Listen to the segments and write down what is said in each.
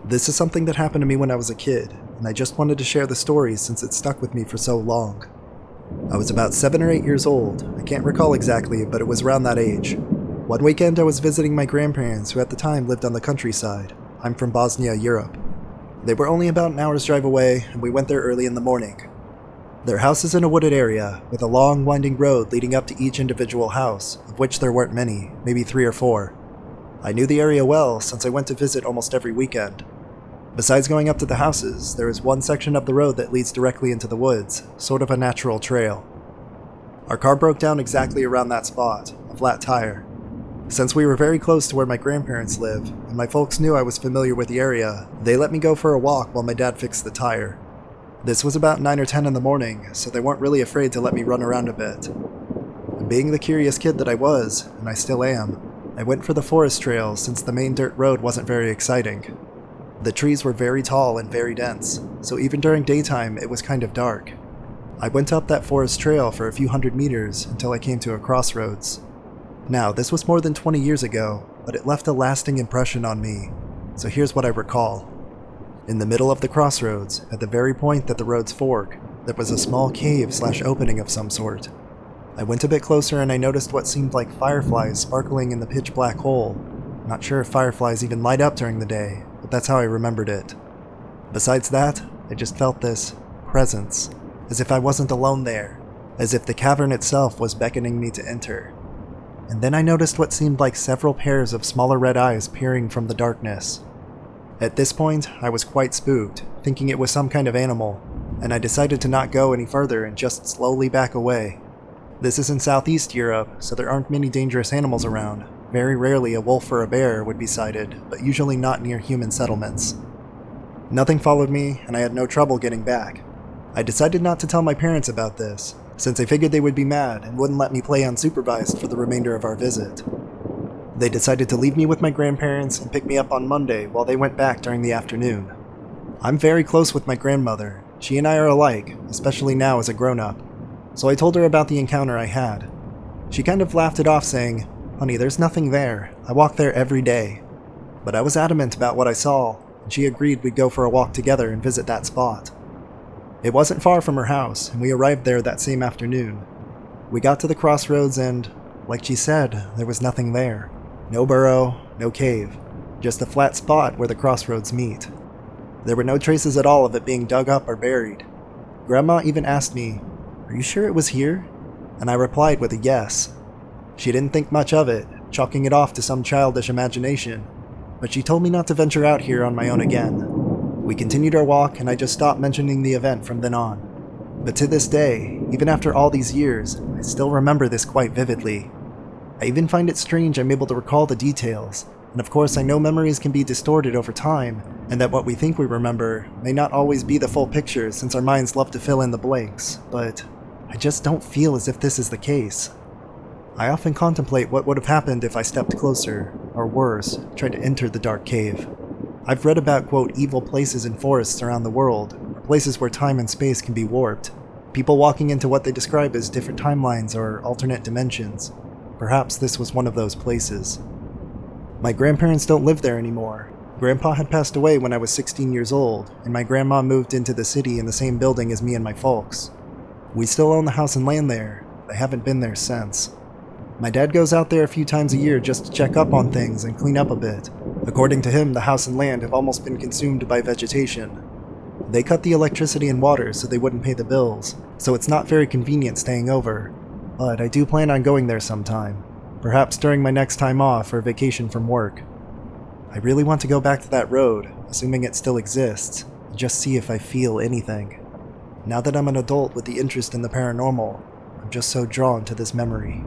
This is something that happened to me when I was a kid, and I just wanted to share the story since it stuck with me for so long. I was about 7 or 8 years old. I can't recall exactly, but it was around that age. One weekend I was visiting my grandparents, who at the time lived on the countryside. I'm from Bosnia, Europe. They were only about an hour's drive away, and we went there early in the morning. Their house is in a wooded area, with a long, winding road leading up to each individual house, of which there weren't many, maybe 3 or 4. I knew the area well, since I went to visit almost every weekend. Besides going up to the houses, there is one section of the road that leads directly into the woods, sort of a natural trail. Our car broke down exactly around that spot, a flat tire. Since we were very close to where my grandparents live, and my folks knew I was familiar with the area, they let me go for a walk while my dad fixed the tire. This was about 9 or 10 in the morning, so they weren't really afraid to let me run around a bit. And being the curious kid that I was, and I still am, I went for the forest trail since the main dirt road wasn't very exciting. The trees were very tall and very dense, so even during daytime it was kind of dark. I went up that forest trail for a few hundred meters until I came to a crossroads. Now, this was more than 20 years ago, but it left a lasting impression on me, so here's what I recall. In the middle of the crossroads, at the very point that the roads fork, there was a small cave/opening of some sort. I went a bit closer and I noticed what seemed like fireflies sparkling in the pitch black hole. Not sure if fireflies even light up during the day, but that's how I remembered it. Besides that, I just felt this presence, as if I wasn't alone there, as if the cavern itself was beckoning me to enter. And then I noticed what seemed like several pairs of smaller red eyes peering from the darkness. At this point, I was quite spooked, thinking it was some kind of animal, and I decided to not go any further and just slowly back away. This is in Southeast Europe, so there aren't many dangerous animals around. Very rarely a wolf or a bear would be sighted, but usually not near human settlements. Nothing followed me, and I had no trouble getting back. I decided not to tell my parents about this, since I figured they would be mad and wouldn't let me play unsupervised for the remainder of our visit. They decided to leave me with my grandparents and pick me up on Monday while they went back during the afternoon. I'm very close with my grandmother. She and I are alike, especially now as a grown-up. So I told her about the encounter I had. She kind of laughed it off, saying, "Honey, there's nothing there. I walk there every day." But I was adamant about what I saw, and she agreed we'd go for a walk together and visit that spot. It wasn't far from her house, and we arrived there that same afternoon. We got to the crossroads and, like she said, there was nothing there. No burrow, no cave, just a flat spot where the crossroads meet. There were no traces at all of it being dug up or buried. Grandma even asked me, "Are you sure it was here?" And I replied with a yes. She didn't think much of it, chalking it off to some childish imagination, but she told me not to venture out here on my own again. We continued our walk and I just stopped mentioning the event from then on. But to this day, even after all these years, I still remember this quite vividly. I even find it strange I'm able to recall the details, and of course I know memories can be distorted over time, and that what we think we remember may not always be the full picture since our minds love to fill in the blanks, but I just don't feel as if this is the case. I often contemplate what would have happened if I stepped closer, or worse, tried to enter the dark cave. I've read about, quote, evil places in forests around the world, or places where time and space can be warped. People walking into what they describe as different timelines or alternate dimensions. Perhaps this was one of those places. My grandparents don't live there anymore. Grandpa had passed away when I was 16 years old, and my grandma moved into the city in the same building as me and my folks. We still own the house and land there, but I haven't been there since. My dad goes out there a few times a year just to check up on things and clean up a bit. According to him, the house and land have almost been consumed by vegetation. They cut the electricity and water so they wouldn't pay the bills, so it's not very convenient staying over. But I do plan on going there sometime, perhaps during my next time off or vacation from work. I really want to go back to that road, assuming it still exists, and just see if I feel anything. Now that I'm an adult with the interest in the paranormal, I'm just so drawn to this memory.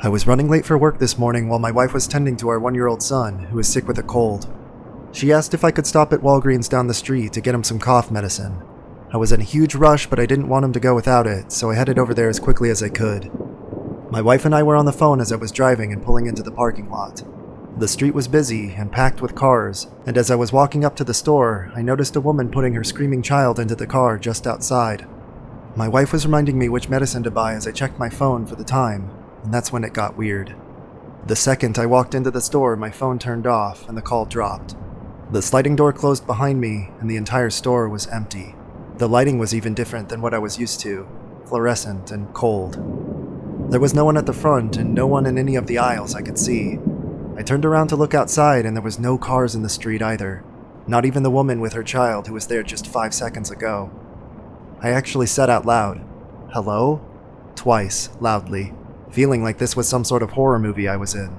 I was running late for work this morning while my wife was tending to our 1-year-old son, who was sick with a cold. She asked if I could stop at Walgreens down the street to get him some cough medicine. I was in a huge rush, but I didn't want him to go without it, so I headed over there as quickly as I could. My wife and I were on the phone as I was driving and pulling into the parking lot. The street was busy and packed with cars, and as I was walking up to the store, I noticed a woman putting her screaming child into the car just outside. My wife was reminding me which medicine to buy as I checked my phone for the time, and that's when it got weird. The second I walked into the store, my phone turned off and the call dropped. The sliding door closed behind me, and the entire store was empty. The lighting was even different than what I was used to, fluorescent and cold. There was no one at the front and no one in any of the aisles I could see. I turned around to look outside and there was no cars in the street either. Not even the woman with her child who was there just 5 seconds ago. I actually said out loud, "Hello?" twice, loudly, feeling like this was some sort of horror movie I was in.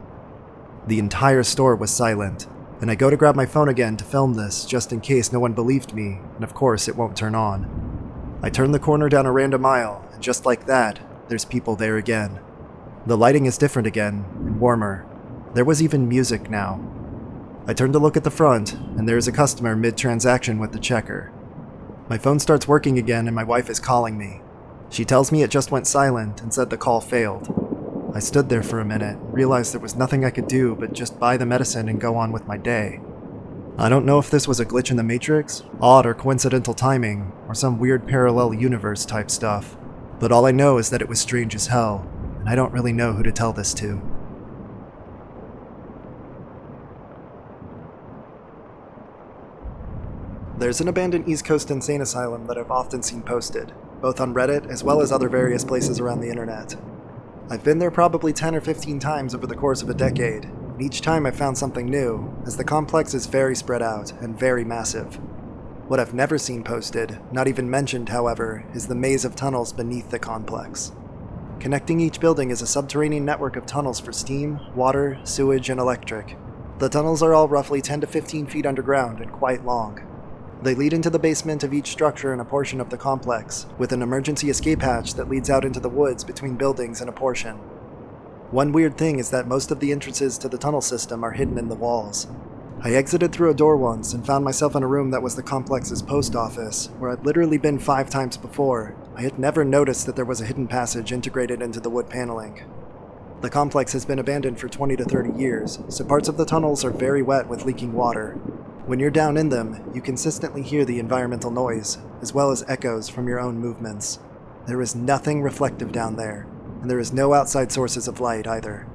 The entire store was silent, and I go to grab my phone again to film this just in case no one believed me, and of course it won't turn on. I turn the corner down a random aisle, and just like that, there's people there again. The lighting is different again, and warmer. There was even music now. I turn to look at the front, and there is a customer mid-transaction with the checker. My phone starts working again and my wife is calling me. She tells me it just went silent and said the call failed. I stood there for a minute, realized there was nothing I could do but just buy the medicine and go on with my day. I don't know if this was a glitch in the Matrix, odd or coincidental timing, or some weird parallel universe type stuff, but all I know is that it was strange as hell, and I don't really know who to tell this to. There's an abandoned East Coast insane asylum that I've often seen posted, both on Reddit as well as other various places around the internet. I've been there probably 10 or 15 times over the course of a decade, and each time I've found something new, as the complex is very spread out and very massive. What I've never seen posted, not even mentioned however, is the maze of tunnels beneath the complex. Connecting each building is a subterranean network of tunnels for steam, water, sewage, and electric. The tunnels are all roughly 10 to 15 feet underground and quite long. They lead into the basement of each structure in a portion of the complex, with an emergency escape hatch that leads out into the woods between buildings in a portion. One weird thing is that most of the entrances to the tunnel system are hidden in the walls. I exited through a door once and found myself in a room that was the complex's post office, where I'd literally been 5 times before. I had never noticed that there was a hidden passage integrated into the wood paneling. The complex has been abandoned for 20 to 30 years, so parts of the tunnels are very wet with leaking water. When you're down in them, you consistently hear the environmental noise, as well as echoes from your own movements. There is nothing reflective down there, and there is no outside sources of light either.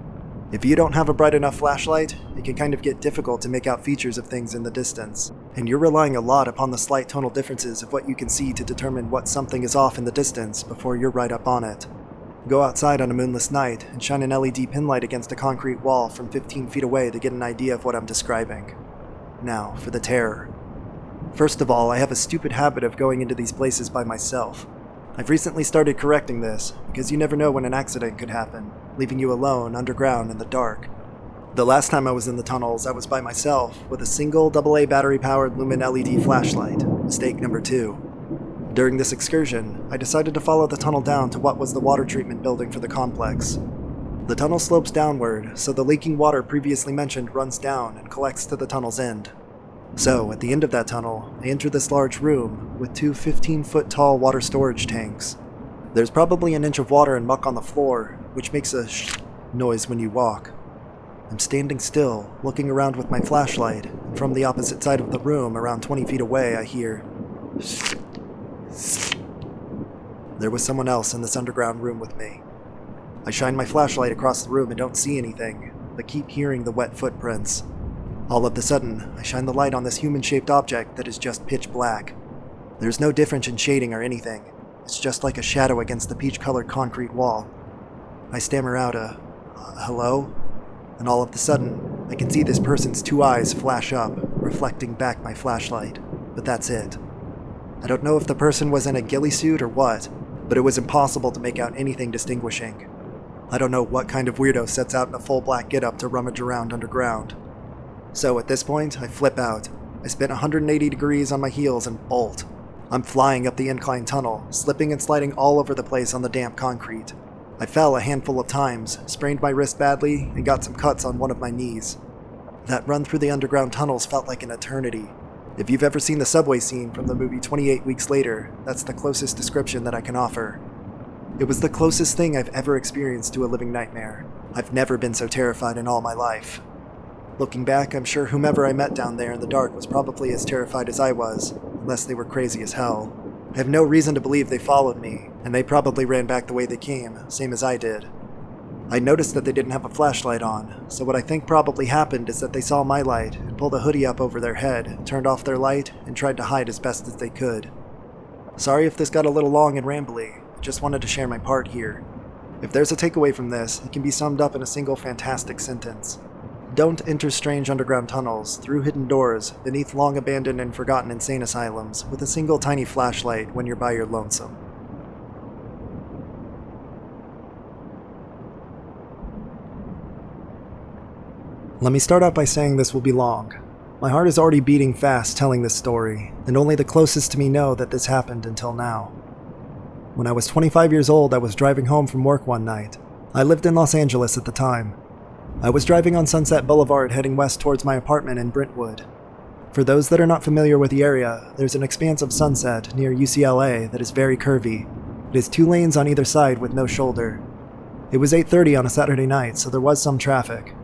If you don't have a bright enough flashlight, it can kind of get difficult to make out features of things in the distance, and you're relying a lot upon the slight tonal differences of what you can see to determine what something is off in the distance before you're right up on it. Go outside on a moonless night and shine an LED pin light against a concrete wall from 15 feet away to get an idea of what I'm describing. Now, for the terror. First of all, I have a stupid habit of going into these places by myself. I've recently started correcting this, because you never know when an accident could happen, leaving you alone, underground, in the dark. The last time I was in the tunnels, I was by myself, with a single AA battery-powered Lumen LED flashlight, mistake number 2. During this excursion, I decided to follow the tunnel down to what was the water treatment building for the complex. The tunnel slopes downward, so the leaking water previously mentioned runs down and collects to the tunnel's end. So, at the end of that tunnel, I enter this large room with 2 15-foot tall water storage tanks. There's probably an inch of water and muck on the floor, which makes a sh noise when you walk. I'm standing still, looking around with my flashlight, and from the opposite side of the room, around 20 feet away, I hear sh. There was someone else in this underground room with me. I shine my flashlight across the room and don't see anything, but keep hearing the wet footprints. All of a sudden, I shine the light on this human-shaped object that is just pitch black. There's no difference in shading or anything. It's just like a shadow against the peach-colored concrete wall. I stammer out a, hello? And all of a sudden, I can see this person's 2 eyes flash up, reflecting back my flashlight. But that's it. I don't know if the person was in a ghillie suit or what, but it was impossible to make out anything distinguishing. I don't know what kind of weirdo sets out in a full black getup to rummage around underground. So at this point, I flip out. I spin 180 degrees on my heels and bolt. I'm flying up the incline tunnel, slipping and sliding all over the place on the damp concrete. I fell a handful of times, sprained my wrist badly, and got some cuts on one of my knees. That run through the underground tunnels felt like an eternity. If you've ever seen the subway scene from the movie 28 Weeks Later, that's the closest description that I can offer. It was the closest thing I've ever experienced to a living nightmare. I've never been so terrified in all my life. Looking back, I'm sure whomever I met down there in the dark was probably as terrified as I was, unless they were crazy as hell. I have no reason to believe they followed me, and they probably ran back the way they came, same as I did. I noticed that they didn't have a flashlight on, so what I think probably happened is that they saw my light and pulled a hoodie up over their head, turned off their light, and tried to hide as best as they could. Sorry if this got a little long and rambly, I just wanted to share my part here. If there's a takeaway from this, it can be summed up in a single fantastic sentence. Don't enter strange underground tunnels, through hidden doors, beneath long abandoned and forgotten insane asylums, with a single tiny flashlight when you're by your lonesome. Let me start out by saying this will be long. My heart is already beating fast telling this story, and only the closest to me know that this happened until now. When I was 25 years old, I was driving home from work one night. I lived in Los Angeles at the time. I was driving on Sunset Boulevard heading west towards my apartment in Brentwood. For those that are not familiar with the area, there's an expanse of sunset near UCLA that is very curvy. It is 2 lanes on either side with no shoulder. It was 8:30 on a Saturday night, so there was some traffic.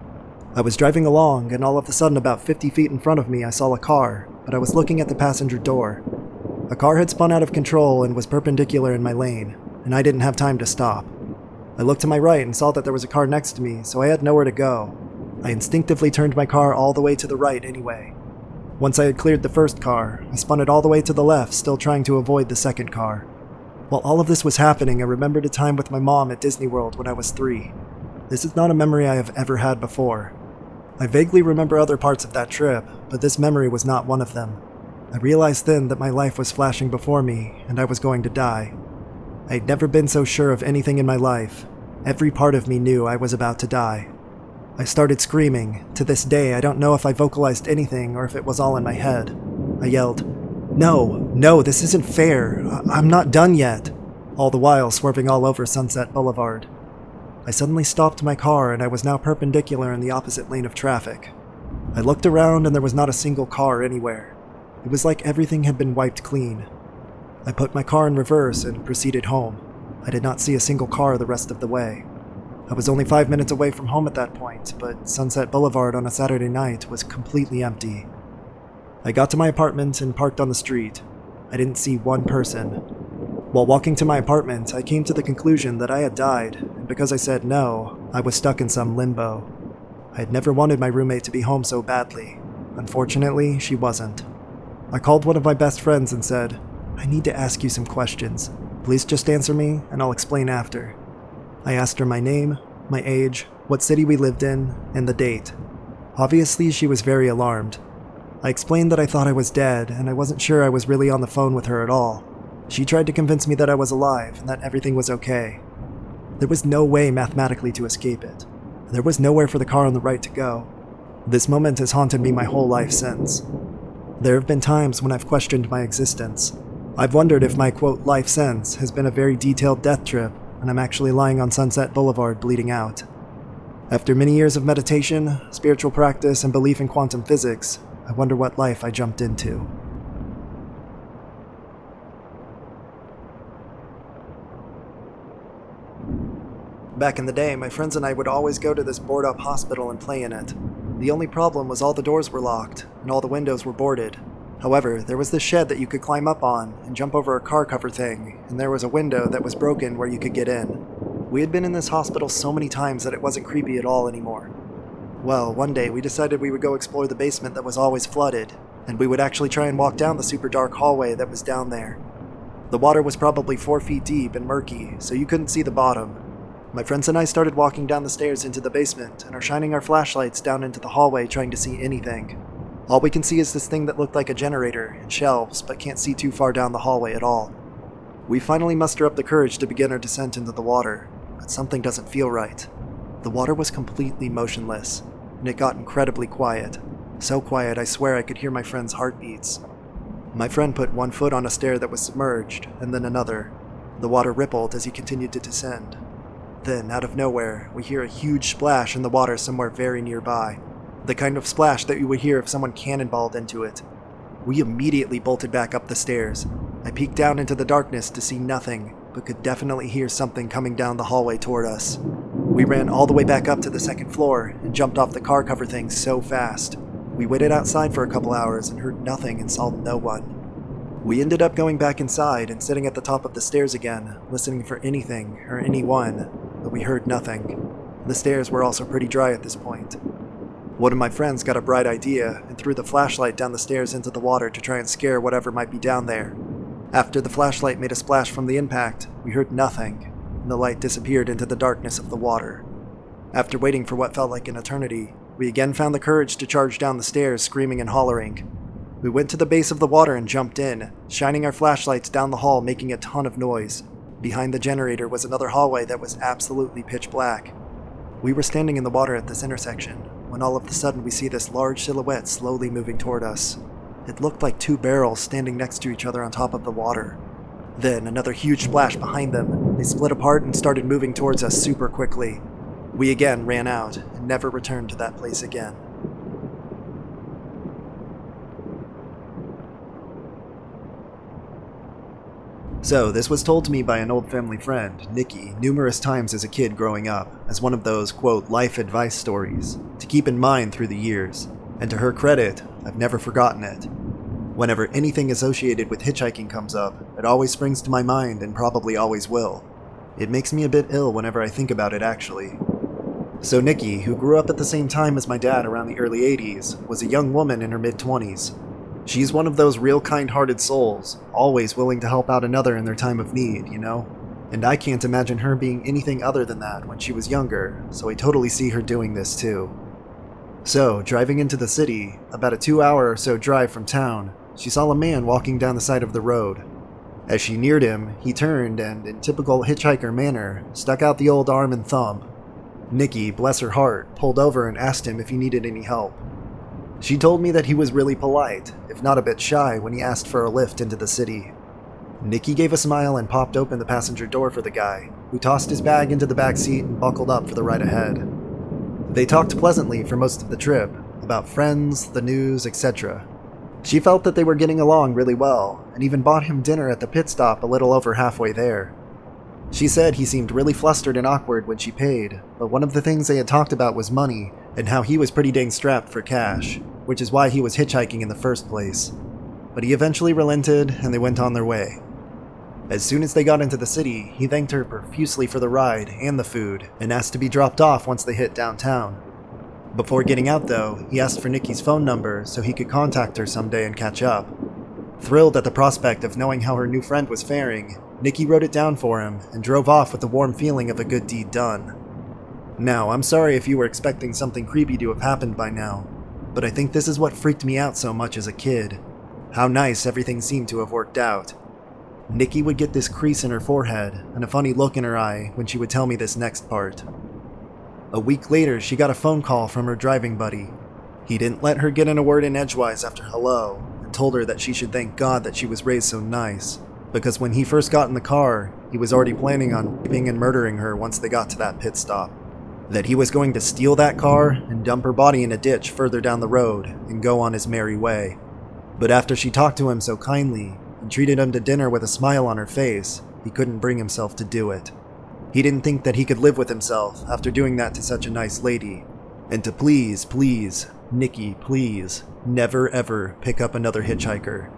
I was driving along, and all of a sudden about 50 feet in front of me I saw a car, but I was looking at the passenger door. A car had spun out of control and was perpendicular in my lane, and I didn't have time to stop. I looked to my right and saw that there was a car next to me, so I had nowhere to go. I instinctively turned my car all the way to the right anyway. Once I had cleared the first car, I spun it all the way to the left, still trying to avoid the second car. While all of this was happening, I remembered a time with my mom at Disney World when I was 3. This is not a memory I have ever had before. I vaguely remember other parts of that trip, but this memory was not one of them. I realized then that my life was flashing before me, and I was going to die. I had never been so sure of anything in my life. Every part of me knew I was about to die. I started screaming. To this day, I don't know if I vocalized anything or if it was all in my head. I yelled, No, this isn't fair. I'm not done yet," all the while swerving all over Sunset Boulevard. I suddenly stopped my car and I was now perpendicular in the opposite lane of traffic. I looked around and there was not a single car anywhere. It was like everything had been wiped clean. I put my car in reverse and proceeded home. I did not see a single car the rest of the way. I was only 5 minutes away from home at that point, but Sunset Boulevard on a Saturday night was completely empty. I got to my apartment and parked on the street. I didn't see one person. While walking to my apartment, I came to the conclusion that I had died, and because I said no, I was stuck in some limbo. I had never wanted my roommate to be home so badly. Unfortunately, she wasn't. I called one of my best friends and said, "I need to ask you some questions. Please just answer me, and I'll explain after." I asked her my name, my age, what city we lived in, and the date. Obviously, she was very alarmed. I explained that I thought I was dead, and I wasn't sure I was really on the phone with her at all. She tried to convince me that I was alive and that everything was okay. There was no way mathematically to escape it. There was nowhere for the car on the right to go. This moment has haunted me my whole life since. There have been times when I've questioned my existence. I've wondered if my quote life since has been a very detailed death trip and I'm actually lying on Sunset Boulevard bleeding out. After many years of meditation, spiritual practice, and belief in quantum physics, I wonder what life I jumped into. Back in the day, my friends and I would always go to this board-up hospital and play in it. The only problem was all the doors were locked, and all the windows were boarded. However, there was this shed that you could climb up on and jump over a car cover thing, and there was a window that was broken where you could get in. We had been in this hospital so many times that it wasn't creepy at all anymore. Well, one day we decided we would go explore the basement that was always flooded, and we would actually try and walk down the super dark hallway that was down there. The water was probably 4 feet deep and murky, so you couldn't see the bottom. My friends and I started walking down the stairs into the basement and are shining our flashlights down into the hallway trying to see anything. All we can see is this thing that looked like a generator and shelves, but can't see too far down the hallway at all. We finally muster up the courage to begin our descent into the water, but something doesn't feel right. The water was completely motionless, and it got incredibly quiet. So quiet I swear I could hear my friend's heartbeats. My friend put one foot on a stair that was submerged, and then another. The water rippled as he continued to descend. Then, out of nowhere, we hear a huge splash in the water somewhere very nearby. The kind of splash that you would hear if someone cannonballed into it. We immediately bolted back up the stairs. I peeked down into the darkness to see nothing, but could definitely hear something coming down the hallway toward us. We ran all the way back up to the second floor and jumped off the car cover thing so fast. We waited outside for a couple hours and heard nothing and saw no one. We ended up going back inside and sitting at the top of the stairs again, listening for anything or anyone, but we heard nothing. The stairs were also pretty dry at this point. One of my friends got a bright idea and threw the flashlight down the stairs into the water to try and scare whatever might be down there. After the flashlight made a splash from the impact, we heard nothing, and the light disappeared into the darkness of the water. After waiting for what felt like an eternity, we again found the courage to charge down the stairs, screaming and hollering. We went to the base of the water and jumped in, shining our flashlights down the hall, making a ton of noise. Behind the generator was another hallway that was absolutely pitch black. We were standing in the water at this intersection, when all of a sudden we see this large silhouette slowly moving toward us. It looked like two barrels standing next to each other on top of the water. Then another huge splash behind them. They split apart and started moving towards us super quickly. We again ran out and never returned to that place again. So, this was told to me by an old family friend, Nikki, numerous times as a kid growing up, as one of those, quote, life advice stories, to keep in mind through the years. And to her credit, I've never forgotten it. Whenever anything associated with hitchhiking comes up, it always springs to my mind and probably always will. It makes me a bit ill whenever I think about it, actually. So Nikki, who grew up at the same time as my dad around the early 80s, was a young woman in her mid-20s. She's one of those real kind-hearted souls, always willing to help out another in their time of need, you know? And I can't imagine her being anything other than that when she was younger, so I totally see her doing this too. So, driving into the city, about a 2-hour or so drive from town, she saw a man walking down the side of the road. As she neared him, he turned and, in typical hitchhiker manner, stuck out the old arm and thumb. Nikki, bless her heart, pulled over and asked him if he needed any help. She told me that he was really polite, if not a bit shy, when he asked for a lift into the city. Nikki gave a smile and popped open the passenger door for the guy, who tossed his bag into the back seat and buckled up for the ride ahead. They talked pleasantly for most of the trip, about friends, the news, etc. She felt that they were getting along really well, and even bought him dinner at the pit stop a little over halfway there. She said he seemed really flustered and awkward when she paid, but one of the things they had talked about was money, and how he was pretty dang strapped for cash, which is why he was hitchhiking in the first place. But he eventually relented, and they went on their way. As soon as they got into the city, he thanked her profusely for the ride and the food, and asked to be dropped off once they hit downtown. Before getting out though, he asked for Nikki's phone number so he could contact her someday and catch up. Thrilled at the prospect of knowing how her new friend was faring, Nikki wrote it down for him and drove off with the warm feeling of a good deed done. Now, I'm sorry if you were expecting something creepy to have happened by now, but I think this is what freaked me out so much as a kid. How nice everything seemed to have worked out. Nikki would get this crease in her forehead and a funny look in her eye when she would tell me this next part. A week later, she got a phone call from her driving buddy. He didn't let her get in a word in edgewise after hello, and told her that she should thank God that she was raised so nice, because when he first got in the car, he was already planning on raping and murdering her once they got to that pit stop. That he was going to steal that car and dump her body in a ditch further down the road and go on his merry way. But after she talked to him so kindly and treated him to dinner with a smile on her face, he couldn't bring himself to do it. He didn't think that he could live with himself after doing that to such a nice lady. And to please, Nikki, please, never ever pick up another hitchhiker.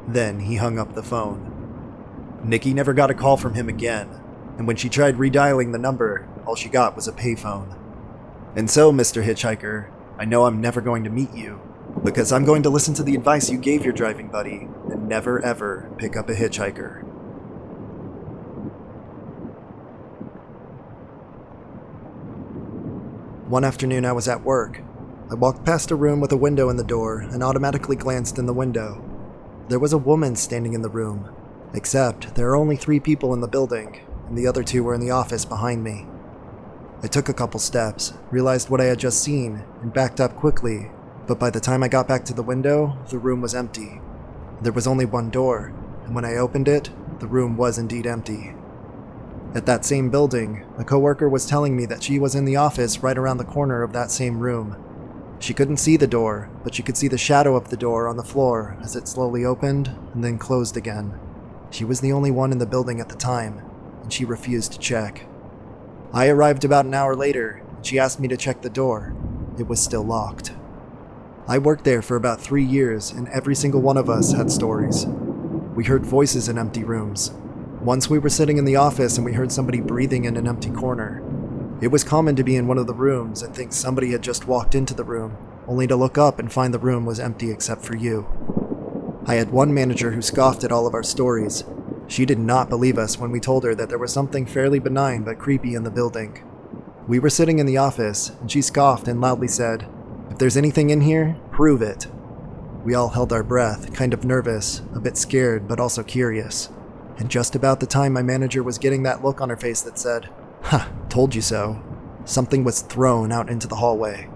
Then he hung up the phone. Nikki never got a call from him again, and when she tried redialing the number, all she got was a payphone. And so, Mr. Hitchhiker, I know I'm never going to meet you, because I'm going to listen to the advice you gave your driving buddy and never ever pick up a hitchhiker. One afternoon I was at work. I walked past a room with a window in the door and automatically glanced in the window. There was a woman standing in the room, except there are only 3 people in the building, and the other 2 were in the office behind me. I took a couple steps, realized what I had just seen, and backed up quickly, but by the time I got back to the window, the room was empty. There was only one door, and when I opened it, the room was indeed empty. At that same building, a coworker was telling me that she was in the office right around the corner of that same room. She couldn't see the door, but she could see the shadow of the door on the floor as it slowly opened and then closed again. She was the only one in the building at the time, and she refused to check. I arrived about an hour later, and she asked me to check the door. It was still locked. I worked there for about 3 years, and every single one of us had stories. We heard voices in empty rooms. Once we were sitting in the office and we heard somebody breathing in an empty corner. It was common to be in one of the rooms and think somebody had just walked into the room, only to look up and find the room was empty except for you. I had one manager who scoffed at all of our stories. She did not believe us when we told her that there was something fairly benign but creepy in the building. We were sitting in the office, and she scoffed and loudly said, "If there's anything in here, prove it." We all held our breath, kind of nervous, a bit scared but also curious. And just about the time my manager was getting that look on her face that said, "Ha, told you so," something was thrown out into the hallway.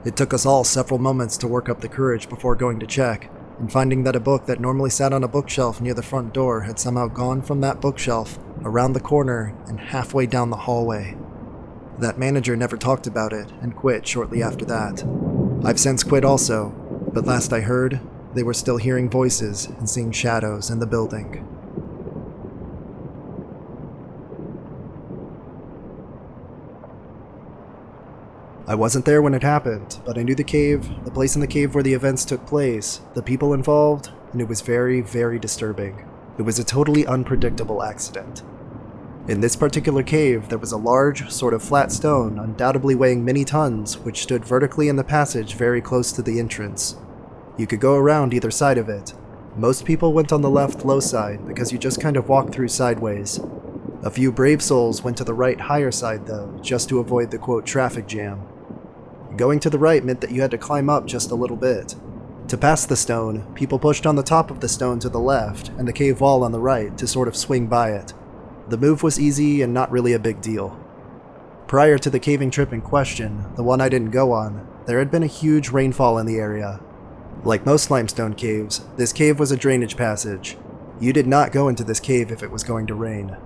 It took us all several moments to work up the courage before going to check, and finding that a book that normally sat on a bookshelf near the front door had somehow gone from that bookshelf, around the corner, and halfway down the hallway. That manager never talked about it, and quit shortly after that. I've since quit also, but last I heard, they were still hearing voices and seeing shadows in the building. I wasn't there when it happened, but I knew the cave, the place in the cave where the events took place, the people involved, and it was very, very disturbing. It was a totally unpredictable accident. In this particular cave, there was a large, sort of flat stone, undoubtedly weighing many tons, which stood vertically in the passage very close to the entrance. You could go around either side of it. Most people went on the left low side because you just kind of walked through sideways. A few brave souls went to the right higher side though, just to avoid the quote traffic jam. Going to the right meant that you had to climb up just a little bit. To pass the stone, people pushed on the top of the stone to the left and the cave wall on the right to sort of swing by it. The move was easy and not really a big deal. Prior to the caving trip in question, the one I didn't go on, there had been a huge rainfall in the area. Like most limestone caves, this cave was a drainage passage. You did not go into this cave if it was going to rain.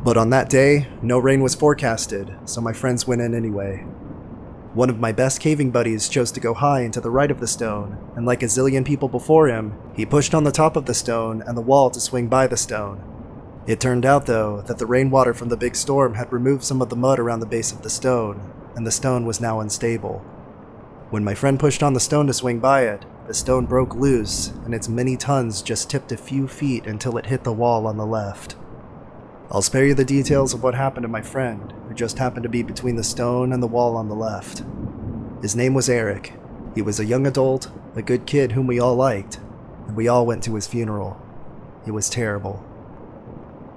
But on that day, no rain was forecasted, so my friends went in anyway. One of my best caving buddies chose to go high and to the right of the stone, and like a zillion people before him, he pushed on the top of the stone and the wall to swing by the stone. It turned out though, that the rainwater from the big storm had removed some of the mud around the base of the stone, and the stone was now unstable. When my friend pushed on the stone to swing by it, the stone broke loose, and its many tons just tipped a few feet until it hit the wall on the left. I'll spare you the details of what happened to my friend, who just happened to be between the stone and the wall on the left. His name was Eric. He was a young adult, a good kid whom we all liked, and we all went to his funeral. It was terrible.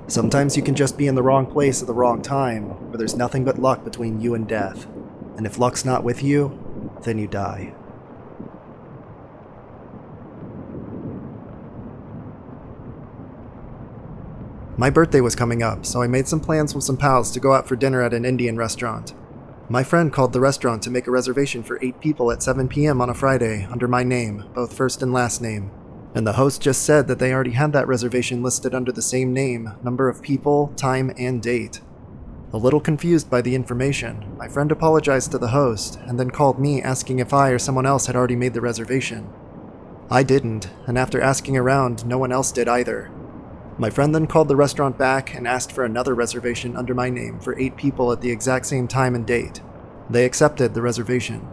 Sometimes you can just be in the wrong place at the wrong time, where there's nothing but luck between you and death, and if luck's not with you, then you die. My birthday was coming up, so I made some plans with some pals to go out for dinner at an Indian restaurant. My friend called the restaurant to make a reservation for 8 people at 7 p.m. on a Friday under my name, both first and last name. And the host just said that they already had that reservation listed under the same name, number of people, time, and date. A little confused by the information, my friend apologized to the host and then called me asking if I or someone else had already made the reservation. I didn't, and after asking around, no one else did either. My friend then called the restaurant back and asked for another reservation under my name for 8 people at the exact same time and date. They accepted the reservation.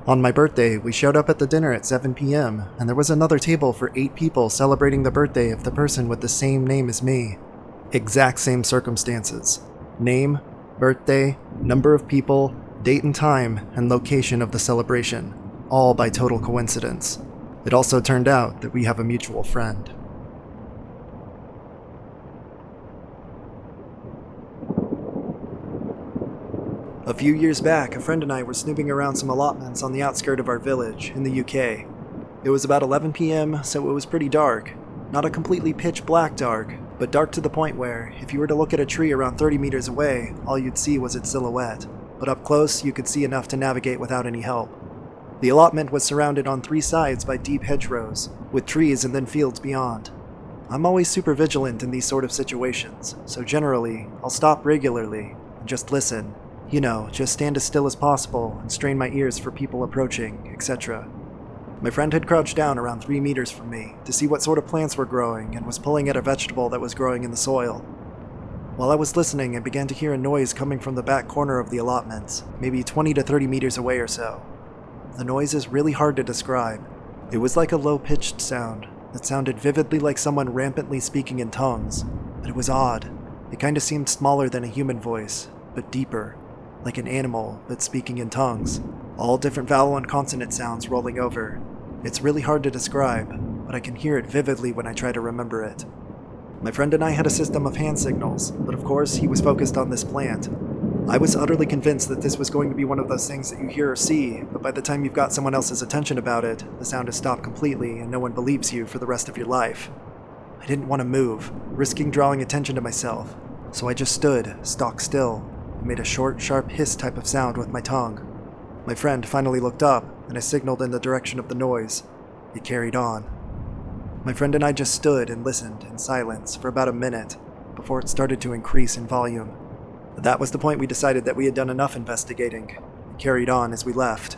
On my birthday, we showed up at the dinner at 7 p.m., and there was another table for 8 people celebrating the birthday of the person with the same name as me. Exact same circumstances. Name, birthday, number of people, date and time, and location of the celebration, all by total coincidence. It also turned out that we have a mutual friend. A few years back, a friend and I were snooping around some allotments on the outskirts of our village, in the UK. It was about 11 p.m., so it was pretty dark. Not a completely pitch black dark, but dark to the point where, if you were to look at a tree around 30 meters away, all you'd see was its silhouette. But up close, you could see enough to navigate without any help. The allotment was surrounded on 3 sides by deep hedgerows, with trees and then fields beyond. I'm always super vigilant in these sort of situations, so generally, I'll stop regularly and just listen. You know, just stand as still as possible and strain my ears for people approaching, etc. My friend had crouched down around 3 meters from me to see what sort of plants were growing and was pulling at a vegetable that was growing in the soil. While I was listening, I began to hear a noise coming from the back corner of the allotments, maybe 20 to 30 meters away or so. The noise is really hard to describe. It was like a low-pitched sound that sounded vividly like someone rampantly speaking in tongues, but it was odd. It kinda seemed smaller than a human voice, but deeper, like an animal that's speaking in tongues, all different vowel and consonant sounds rolling over. It's really hard to describe, but I can hear it vividly when I try to remember it. My friend and I had a system of hand signals, but of course he was focused on this plant. I was utterly convinced that this was going to be one of those things that you hear or see, but by the time you've got someone else's attention about it, the sound has stopped completely and no one believes you for the rest of your life. I didn't want to move, risking drawing attention to myself, so I just stood, stock still, and made a short, sharp hiss type of sound with my tongue. My friend finally looked up, and I signaled in the direction of the noise. It carried on. My friend and I just stood and listened in silence for about a minute before it started to increase in volume. That was the point we decided that we had done enough investigating, and carried on as we left.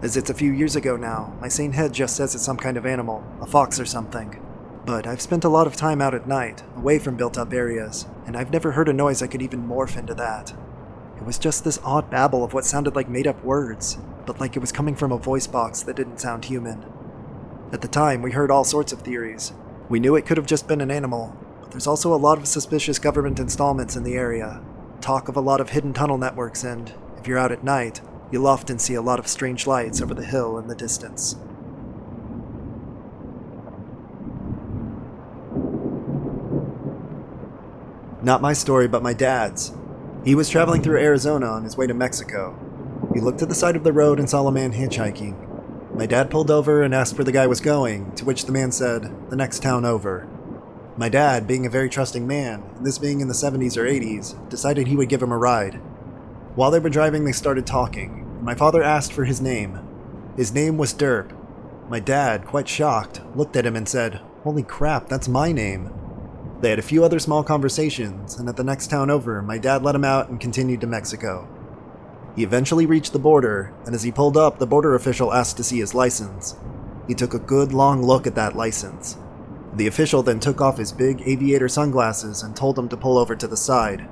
As it's a few years ago now, my sane head just says it's some kind of animal, a fox or something. But I've spent a lot of time out at night, away from built-up areas, and I've never heard a noise I could even morph into that. It was just this odd babble of what sounded like made-up words, but like it was coming from a voice box that didn't sound human. At the time, we heard all sorts of theories. We knew it could have just been an animal, but there's also a lot of suspicious government installments in the area. Talk of a lot of hidden tunnel networks, and if you're out at night, you'll often see a lot of strange lights over the hill in the distance. Not my story, but my dad's. He was traveling through Arizona on his way to Mexico. He looked to the side of the road and saw a man hitchhiking. My dad pulled over and asked where the guy was going, to which the man said, "The next town over." My dad, being a very trusting man, and this being in the 70s or 80s, decided he would give him a ride. While they were driving, they started talking, and my father asked for his name. His name was Derp. My dad, quite shocked, looked at him and said, "Holy crap, that's my name." They had a few other small conversations, and at the next town over, my dad let him out and continued to Mexico. He eventually reached the border, and as he pulled up, the border official asked to see his license. He took a good long look at that license. The official then took off his big aviator sunglasses and told him to pull over to the side.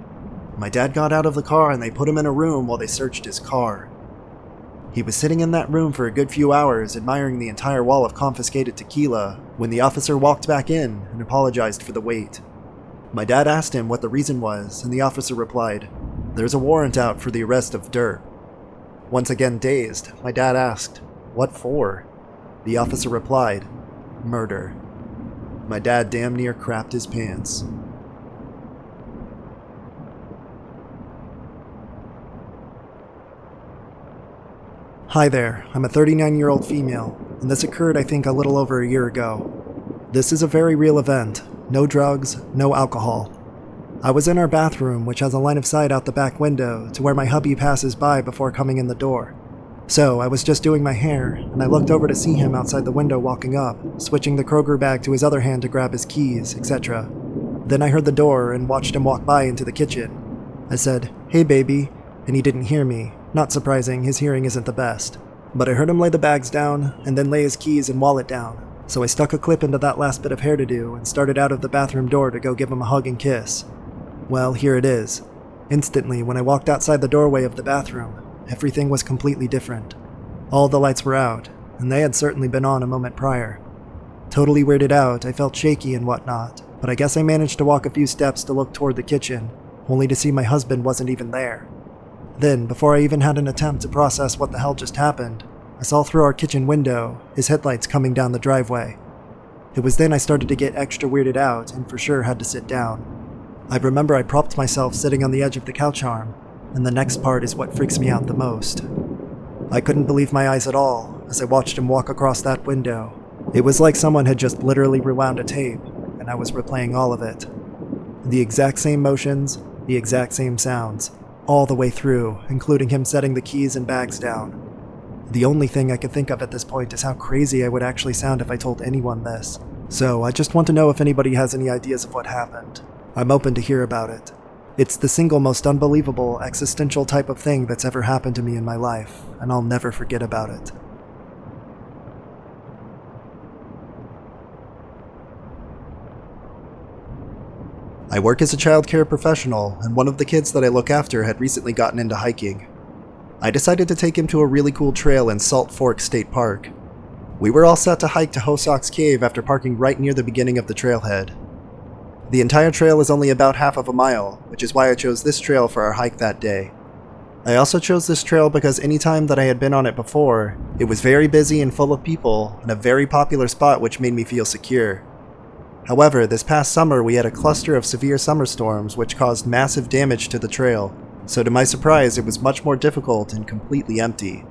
My dad got out of the car and they put him in a room while they searched his car. He was sitting in that room for a good few hours, admiring the entire wall of confiscated tequila, when the officer walked back in and apologized for the wait. My dad asked him what the reason was, and the officer replied, "There's a warrant out for the arrest of Derp." Once again dazed, my dad asked, "What for?" The officer replied, "Murder." My dad damn near crapped his pants. Hi there, I'm a 39-year-old female, and this occurred I think a little over a year ago. This is a very real event. No drugs, no alcohol. I was in our bathroom, which has a line of sight out the back window to where my hubby passes by before coming in the door. So I was just doing my hair, and I looked over to see him outside the window walking up, switching the Kroger bag to his other hand to grab his keys, etc. Then I heard the door and watched him walk by into the kitchen. I said, "Hey baby," and he didn't hear me. Not surprising, his hearing isn't the best. But I heard him lay the bags down, and then lay his keys and wallet down. So I stuck a clip into that last bit of hair to do and started out of the bathroom door to go give him a hug and kiss. Well, here it is. Instantly, when I walked outside the doorway of the bathroom, everything was completely different. All the lights were out, and they had certainly been on a moment prior. Totally weirded out, I felt shaky and whatnot, but I guess I managed to walk a few steps to look toward the kitchen, only to see my husband wasn't even there. Then, before I even had an attempt to process what the hell just happened, I saw through our kitchen window his headlights coming down the driveway. It was then I started to get extra weirded out and for sure had to sit down. I remember I propped myself sitting on the edge of the couch arm, and the next part is what freaks me out the most. I couldn't believe my eyes at all as I watched him walk across that window. It was like someone had just literally rewound a tape, and I was replaying all of it. The exact same motions, the exact same sounds, all the way through, including him setting the keys and bags down. The only thing I could think of at this point is how crazy I would actually sound if I told anyone this. So I just want to know if anybody has any ideas of what happened. I'm open to hear about it. It's the single most unbelievable, existential type of thing that's ever happened to me in my life, and I'll never forget about it. I work as a childcare professional, and one of the kids that I look after had recently gotten into hiking. I decided to take him to a really cool trail in Salt Fork State Park. We were all set to hike to Hosok's Cave after parking right near the beginning of the trailhead. The entire trail is only about half of a mile, which is why I chose this trail for our hike that day. I also chose this trail because any time that I had been on it before, it was very busy and full of people, and a very popular spot which made me feel secure. However, this past summer we had a cluster of severe summer storms which caused massive damage to the trail, so to my surprise it was much more difficult and completely empty.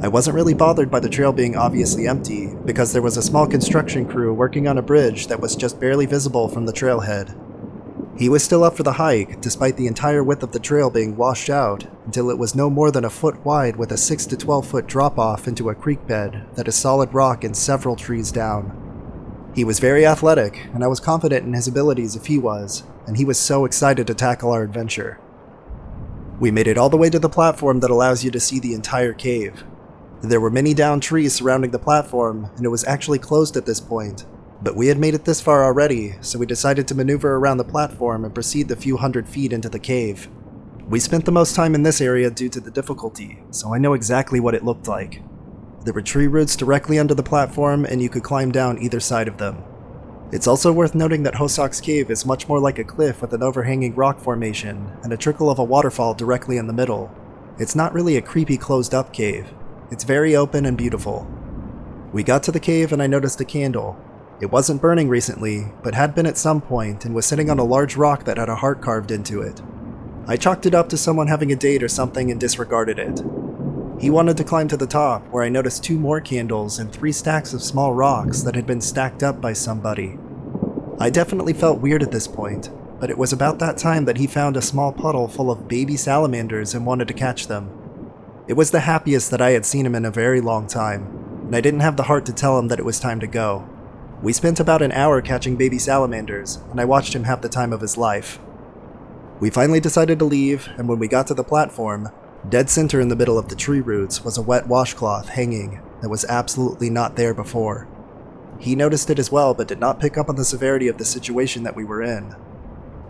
I wasn't really bothered by the trail being obviously empty, because there was a small construction crew working on a bridge that was just barely visible from the trailhead. He was still up for the hike, despite the entire width of the trail being washed out, until it was no more than a foot wide with a 6 to 12 foot drop off into a creek bed that is solid rock and several trees down. He was very athletic, and I was confident in his abilities if he was, and he was so excited to tackle our adventure. We made it all the way to the platform that allows you to see the entire cave. There were many downed trees surrounding the platform, and it was actually closed at this point, but we had made it this far already, so we decided to maneuver around the platform and proceed the few hundred feet into the cave. We spent the most time in this area due to the difficulty, so I know exactly what it looked like. There were tree roots directly under the platform, and you could climb down either side of them. It's also worth noting that Hosok's cave is much more like a cliff with an overhanging rock formation and a trickle of a waterfall directly in the middle. It's not really a creepy closed-up cave. It's very open and beautiful. We got to the cave and I noticed a candle. It wasn't burning recently, but had been at some point and was sitting on a large rock that had a heart carved into it. I chalked it up to someone having a date or something and disregarded it. He wanted to climb to the top, where I noticed 2 more candles and 3 stacks of small rocks that had been stacked up by somebody. I definitely felt weird at this point, but it was about that time that he found a small puddle full of baby salamanders and wanted to catch them. It was the happiest that I had seen him in a very long time, and I didn't have the heart to tell him that it was time to go. We spent about an hour catching baby salamanders, and I watched him have the time of his life. We finally decided to leave, and when we got to the platform, dead center in the middle of the tree roots was a wet washcloth hanging that was absolutely not there before. He noticed it as well, but did not pick up on the severity of the situation that we were in.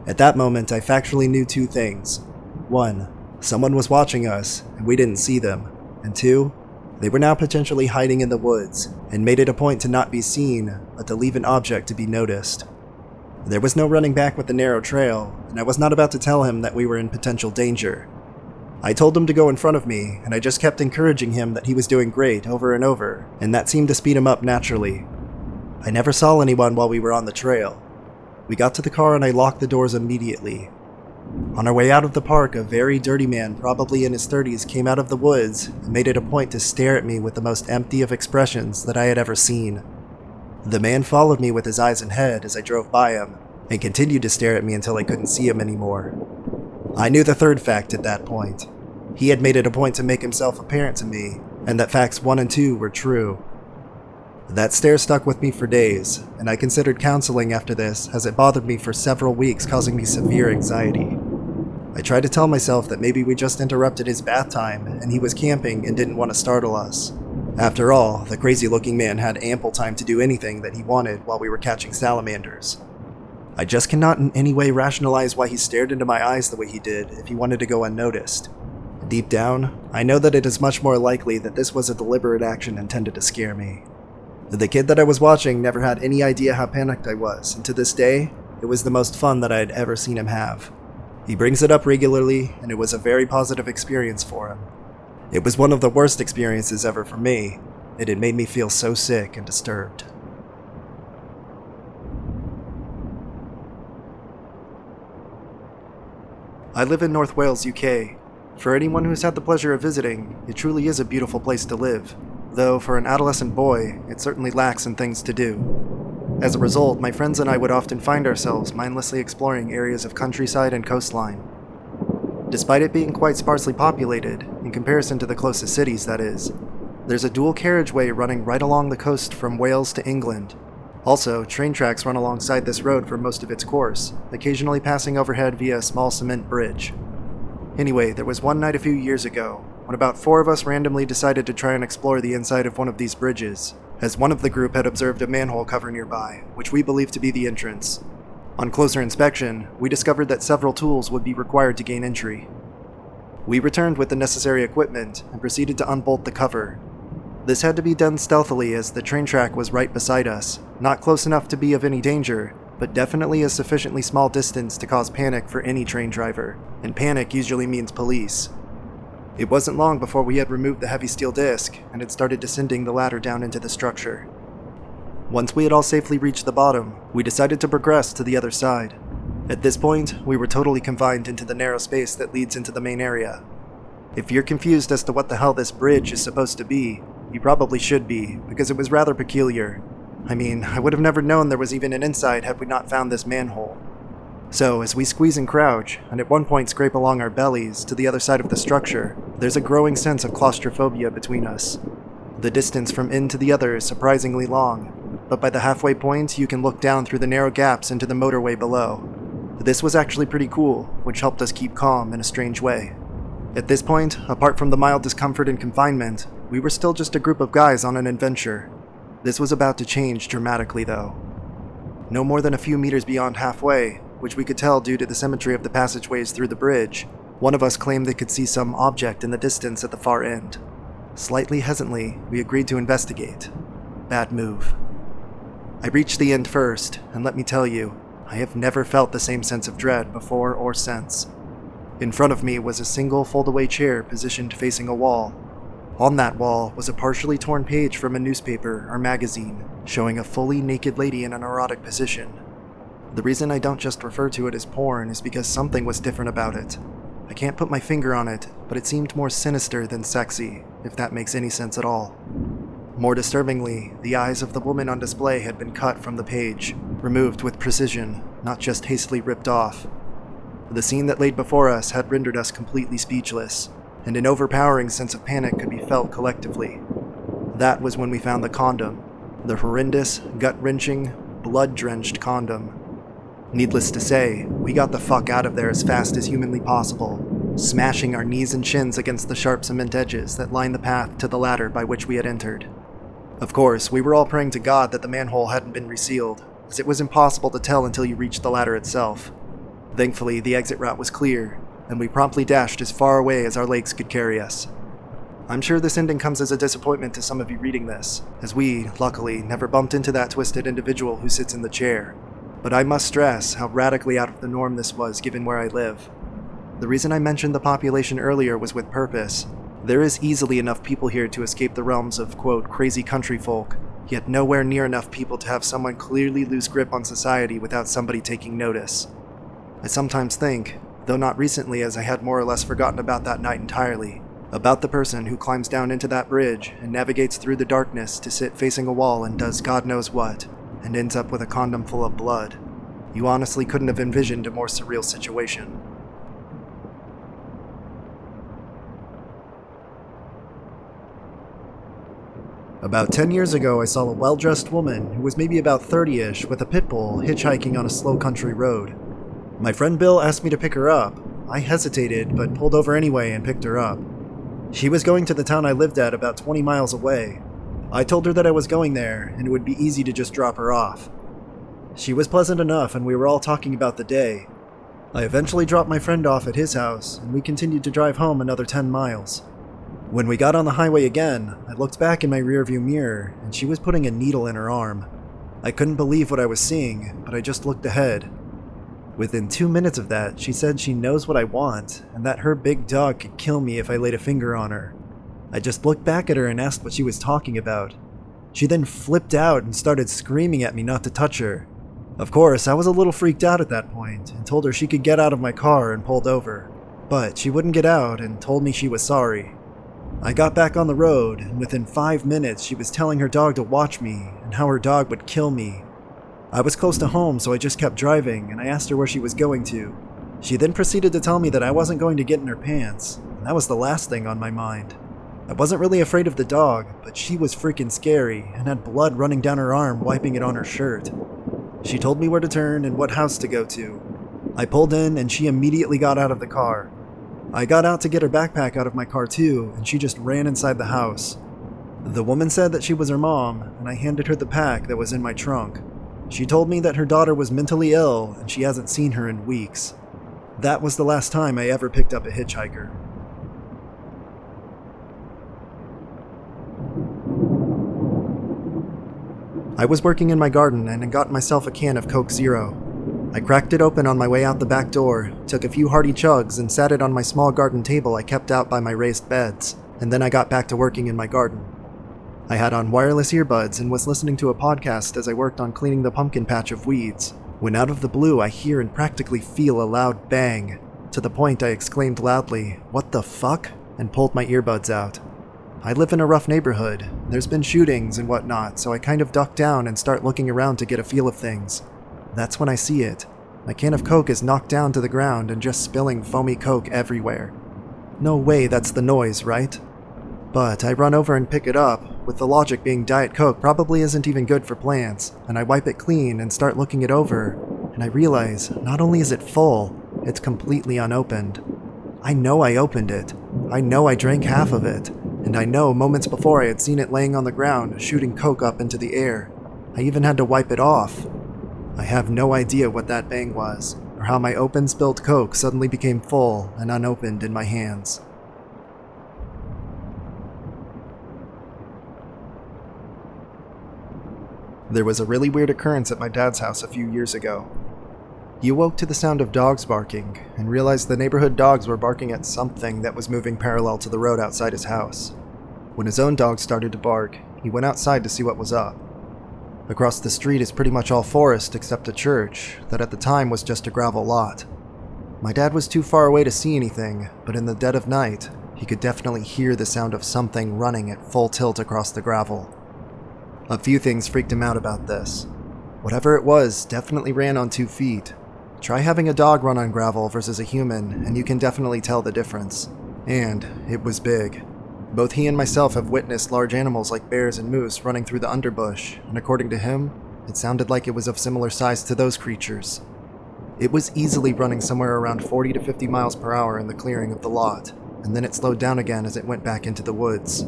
At that moment, I factually knew 2 things. 1, someone was watching us, and we didn't see them. And 2, they were now potentially hiding in the woods, and made it a point to not be seen, but to leave an object to be noticed. There was no running back with the narrow trail, and I was not about to tell him that we were in potential danger. I told him to go in front of me, and I just kept encouraging him that he was doing great over and over, and that seemed to speed him up naturally. I never saw anyone while we were on the trail. We got to the car and I locked the doors immediately. On our way out of the park, a very dirty man, probably in his 30s, came out of the woods and made it a point to stare at me with the most empty of expressions that I had ever seen. The man followed me with his eyes and head as I drove by him, and continued to stare at me until I couldn't see him anymore. I knew the third fact at that point. He had made it a point to make himself apparent to me, and that facts 1 and 2 were true. That stare stuck with me for days, and I considered counseling after this, as it bothered me for several weeks, causing me severe anxiety. I tried to tell myself that maybe we just interrupted his bath time, and he was camping and didn't want to startle us. After all, the crazy-looking man had ample time to do anything that he wanted while we were catching salamanders. I just cannot in any way rationalize why he stared into my eyes the way he did if he wanted to go unnoticed. Deep down, I know that it is much more likely that this was a deliberate action intended to scare me. The kid that I was watching never had any idea how panicked I was, and to this day, it was the most fun that I had ever seen him have. He brings it up regularly, and it was a very positive experience for him. It was one of the worst experiences ever for me. It had made me feel so sick and disturbed. I live in North Wales, UK. For anyone who's had the pleasure of visiting, it truly is a beautiful place to live. Though for an adolescent boy, it certainly lacks in things to do. As a result, my friends and I would often find ourselves mindlessly exploring areas of countryside and coastline. Despite it being quite sparsely populated, in comparison to the closest cities that is, there's a dual carriageway running right along the coast from Wales to England. Also, train tracks run alongside this road for most of its course, occasionally passing overhead via a small cement bridge. Anyway, there was one night a few years ago, when about 4 of us randomly decided to try and explore the inside of one of these bridges, as one of the group had observed a manhole cover nearby, which we believed to be the entrance. On closer inspection, we discovered that several tools would be required to gain entry. We returned with the necessary equipment and proceeded to unbolt the cover. This had to be done stealthily as the train track was right beside us, not close enough to be of any danger, but definitely a sufficiently small distance to cause panic for any train driver, and panic usually means police. It wasn't long before we had removed the heavy steel disc and had started descending the ladder down into the structure. Once we had all safely reached the bottom, we decided to progress to the other side. At this point, we were totally confined into the narrow space that leads into the main area. If you're confused as to what the hell this bridge is supposed to be, you probably should be, because it was rather peculiar. I mean, I would have never known there was even an inside had we not found this manhole. So, as we squeeze and crouch, and at one point scrape along our bellies to the other side of the structure, there's a growing sense of claustrophobia between us. The distance from end to the other is surprisingly long, but by the halfway point, you can look down through the narrow gaps into the motorway below. This was actually pretty cool, which helped us keep calm in a strange way. At this point, apart from the mild discomfort and confinement, we were still just a group of guys on an adventure. This was about to change dramatically, though. No more than a few meters beyond halfway, which we could tell due to the symmetry of the passageways through the bridge, one of us claimed they could see some object in the distance at the far end. Slightly hesitantly, we agreed to investigate. Bad move. I reached the end first, and let me tell you, I have never felt the same sense of dread before or since. In front of me was a single fold-away chair positioned facing a wall. On that wall was a partially torn page from a newspaper or magazine, showing a fully naked lady in an erotic position. The reason I don't just refer to it as porn is because something was different about it. I can't put my finger on it, but it seemed more sinister than sexy, if that makes any sense at all. More disturbingly, the eyes of the woman on display had been cut from the page, removed with precision, not just hastily ripped off. The scene that laid before us had rendered us completely speechless, and an overpowering sense of panic could be felt collectively. That was when we found the condom, the horrendous, gut-wrenching, blood-drenched condom. Needless to say, we got the fuck out of there as fast as humanly possible, smashing our knees and shins against the sharp cement edges that lined the path to the ladder by which we had entered. Of course, we were all praying to God that the manhole hadn't been resealed, as it was impossible to tell until you reached the ladder itself. Thankfully, the exit route was clear, and we promptly dashed as far away as our legs could carry us. I'm sure this ending comes as a disappointment to some of you reading this, as we, luckily, never bumped into that twisted individual who sits in the chair. But I must stress how radically out of the norm this was given where I live. The reason I mentioned the population earlier was with purpose. There is easily enough people here to escape the realms of, quote, crazy country folk, yet nowhere near enough people to have someone clearly lose grip on society without somebody taking notice. I sometimes think, though not recently as I had more or less forgotten about that night entirely, about the person who climbs down into that bridge and navigates through the darkness to sit facing a wall and does God knows what, and ends up with a condom full of blood. You honestly couldn't have envisioned a more surreal situation. About 10 years ago, I saw a well-dressed woman who was maybe about 30-ish with a pit bull hitchhiking on a slow country road. My friend Bill asked me to pick her up. I hesitated, but pulled over anyway and picked her up. She was going to the town I lived at about 20 miles away. I told her that I was going there, and it would be easy to just drop her off. She was pleasant enough, and we were all talking about the day. I eventually dropped my friend off at his house, and we continued to drive home another 10 miles. When we got on the highway again, I looked back in my rearview mirror, and she was putting a needle in her arm. I couldn't believe what I was seeing, but I just looked ahead. Within 2 minutes of that, she said she knows what I want, and that her big dog could kill me if I laid a finger on her. I just looked back at her and asked what she was talking about. She then flipped out and started screaming at me not to touch her. Of course, I was a little freaked out at that point, and told her she could get out of my car and pulled over. But she wouldn't get out and told me she was sorry. I got back on the road, and within 5 minutes she was telling her dog to watch me, and how her dog would kill me. I was close to home, so I just kept driving, and I asked her where she was going to. She then proceeded to tell me that I wasn't going to get in her pants, and that was the last thing on my mind. I wasn't really afraid of the dog, but she was freaking scary, and had blood running down her arm, wiping it on her shirt. She told me where to turn and what house to go to. I pulled in, and she immediately got out of the car. I got out to get her backpack out of my car too, and she just ran inside the house. The woman said that she was her mom, and I handed her the pack that was in my trunk. She told me that her daughter was mentally ill, and she hasn't seen her in weeks. That was the last time I ever picked up a hitchhiker. I was working in my garden and had gotten myself a can of Coke Zero. I cracked it open on my way out the back door, took a few hearty chugs, and sat it on my small garden table I kept out by my raised beds, and then I got back to working in my garden. I had on wireless earbuds and was listening to a podcast as I worked on cleaning the pumpkin patch of weeds, when out of the blue I hear and practically feel a loud bang, to the point I exclaimed loudly, "What the fuck?" and pulled my earbuds out. I live in a rough neighborhood. There's been shootings and whatnot, so I kind of duck down and start looking around to get a feel of things. That's when I see it. My can of Coke is knocked down to the ground and just spilling foamy Coke everywhere. No way that's the noise, right? But I run over and pick it up, with the logic being Diet Coke probably isn't even good for plants, and I wipe it clean and start looking it over, and I realize not only is it full, it's completely unopened. I know I opened it. I know I drank half of it, and I know moments before I had seen it laying on the ground, shooting Coke up into the air. I even had to wipe it off. I have no idea what that bang was, or how my open spilled Coke suddenly became full and unopened in my hands. There was a really weird occurrence at my dad's house a few years ago. He awoke to the sound of dogs barking, and realized the neighborhood dogs were barking at something that was moving parallel to the road outside his house. When his own dog started to bark, he went outside to see what was up. Across the street is pretty much all forest except a church, that at the time was just a gravel lot. My dad was too far away to see anything, but in the dead of night, he could definitely hear the sound of something running at full tilt across the gravel. A few things freaked him out about this. Whatever it was definitely ran on 2 feet. Try having a dog run on gravel versus a human, and you can definitely tell the difference. And it was big. Both he and myself have witnessed large animals like bears and moose running through the underbush, and according to him, it sounded like it was of similar size to those creatures. It was easily running somewhere around 40 to 50 miles per hour in the clearing of the lot, and then it slowed down again as it went back into the woods.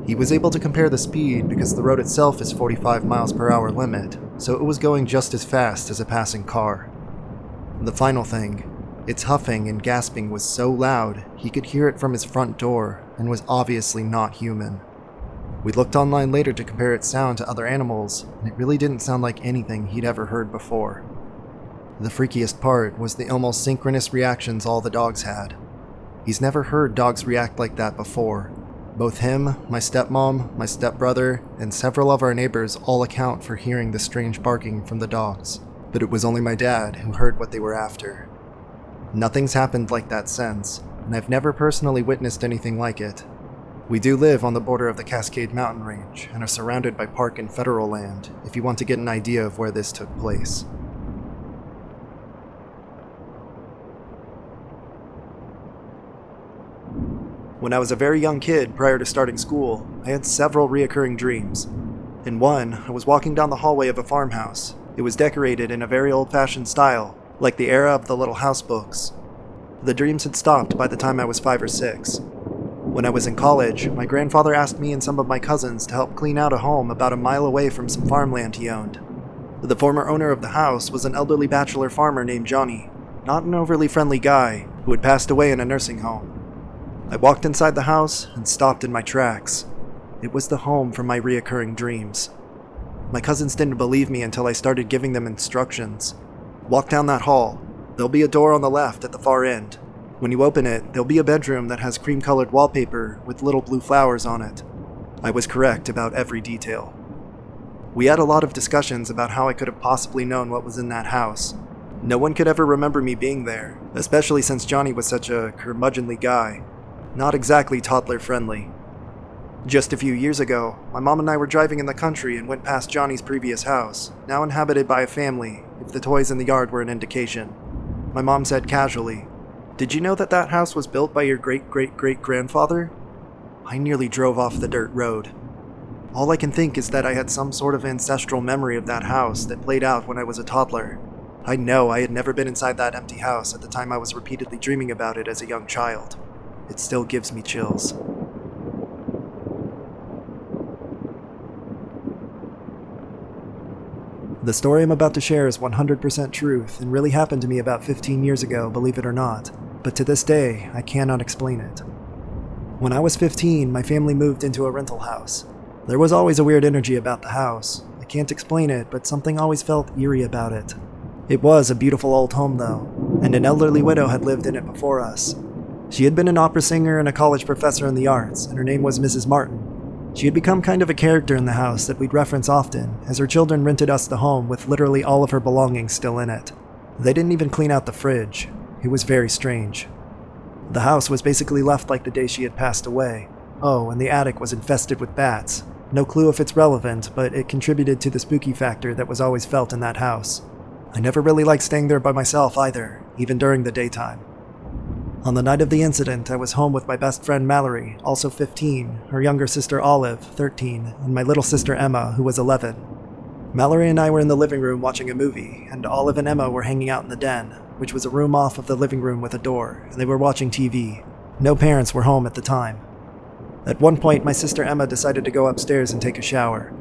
He was able to compare the speed because the road itself is 45 miles per hour limit, so it was going just as fast as a passing car. The final thing, its huffing and gasping was so loud he could hear it from his front door and was obviously not human. We looked online later to compare its sound to other animals, and it really didn't sound like anything he'd ever heard before. The freakiest part was the almost synchronous reactions all the dogs had. He's never heard dogs react like that before. Both him, my stepmom, my stepbrother, and several of our neighbors all account for hearing the strange barking from the dogs, but it was only my dad who heard what they were after. Nothing's happened like that since, and I've never personally witnessed anything like it. We do live on the border of the Cascade Mountain Range and are surrounded by park and federal land if you want to get an idea of where this took place. When I was a very young kid prior to starting school, I had several reoccurring dreams. In one, I was walking down the hallway of a farmhouse. It was decorated in a very old-fashioned style, like the era of the Little House books. The dreams had stopped by the time I was 5 or 6. When I was in college, my grandfather asked me and some of my cousins to help clean out a home about a mile away from some farmland he owned. The former owner of the house was an elderly bachelor farmer named Johnny, not an overly friendly guy, who had passed away in a nursing home. I walked inside the house and stopped in my tracks. It was the home for my reoccurring dreams. My cousins didn't believe me until I started giving them instructions. Walk down that hall. There'll be a door on the left at the far end. When you open it, there'll be a bedroom that has cream-colored wallpaper with little blue flowers on it. I was correct about every detail. We had a lot of discussions about how I could have possibly known what was in that house. No one could ever remember me being there, especially since Johnny was such a curmudgeonly guy. Not exactly toddler-friendly. Just a few years ago, my mom and I were driving in the country and went past Johnny's previous house, now inhabited by a family, if the toys in the yard were an indication. My mom said casually, "Did you know that that house was built by your great-great-great-grandfather?" I nearly drove off the dirt road. All I can think is that I had some sort of ancestral memory of that house that played out when I was a toddler. I know I had never been inside that empty house at the time I was repeatedly dreaming about it as a young child. It still gives me chills. The story I'm about to share is 100% truth and really happened to me about 15 years ago, believe it or not, but to this day, I cannot explain it. When I was 15, my family moved into a rental house. There was always a weird energy about the house. I can't explain it, but something always felt eerie about it. It was a beautiful old home though, and an elderly widow had lived in it before us. She had been an opera singer and a college professor in the arts, and her name was Mrs. Martin. She had become kind of a character in the house that we'd reference often, as her children rented us the home with literally all of her belongings still in it. They didn't even clean out the fridge. It was very strange. The house was basically left like the day she had passed away. Oh, and the attic was infested with bats. No clue if it's relevant, but it contributed to the spooky factor that was always felt in that house. I never really liked staying there by myself either, even during the daytime. On the night of the incident, I was home with my best friend Mallory, also 15, her younger sister Olive, 13, and my little sister Emma, who was 11. Mallory and I were in the living room watching a movie, and Olive and Emma were hanging out in the den, which was a room off of the living room with a door, and they were watching TV. No parents were home at the time. At one point, my sister Emma decided to go upstairs and take a shower.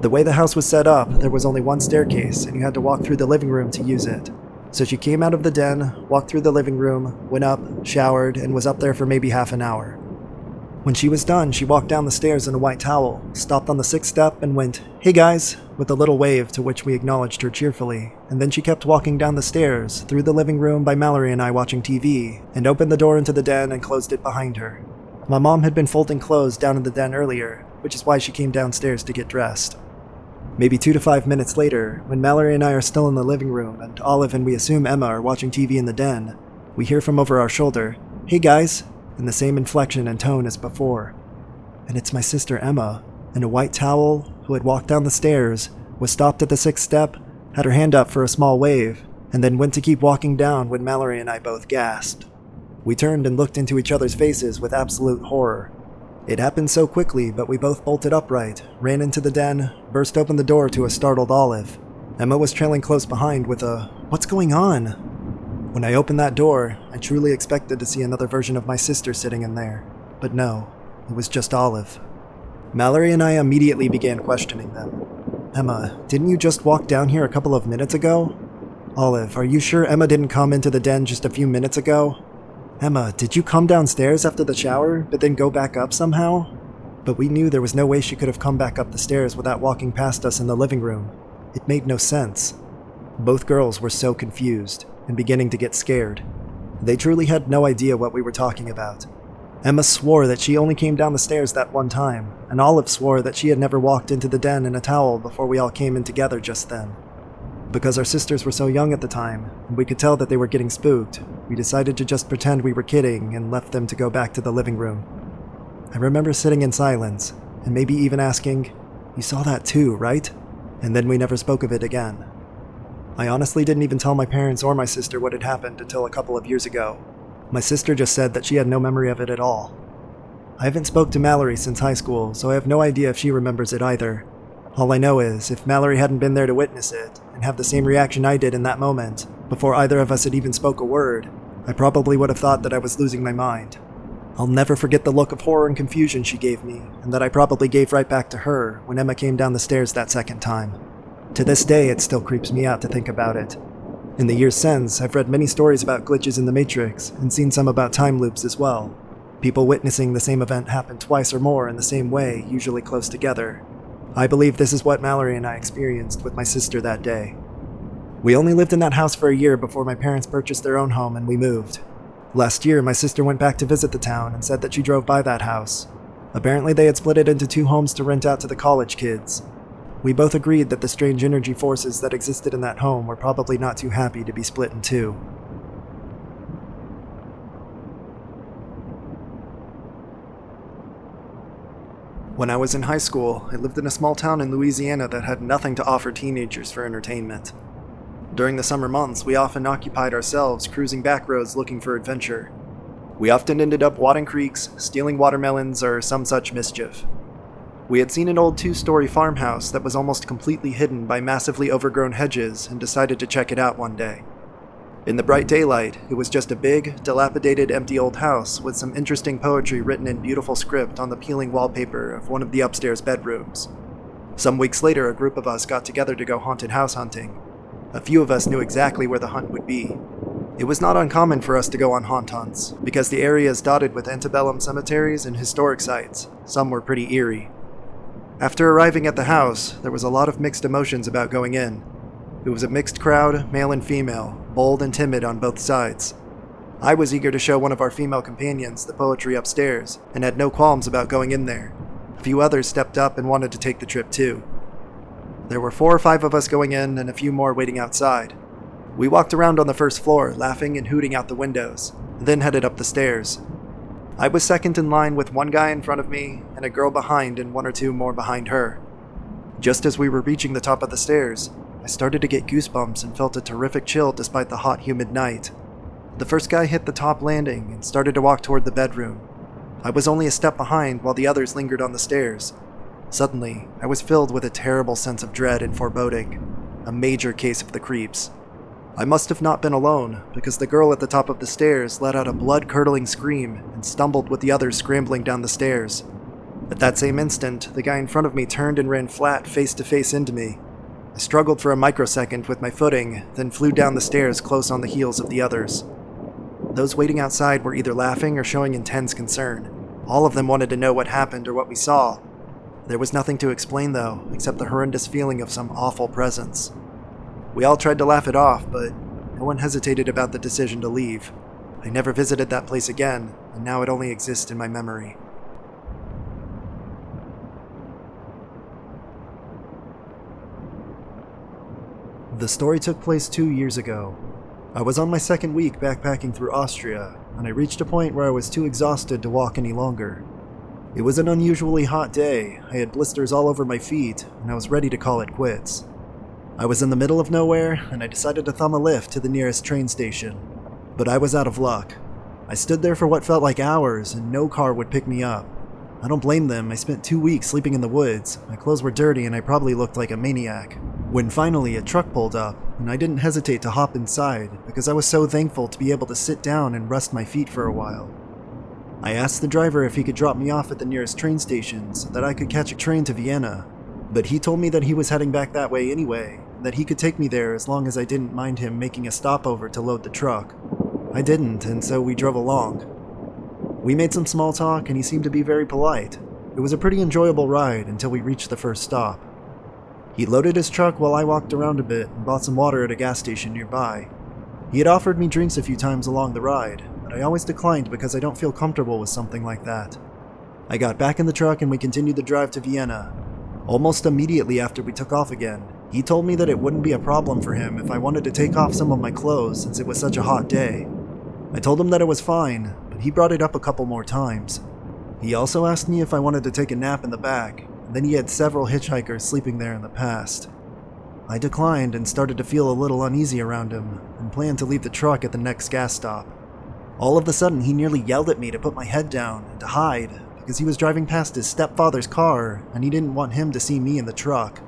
The way the house was set up, there was only one staircase, and you had to walk through the living room to use it. So she came out of the den, walked through the living room, went up, showered, and was up there for maybe half an hour. When she was done, she walked down the stairs in a white towel, stopped on the 6th step, and went, "Hey guys," with a little wave to which we acknowledged her cheerfully, and then she kept walking down the stairs, through the living room by Mallory and I watching TV, and opened the door into the den and closed it behind her. My mom had been folding clothes down in the den earlier, which is why she came downstairs to get dressed. Maybe 2 to 5 minutes later, when Mallory and I are still in the living room and Olive and we assume Emma are watching TV in the den, we hear from over our shoulder, "Hey guys," in the same inflection and tone as before. And it's my sister Emma, in a white towel, who had walked down the stairs, was stopped at the 6th step, had her hand up for a small wave, and then went to keep walking down when Mallory and I both gasped. We turned and looked into each other's faces with absolute horror. It happened so quickly, but we both bolted upright, ran into the den, burst open the door to a startled Olive. Emma was trailing close behind with a, "What's going on?" When I opened that door, I truly expected to see another version of my sister sitting in there. But no, it was just Olive. Mallory and I immediately began questioning them. "Emma, didn't you just walk down here a couple of minutes ago?" "Olive, are you sure Emma didn't come into the den just a few minutes ago?" "Emma, did you come downstairs after the shower, but then go back up somehow?" But we knew there was no way she could have come back up the stairs without walking past us in the living room. It made no sense. Both girls were so confused, and beginning to get scared. They truly had no idea what we were talking about. Emma swore that she only came down the stairs that one time, and Olive swore that she had never walked into the den in a towel before we all came in together just then. Because our sisters were so young at the time, and we could tell that they were getting spooked, we decided to just pretend we were kidding and left them to go back to the living room. I remember sitting in silence, and maybe even asking, "You saw that too, right?" And then we never spoke of it again. I honestly didn't even tell my parents or my sister what had happened until a couple of years ago. My sister just said that she had no memory of it at all. I haven't spoke to Mallory since high school, so I have no idea if she remembers it either. All I know is, if Mallory hadn't been there to witness it, and have the same reaction I did in that moment, before either of us had even spoke a word, I probably would have thought that I was losing my mind. I'll never forget the look of horror and confusion she gave me, and that I probably gave right back to her when Emma came down the stairs that second time. To this day, it still creeps me out to think about it. In the years since, I've read many stories about glitches in the Matrix, and seen some about time loops as well. People witnessing the same event happen twice or more in the same way, usually close together. I believe this is what Mallory and I experienced with my sister that day. We only lived in that house for a year before my parents purchased their own home and we moved. Last year, my sister went back to visit the town and said that she drove by that house. Apparently they had split it into 2 homes to rent out to the college kids. We both agreed that the strange energy forces that existed in that home were probably not too happy to be split in 2. When I was in high school, I lived in a small town in Louisiana that had nothing to offer teenagers for entertainment. During the summer months, we often occupied ourselves cruising back roads looking for adventure. We often ended up wadding creeks, stealing watermelons, or some such mischief. We had seen an old 2-story farmhouse that was almost completely hidden by massively overgrown hedges and decided to check it out one day. In the bright daylight, it was just a big, dilapidated, empty old house with some interesting poetry written in beautiful script on the peeling wallpaper of one of the upstairs bedrooms. Some weeks later, a group of us got together to go haunted house hunting. A few of us knew exactly where the hunt would be. It was not uncommon for us to go on haunt hunts, because the area is dotted with antebellum cemeteries and historic sites. Some were pretty eerie. After arriving at the house, there was a lot of mixed emotions about going in. It was a mixed crowd, male and female, bold and timid on both sides. I was eager to show one of our female companions the poetry upstairs, and had no qualms about going in there. A few others stepped up and wanted to take the trip too. There were 4 or 5 of us going in and a few more waiting outside. We walked around on the first floor, laughing and hooting out the windows, then headed up the stairs. I was second in line with one guy in front of me and a girl behind and 1 or 2 more behind her. Just as we were reaching the top of the stairs, I started to get goosebumps and felt a terrific chill despite the hot, humid night. The first guy hit the top landing and started to walk toward the bedroom. I was only a step behind while the others lingered on the stairs. Suddenly, I was filled with a terrible sense of dread and foreboding, a major case of the creeps. I must have not been alone, because the girl at the top of the stairs let out a blood-curdling scream and stumbled with the others scrambling down the stairs. At that same instant, the guy in front of me turned and ran flat face-to-face into me. I struggled for a microsecond with my footing, then flew down the stairs close on the heels of the others. Those waiting outside were either laughing or showing intense concern. All of them wanted to know what happened or what we saw. There was nothing to explain though, except the horrendous feeling of some awful presence. We all tried to laugh it off, but no one hesitated about the decision to leave. I never visited that place again, and now it only exists in my memory. The story took place 2 years ago. I was on my second week backpacking through Austria, and I reached a point where I was too exhausted to walk any longer. It was an unusually hot day, I had blisters all over my feet, and I was ready to call it quits. I was in the middle of nowhere, and I decided to thumb a lift to the nearest train station. But I was out of luck. I stood there for what felt like hours, and no car would pick me up. I don't blame them, I spent 2 weeks sleeping in the woods, my clothes were dirty and I probably looked like a maniac. When finally a truck pulled up, and I didn't hesitate to hop inside, because I was so thankful to be able to sit down and rest my feet for a while. I asked the driver if he could drop me off at the nearest train station so that I could catch a train to Vienna, but he told me that he was heading back that way anyway, and that he could take me there as long as I didn't mind him making a stopover to load the truck. I didn't, and so we drove along. We made some small talk and he seemed to be very polite. It was a pretty enjoyable ride until we reached the first stop. He loaded his truck while I walked around a bit and bought some water at a gas station nearby. He had offered me drinks a few times along the ride, but I always declined because I don't feel comfortable with something like that. I got back in the truck and we continued the drive to Vienna. Almost immediately after we took off again, he told me that it wouldn't be a problem for him if I wanted to take off some of my clothes since it was such a hot day. I told him that it was fine, but he brought it up a couple more times. He also asked me if I wanted to take a nap in the back, and then he had several hitchhikers sleeping there in the past. I declined and started to feel a little uneasy around him, and planned to leave the truck at the next gas stop. All of a sudden, he nearly yelled at me to put my head down and to hide, because he was driving past his stepfather's car, and he didn't want him to see me in the truck.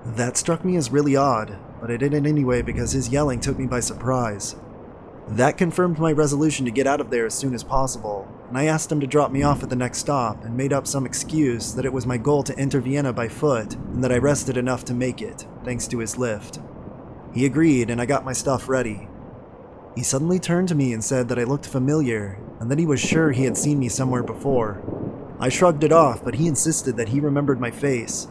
That struck me as really odd, but I did it anyway because his yelling took me by surprise. That confirmed my resolution to get out of there as soon as possible, and I asked him to drop me off at the next stop and made up some excuse that it was my goal to enter Vienna by foot and that I rested enough to make it, thanks to his lift. He agreed and I got my stuff ready. He suddenly turned to me and said that I looked familiar and that he was sure he had seen me somewhere before. I shrugged it off, but he insisted that he remembered my face.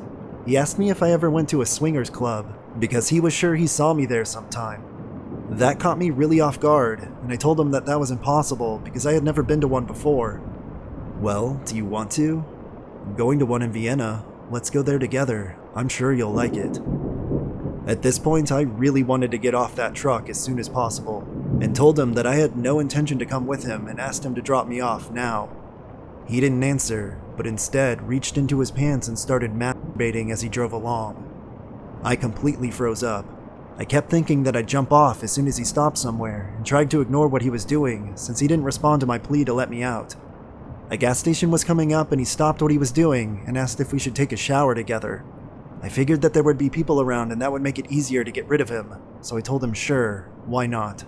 He asked me if I ever went to a swingers club, because he was sure he saw me there sometime. That caught me really off guard, and I told him that that was impossible because I had never been to one before. Well, do you want to? I'm going to one in Vienna. Let's go there together. I'm sure you'll like it. At this point, I really wanted to get off that truck as soon as possible, and told him that I had no intention to come with him and asked him to drop me off now. He didn't answer, but instead reached into his pants and started masturbating as he drove along. I completely froze up. I kept thinking that I'd jump off as soon as he stopped somewhere, and tried to ignore what he was doing since he didn't respond to my plea to let me out. A gas station was coming up and he stopped what he was doing and asked if we should take a shower together. I figured that there would be people around and that would make it easier to get rid of him, so I told him sure, why not.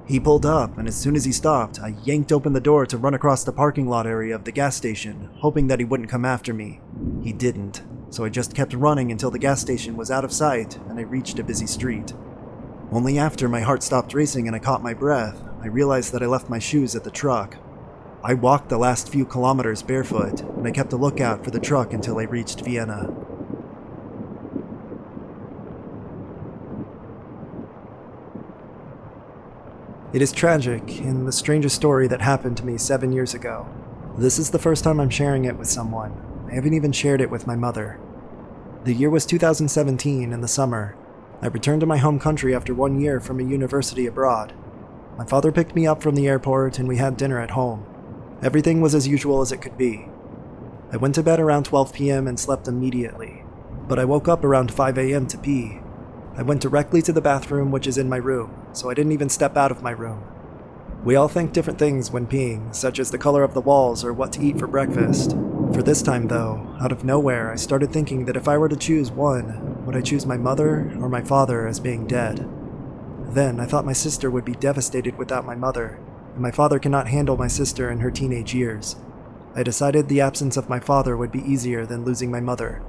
He pulled up, and as soon as he stopped, I yanked open the door to run across the parking lot area of the gas station, hoping that he wouldn't come after me. He didn't, so I just kept running until the gas station was out of sight and I reached a busy street. Only after my heart stopped racing and I caught my breath, I realized that I left my shoes at the truck. I walked the last few kilometers barefoot, and I kept a lookout for the truck until I reached Vienna. It is tragic, and the strangest story that happened to me 7 years ago. This is the first time I'm sharing it with someone. I haven't even shared it with my mother. The year was 2017 in the summer. I returned to my home country after 1 year from a university abroad. My father picked me up from the airport and we had dinner at home. Everything was as usual as it could be. I went to bed around 12 p.m. and slept immediately, but I woke up around 5 a.m. to pee. I went directly to the bathroom, which is in my room, so I didn't even step out of my room. We all think different things when peeing, such as the color of the walls or what to eat for breakfast. For this time though, out of nowhere, I started thinking that if I were to choose one, would I choose my mother or my father as being dead? Then I thought my sister would be devastated without my mother, and my father cannot handle my sister in her teenage years. I decided the absence of my father would be easier than losing my mother.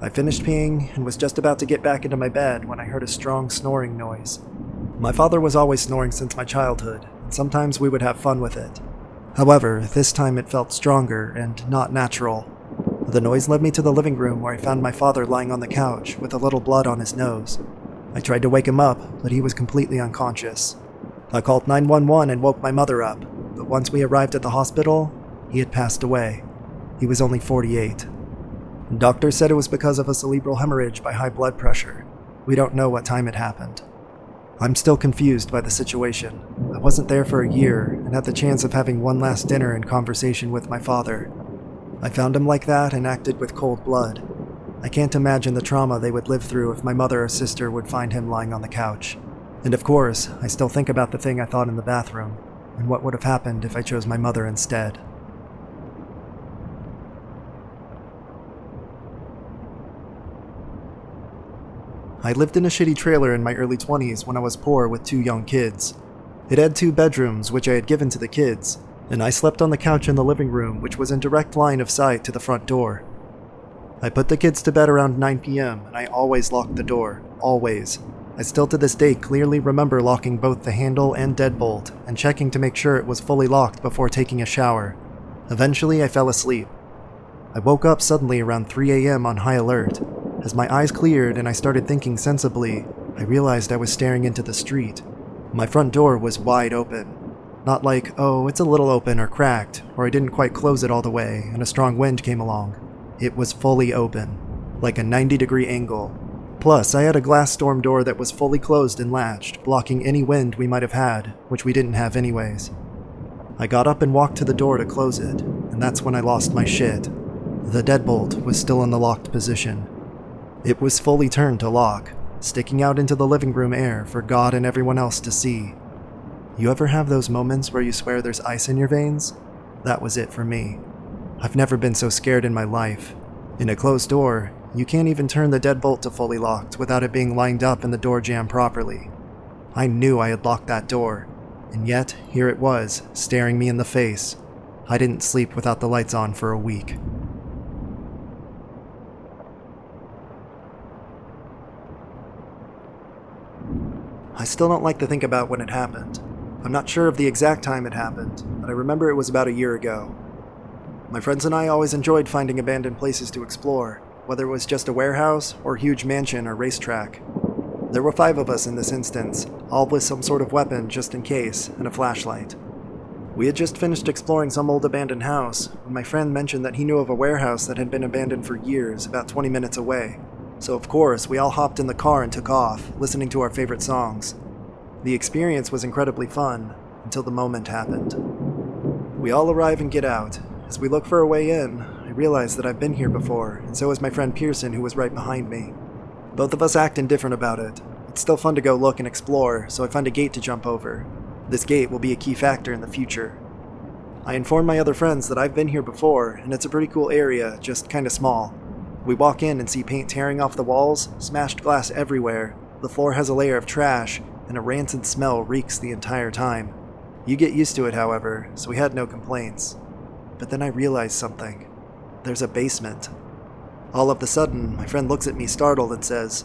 I finished peeing and was just about to get back into my bed when I heard a strong snoring noise. My father was always snoring since my childhood, and sometimes we would have fun with it. However, this time it felt stronger and not natural. The noise led me to the living room where I found my father lying on the couch with a little blood on his nose. I tried to wake him up, but he was completely unconscious. I called 911 and woke my mother up, but once we arrived at the hospital, he had passed away. He was only 48. Doctors said it was because of a cerebral hemorrhage by high blood pressure. We don't know what time it happened. I'm still confused by the situation. I wasn't there for a year and had the chance of having one last dinner and conversation with my father. I found him like that and acted with cold blood. I can't imagine the trauma they would live through if my mother or sister would find him lying on the couch. And of course, I still think about the thing I thought in the bathroom, and what would have happened if I chose my mother instead. I lived in a shitty trailer in my early 20s when I was poor with 2 young kids. It had 2 bedrooms, which I had given to the kids, and I slept on the couch in the living room, which was in direct line of sight to the front door. I put the kids to bed around 9 p.m., and I always locked the door. Always. I still to this day clearly remember locking both the handle and deadbolt, and checking to make sure it was fully locked before taking a shower. Eventually, I fell asleep. I woke up suddenly around 3 a.m. on high alert. As my eyes cleared and I started thinking sensibly, I realized I was staring into the street. My front door was wide open. Not like, oh, it's a little open or cracked, or I didn't quite close it all the way and a strong wind came along. It was fully open, like a 90-degree angle. Plus, I had a glass storm door that was fully closed and latched, blocking any wind we might have had, which we didn't have anyways. I got up and walked to the door to close it, and that's when I lost my shit. The deadbolt was still in the locked position. It was fully turned to lock, sticking out into the living room air for God and everyone else to see. You ever have those moments where you swear there's ice in your veins? That was it for me. I've never been so scared in my life. In a closed door, you can't even turn the deadbolt to fully locked without it being lined up and the door jammed properly. I knew I had locked that door, and yet here it was, staring me in the face. I didn't sleep without the lights on for a week. I still don't like to think about when it happened. I'm not sure of the exact time it happened, but I remember it was about a year ago. My friends and I always enjoyed finding abandoned places to explore, whether it was just a warehouse or huge mansion or racetrack. There were 5 of us in this instance, all with some sort of weapon just in case, and a flashlight. We had just finished exploring some old abandoned house when my friend mentioned that he knew of a warehouse that had been abandoned for years, about 20 minutes away. So of course, we all hopped in the car and took off, listening to our favorite songs. The experience was incredibly fun, until the moment happened. We all arrive and get out. As we look for a way in, I realize that I've been here before, and so has my friend Pearson, who was right behind me. Both of us act indifferent about it. It's still fun to go look and explore, so I find a gate to jump over. This gate will be a key factor in the future. I inform my other friends that I've been here before, and it's a pretty cool area, just kinda small. We walk in and see paint tearing off the walls, smashed glass everywhere, the floor has a layer of trash, and a rancid smell reeks the entire time. You get used to it, however, so we had no complaints. But then I realized something. There's a basement. All of a sudden, my friend looks at me startled and says,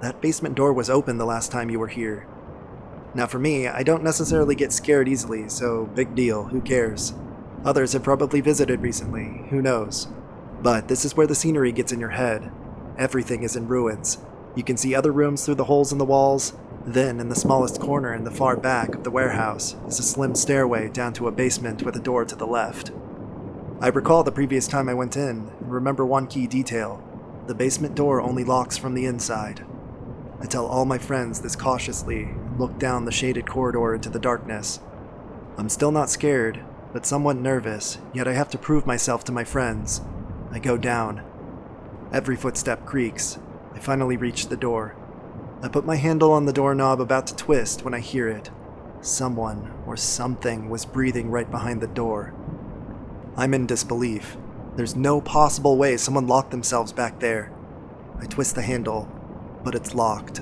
"That basement door was open the last time you were here." Now for me, I don't necessarily get scared easily, so big deal, who cares? Others have probably visited recently, who knows. But this is where the scenery gets in your head. Everything is in ruins. You can see other rooms through the holes in the walls. Then, in the smallest corner in the far back of the warehouse, is a slim stairway down to a basement with a door to the left. I recall the previous time I went in, and remember one key detail. The basement door only locks from the inside. I tell all my friends this cautiously, and look down the shaded corridor into the darkness. I'm still not scared, but somewhat nervous, yet I have to prove myself to my friends. I go down. Every footstep creaks. I finally reach the door. I put my handle on the doorknob about to twist when I hear it. Someone or something was breathing right behind the door. I'm in disbelief. There's no possible way someone locked themselves back there. I twist the handle, but it's locked.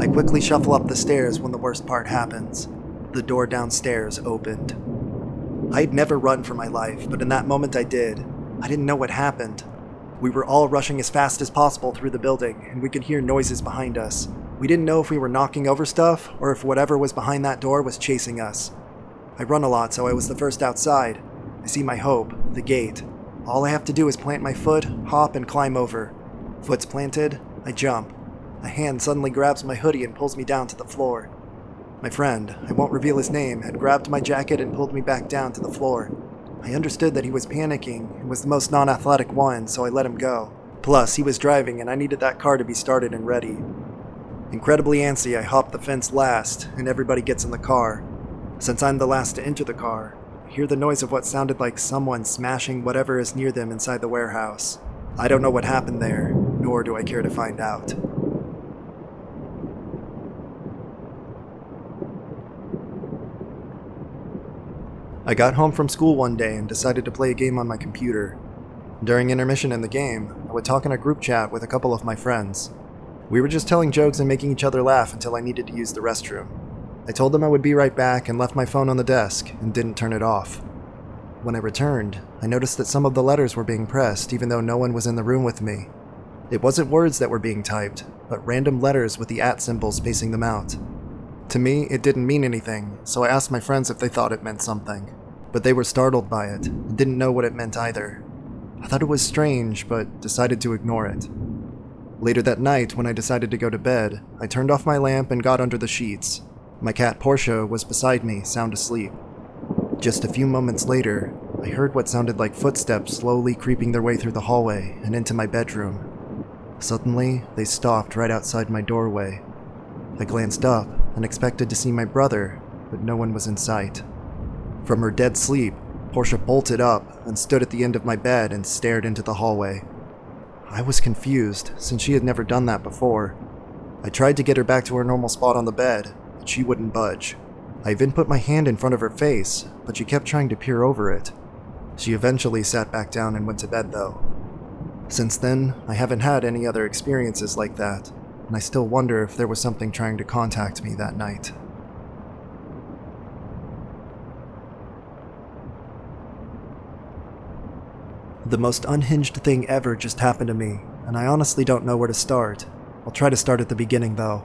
I quickly shuffle up the stairs when the worst part happens. The door downstairs opened. I'd never run for my life, but in that moment I did. I didn't know what happened. We were all rushing as fast as possible through the building, and we could hear noises behind us. We didn't know if we were knocking over stuff, or if whatever was behind that door was chasing us. I run a lot, so I was the first outside. I see my hope, the gate. All I have to do is plant my foot, hop, and climb over. Foot's planted, I jump. A hand suddenly grabs my hoodie and pulls me down to the floor. My friend, I won't reveal his name, had grabbed my jacket and pulled me back down to the floor. I understood that he was panicking and was the most non-athletic one, so I let him go. Plus, he was driving and I needed that car to be started and ready. Incredibly antsy, I hop the fence last, and everybody gets in the car. Since I'm the last to enter the car, I hear the noise of what sounded like someone smashing whatever is near them inside the warehouse. I don't know what happened there, nor do I care to find out. I got home from school one day and decided to play a game on my computer. During intermission in the game, I would talk in a group chat with a couple of my friends. We were just telling jokes and making each other laugh until I needed to use the restroom. I told them I would be right back and left my phone on the desk and didn't turn it off. When I returned, I noticed that some of the letters were being pressed even though no one was in the room with me. It wasn't words that were being typed, but random letters with the @ symbols spacing them out. To me, it didn't mean anything, so I asked my friends if they thought it meant something. But they were startled by it and didn't know what it meant either. I thought it was strange, but decided to ignore it. Later that night, when I decided to go to bed, I turned off my lamp and got under the sheets. My cat Portia was beside me, sound asleep. Just a few moments later, I heard what sounded like footsteps slowly creeping their way through the hallway and into my bedroom. Suddenly, they stopped right outside my doorway. I glanced up and expected to see my brother, but no one was in sight. From her dead sleep, Portia bolted up and stood at the end of my bed and stared into the hallway. I was confused, since she had never done that before. I tried to get her back to her normal spot on the bed, but she wouldn't budge. I even put my hand in front of her face, but she kept trying to peer over it. She eventually sat back down and went to bed, though. Since then, I haven't had any other experiences like that, and I still wonder if there was something trying to contact me that night. The most unhinged thing ever just happened to me, and I honestly don't know where to start. I'll try to start at the beginning, though.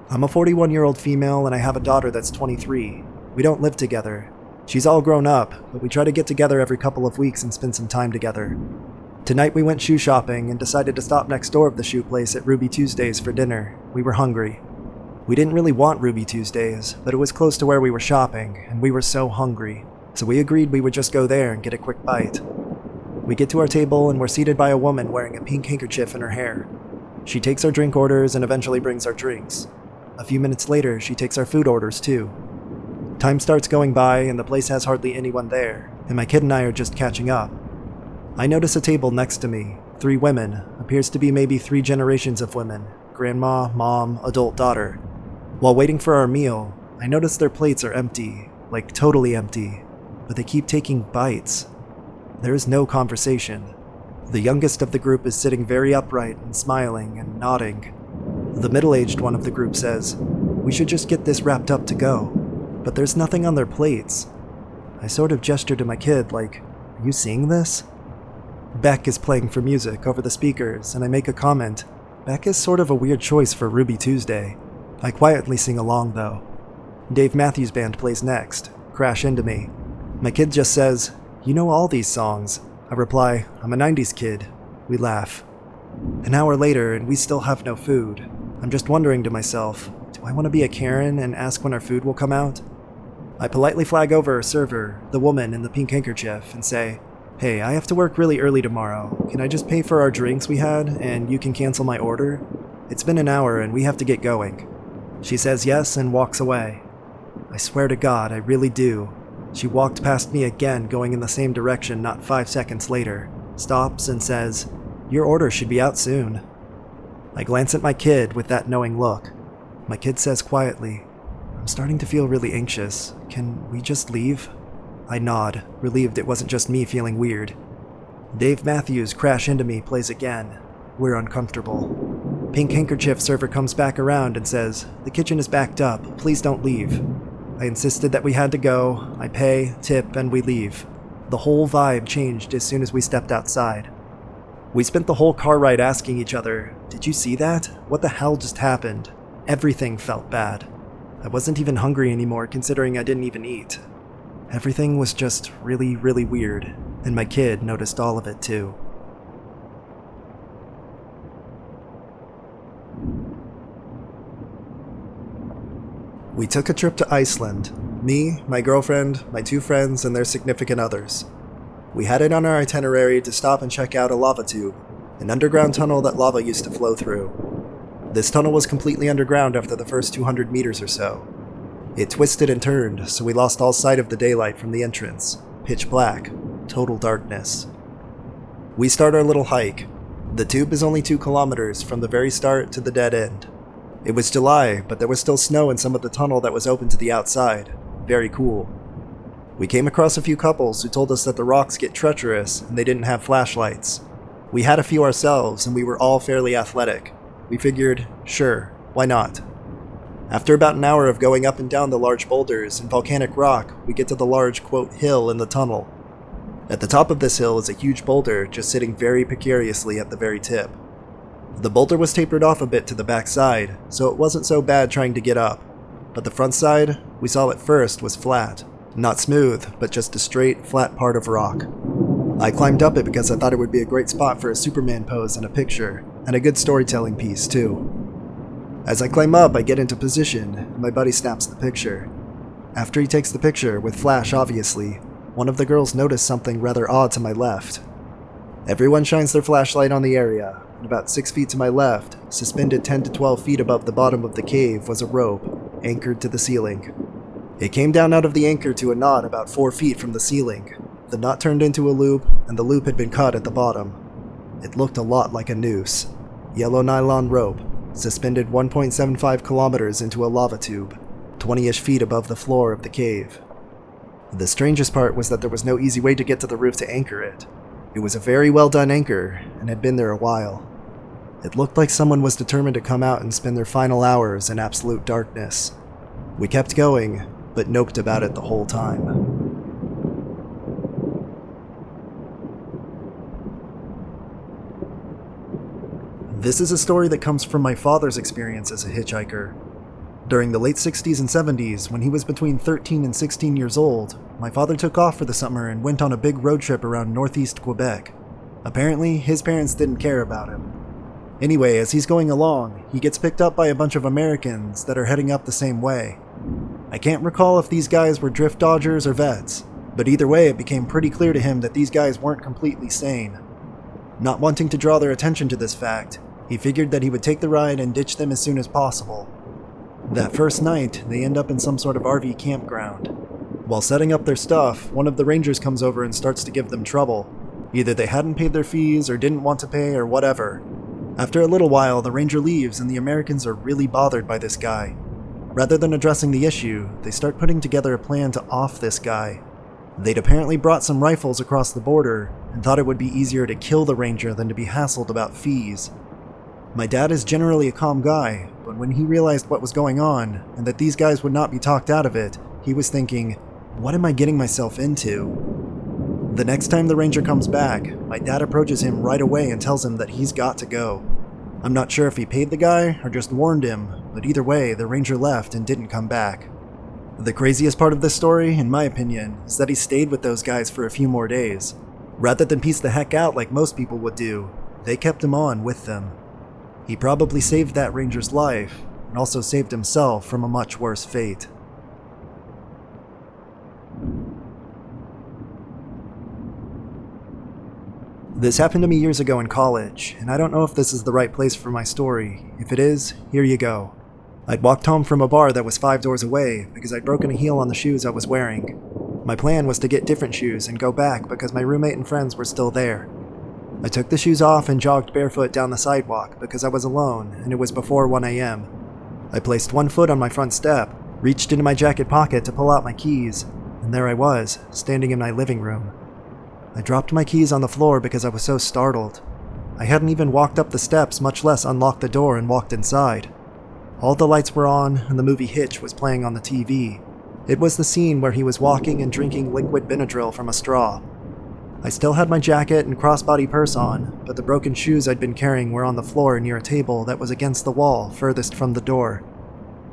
I'm a 41-year-old female, and I have a daughter that's 23. We don't live together. She's all grown up, but we try to get together every couple of weeks and spend some time together. Tonight we went shoe shopping and decided to stop next door of the shoe place at Ruby Tuesdays for dinner. We were hungry. We didn't really want Ruby Tuesdays, but it was close to where we were shopping, and we were so hungry, so we agreed we would just go there and get a quick bite. We get to our table and we're seated by a woman wearing a pink handkerchief in her hair. She takes our drink orders and eventually brings our drinks. A few minutes later, she takes our food orders too. Time starts going by and the place has hardly anyone there, and my kid and I are just catching up. I notice a table next to me, 3 women, appears to be maybe 3 generations of women, grandma, mom, adult, daughter. While waiting for our meal, I notice their plates are empty, like totally empty, but they keep taking bites. There is no conversation. The youngest of the group is sitting very upright and smiling and nodding. The middle-aged one of the group says, "We should just get this wrapped up to go," but there's nothing on their plates. I sort of gesture to my kid like, "Are you seeing this?" Beck is playing for music over the speakers, and I make a comment. Beck is sort of a weird choice for Ruby Tuesday. I quietly sing along though. Dave Matthews Band plays next, Crash Into Me. My kid just says, "You know all these songs." I reply, "I'm a 90s kid." We laugh. An hour later, and we still have no food. I'm just wondering to myself, do I want to be a Karen and ask when our food will come out? I politely flag over our server, the woman in the pink handkerchief, and say, "Hey, I have to work really early tomorrow. Can I just pay for our drinks we had, and you can cancel my order? It's been an hour and we have to get going." She says yes and walks away. I swear to God, I really do. She walked past me again, going in the same direction not 5 seconds later, stops and says, "Your order should be out soon." I glance at my kid with that knowing look. My kid says quietly, "I'm starting to feel really anxious. Can we just leave?" I nod, relieved it wasn't just me feeling weird. Dave Matthews' Crash Into Me plays again. We're uncomfortable. Pink handkerchief server comes back around and says, "The kitchen is backed up. Please don't leave." I insisted that we had to go. I pay, tip, and we leave. The whole vibe changed as soon as we stepped outside. We spent the whole car ride asking each other, "Did you see that? What the hell just happened?" Everything felt bad. I wasn't even hungry anymore, considering I didn't even eat. Everything was just really, really weird, and my kid noticed all of it too. We took a trip to Iceland. Me, my girlfriend, my 2 friends, and their significant others. We had it on our itinerary to stop and check out a lava tube, an underground tunnel that lava used to flow through. This tunnel was completely underground after the first 200 meters or so. It twisted and turned, so we lost all sight of the daylight from the entrance. Pitch black, total darkness. We start our little hike. The tube is only 2 kilometers from the very start to the dead end. It was July, but there was still snow in some of the tunnel that was open to the outside. Very cool. We came across a few couples who told us that the rocks get treacherous and they didn't have flashlights. We had a few ourselves and we were all fairly athletic. We figured, sure, why not? After about an hour of going up and down the large boulders and volcanic rock, we get to the large, quote, hill in the tunnel. At the top of this hill is a huge boulder just sitting very precariously at the very tip. The boulder was tapered off a bit to the back side, so it wasn't so bad trying to get up. But the front side, we saw at first, was flat. Not smooth, but just a straight, flat part of rock. I climbed up it because I thought it would be a great spot for a Superman pose and a picture, and a good storytelling piece too. As I climb up, I get into position, and my buddy snaps the picture. After he takes the picture, with flash obviously, one of the girls noticed something rather odd to my left. Everyone shines their flashlight on the area, and about 6 feet to my left, suspended 10 to 12 feet above the bottom of the cave, was a rope, anchored to the ceiling. It came down out of the anchor to a knot about 4 feet from the ceiling. The knot turned into a loop, and the loop had been cut at the bottom. It looked a lot like a noose. Yellow nylon rope, suspended 1.75 kilometers into a lava tube, 20-ish feet above the floor of the cave. The strangest part was that there was no easy way to get to the roof to anchor it. It was a very well done anchor, and had been there a while. It looked like someone was determined to come out and spend their final hours in absolute darkness. We kept going, but noped about it the whole time. This is a story that comes from my father's experience as a hitchhiker. During the late 60s and 70s, when he was between 13 and 16 years old, my father took off for the summer and went on a big road trip around northeast Quebec. Apparently, his parents didn't care about him. Anyway, as he's going along, he gets picked up by a bunch of Americans that are heading up the same way. I can't recall if these guys were drift dodgers or vets, but either way it became pretty clear to him that these guys weren't completely sane. Not wanting to draw their attention to this fact, he figured that he would take the ride and ditch them as soon as possible. That first night, they end up in some sort of RV campground. While setting up their stuff, one of the rangers comes over and starts to give them trouble. Either they hadn't paid their fees or didn't want to pay or whatever. After a little while, the ranger leaves and the Americans are really bothered by this guy. Rather than addressing the issue, they start putting together a plan to off this guy. They'd apparently brought some rifles across the border and thought it would be easier to kill the ranger than to be hassled about fees. My dad is generally a calm guy, but when he realized what was going on and that these guys would not be talked out of it, he was thinking, what am I getting myself into? The next time the ranger comes back, my dad approaches him right away and tells him that he's got to go. I'm not sure if he paid the guy or just warned him, but either way, the ranger left and didn't come back. The craziest part of this story, in my opinion, is that he stayed with those guys for a few more days. Rather than piece the heck out like most people would do, they kept him on with them. He probably saved that ranger's life, and also saved himself from a much worse fate. This happened to me years ago in college, and I don't know if this is the right place for my story. If it is, here you go. I'd walked home from a bar that was 5 doors away because I'd broken a heel on the shoes I was wearing. My plan was to get different shoes and go back because my roommate and friends were still there. I took the shoes off and jogged barefoot down the sidewalk because I was alone and it was before 1 a.m. I placed one foot on my front step, reached into my jacket pocket to pull out my keys, and there I was, standing in my living room. I dropped my keys on the floor because I was so startled. I hadn't even walked up the steps, much less unlocked the door and walked inside. All the lights were on, and the movie Hitch was playing on the TV. It was the scene where he was walking and drinking liquid Benadryl from a straw. I still had my jacket and crossbody purse on, but the broken shoes I'd been carrying were on the floor near a table that was against the wall furthest from the door.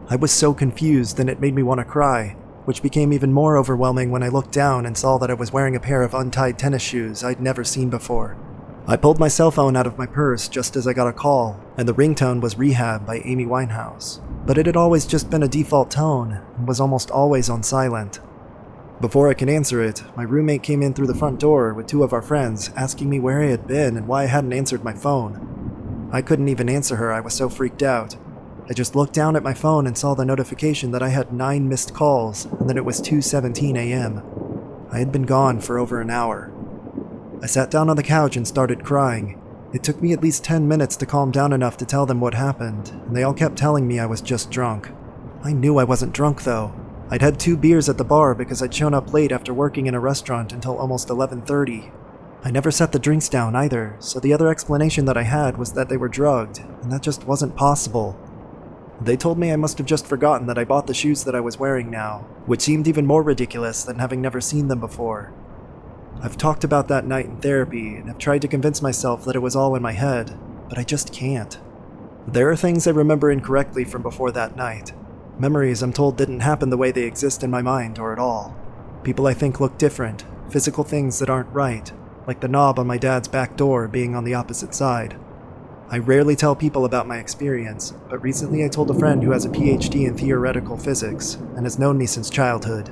I was so confused and it made me want to cry, which became even more overwhelming when I looked down and saw that I was wearing a pair of untied tennis shoes I'd never seen before. I pulled my cell phone out of my purse just as I got a call, and the ringtone was Rehab by Amy Winehouse, but it had always just been a default tone and was almost always on silent. Before I could answer it, my roommate came in through the front door with 2 of our friends asking me where I had been and why I hadn't answered my phone. I couldn't even answer her, I was so freaked out. I just looked down at my phone and saw the notification that I had 9 missed calls and that it was 2:17 a.m. I had been gone for over an hour. I sat down on the couch and started crying. It took me at least 10 minutes to calm down enough to tell them what happened, and they all kept telling me I was just drunk. I knew I wasn't drunk though. I'd had 2 beers at the bar because I'd shown up late after working in a restaurant until almost 11:30. I never set the drinks down either, so the other explanation that I had was that they were drugged, and that just wasn't possible. They told me I must have just forgotten that I bought the shoes that I was wearing now, which seemed even more ridiculous than having never seen them before. I've talked about that night in therapy and have tried to convince myself that it was all in my head, but I just can't. There are things I remember incorrectly from before that night. Memories I'm told didn't happen the way they exist in my mind or at all. People I think look different, physical things that aren't right, like the knob on my dad's back door being on the opposite side. I rarely tell people about my experience, but recently I told a friend who has a PhD in theoretical physics and has known me since childhood.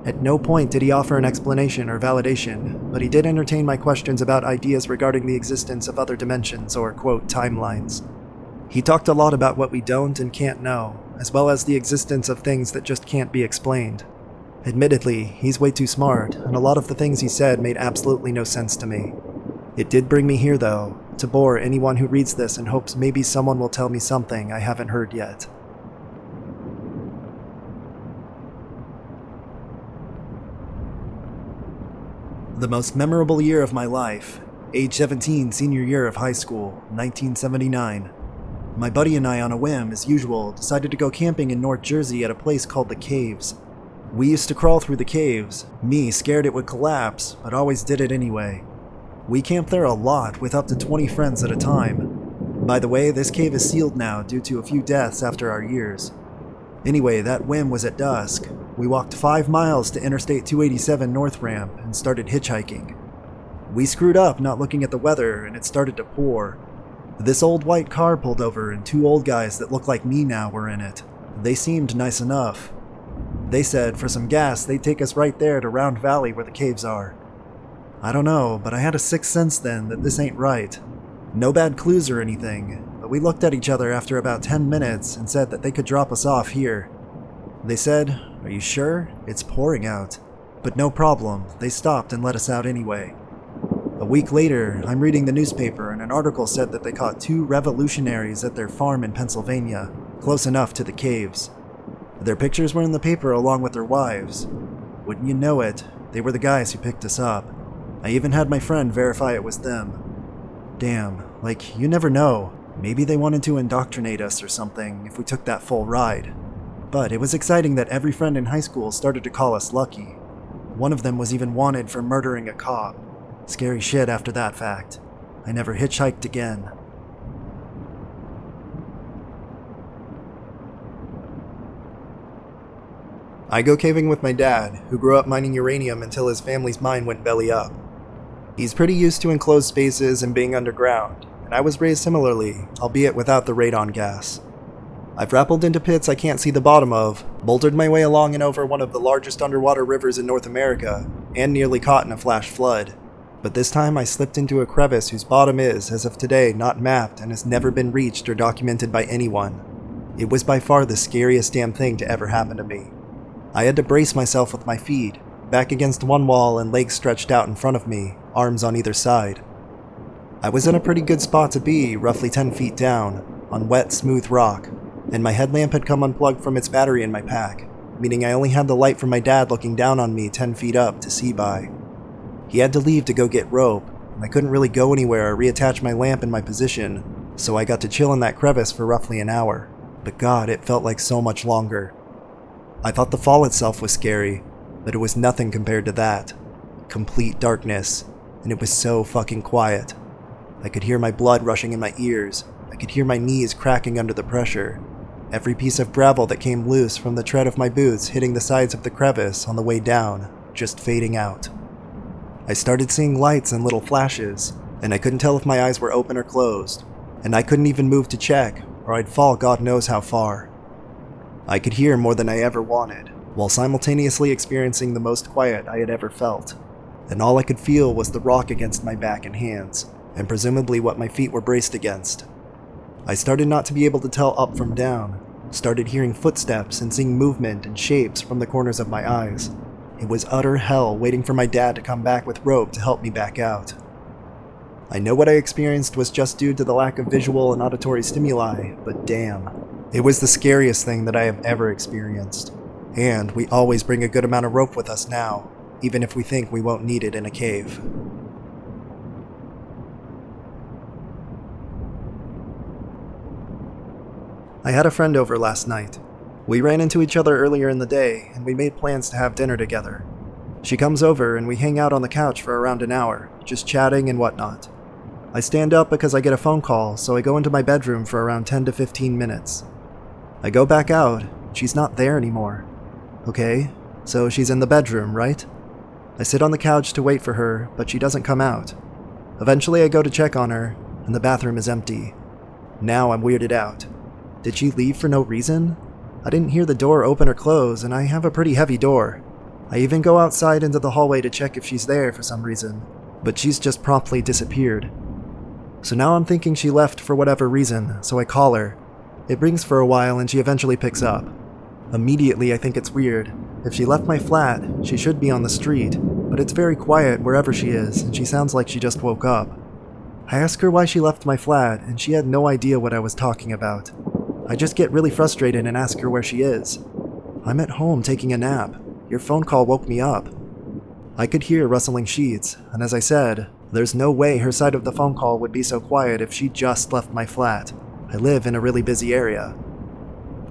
At no point did he offer an explanation or validation, but he did entertain my questions about ideas regarding the existence of other dimensions or, quote, timelines. He talked a lot about what we don't and can't know, as well as the existence of things that just can't be explained. Admittedly, he's way too smart, and a lot of the things he said made absolutely no sense to me. It did bring me here, though, to bore anyone who reads this in hopes maybe someone will tell me something I haven't heard yet. The most memorable year of my life, age 17, senior year of high school, 1979. My buddy and I, on a whim, as usual, decided to go camping in North Jersey at a place called the Caves. We used to crawl through the caves, me scared it would collapse, but always did it anyway. We camped there a lot, with up to 20 friends at a time. By the way, this cave is sealed now due to a few deaths after our years. Anyway, that whim was at dusk. We walked 5 miles to Interstate 287 North Ramp and started hitchhiking. We screwed up not looking at the weather and it started to pour. This old white car pulled over and 2 old guys that look like me now were in it. They seemed nice enough. They said for some gas they'd take us right there to Round Valley where the caves are. I don't know, but I had a sixth sense then that this ain't right. No bad clues or anything, but we looked at each other after about 10 minutes and said that they could drop us off here. They said, "Are you sure? It's pouring out." But no problem, they stopped and let us out anyway. A week later, I'm reading the newspaper and an article said that they caught 2 revolutionaries at their farm in Pennsylvania, close enough to the caves. Their pictures were in the paper along with their wives. Wouldn't you know it, they were the guys who picked us up. I even had my friend verify it was them. Damn, like, you never know. Maybe they wanted to indoctrinate us or something if we took that full ride. But it was exciting that every friend in high school started to call us lucky. One of them was even wanted for murdering a cop. Scary shit after that fact. I never hitchhiked again. I go caving with my dad, who grew up mining uranium until his family's mine went belly up. He's pretty used to enclosed spaces and being underground, and I was raised similarly, albeit without the radon gas. I've rappelled into pits I can't see the bottom of, bouldered my way along and over one of the largest underwater rivers in North America, and nearly caught in a flash flood. But this time I slipped into a crevice whose bottom is, as of today, not mapped and has never been reached or documented by anyone. It was by far the scariest damn thing to ever happen to me. I had to brace myself with my feet, back against one wall and legs stretched out in front of me, arms on either side. I was in a pretty good spot to be, roughly 10 feet down, on wet, smooth rock, and my headlamp had come unplugged from its battery in my pack, meaning I only had the light from my dad looking down on me 10 feet up to see by. He had to leave to go get rope, and I couldn't really go anywhere or reattach my lamp in my position, so I got to chill in that crevice for roughly an hour. But God, it felt like so much longer. I thought the fall itself was scary, but it was nothing compared to that. Complete darkness, and it was so fucking quiet. I could hear my blood rushing in my ears. I could hear my knees cracking under the pressure. Every piece of gravel that came loose from the tread of my boots hitting the sides of the crevice on the way down, just fading out. I started seeing lights and little flashes, and I couldn't tell if my eyes were open or closed, and I couldn't even move to check, or I'd fall God knows how far. I could hear more than I ever wanted, while simultaneously experiencing the most quiet I had ever felt, and all I could feel was the rock against my back and hands, and presumably what my feet were braced against. I started not to be able to tell up from down, started hearing footsteps and seeing movement and shapes from the corners of my eyes. It was utter hell waiting for my dad to come back with rope to help me back out. I know what I experienced was just due to the lack of visual and auditory stimuli, but damn, it was the scariest thing that I have ever experienced. And we always bring a good amount of rope with us now, even if we think we won't need it in a cave. I had a friend over last night. We ran into each other earlier in the day, and we made plans to have dinner together. She comes over, and we hang out on the couch for around an hour, just chatting and whatnot. I stand up because I get a phone call, so I go into my bedroom for around 10 to 15 minutes. I go back out, she's not there anymore. Okay, so she's in the bedroom, right? I sit on the couch to wait for her, but she doesn't come out. Eventually I go to check on her, and the bathroom is empty. Now I'm weirded out. Did she leave for no reason? I didn't hear the door open or close, and I have a pretty heavy door. I even go outside into the hallway to check if she's there for some reason, but she's just promptly disappeared. So now I'm thinking she left for whatever reason, so I call her. It rings for a while and she eventually picks up. Immediately I think it's weird. If she left my flat, she should be on the street, but it's very quiet wherever she is, and she sounds like she just woke up. I ask her why she left my flat, and she had no idea what I was talking about. I just get really frustrated and ask her where she is. I'm at home taking a nap. Your phone call woke me up. I could hear rustling sheets, and as I said, there's no way her side of the phone call would be so quiet if she just left my flat. I live in a really busy area.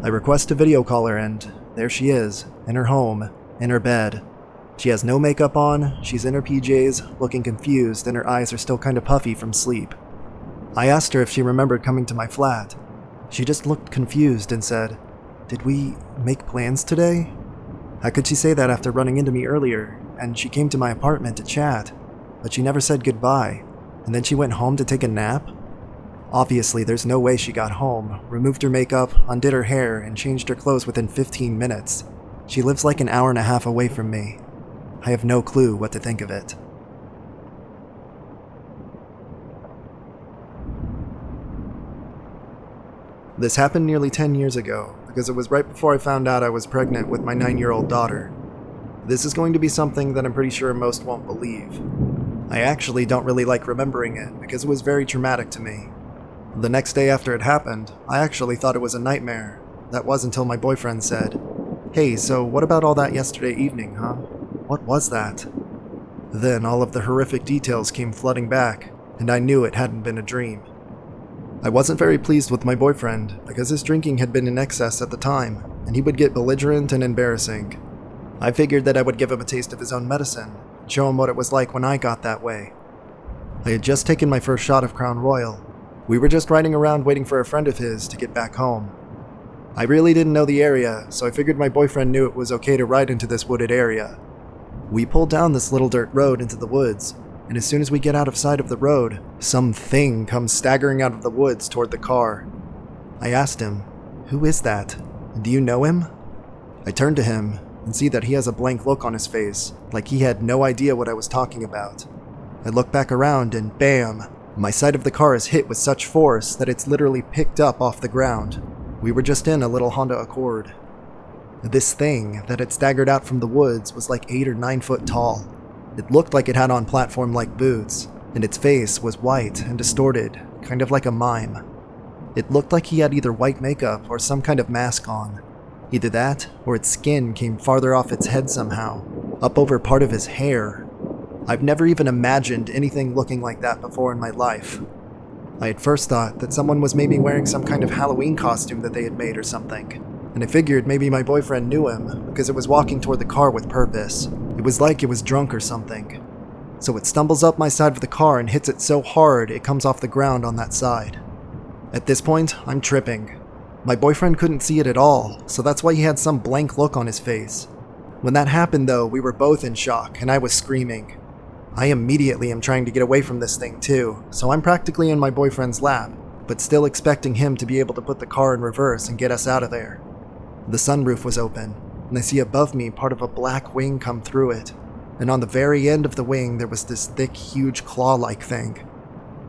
I request a video call her, and there she is, in her home, in her bed. She has no makeup on, she's in her PJs, looking confused, and her eyes are still kind of puffy from sleep. I asked her if she remembered coming to my flat. She just looked confused and said, "Did we make plans today?" How could she say that after running into me earlier, and she came to my apartment to chat, but she never said goodbye, and then she went home to take a nap? Obviously, there's no way she got home, removed her makeup, undid her hair, and changed her clothes within 15 minutes. She lives like an hour and a half away from me. I have no clue what to think of it. This happened nearly 10 years ago, because it was right before I found out I was pregnant with my 9-year-old daughter. This is going to be something that I'm pretty sure most won't believe. I actually don't really like remembering it, because it was very traumatic to me. The next day after it happened, I actually thought it was a nightmare. That was until my boyfriend said, "Hey, so what about all that yesterday evening, huh? What was that?" Then all of the horrific details came flooding back, and I knew it hadn't been a dream. I wasn't very pleased with my boyfriend, because his drinking had been in excess at the time, and he would get belligerent and embarrassing. I figured that I would give him a taste of his own medicine, show him what it was like when I got that way. I had just taken my first shot of Crown Royal. We were just riding around waiting for a friend of his to get back home. I really didn't know the area, so I figured my boyfriend knew it was okay to ride into this wooded area. We pulled down this little dirt road into the woods, and as soon as we get out of sight of the road, something comes staggering out of the woods toward the car. I asked him, "Who is that? Do you know him?" I turned to him and see that he has a blank look on his face, like he had no idea what I was talking about. I look back around and bam! My side of the car is hit with such force that it's literally picked up off the ground. We were just in a little Honda Accord. This thing that had staggered out from the woods was like 8 or 9 foot tall. It looked like it had on platform-like boots, and its face was white and distorted, kind of like a mime. It looked like he had either white makeup or some kind of mask on. Either that, or its skin came farther off its head somehow, up over part of his hair. I've never even imagined anything looking like that before in my life. I had first thought that someone was maybe wearing some kind of Halloween costume that they had made or something, and I figured maybe my boyfriend knew him because it was walking toward the car with purpose. It was like it was drunk or something. So it stumbles up my side of the car and hits it so hard it comes off the ground on that side. At this point, I'm tripping. My boyfriend couldn't see it at all, so that's why he had some blank look on his face. When that happened though, we were both in shock and I was screaming. I immediately am trying to get away from this thing too, so I'm practically in my boyfriend's lap, but still expecting him to be able to put the car in reverse and get us out of there. The sunroof was open, and I see above me part of a black wing come through it, and on the very end of the wing there was this thick, huge claw-like thing.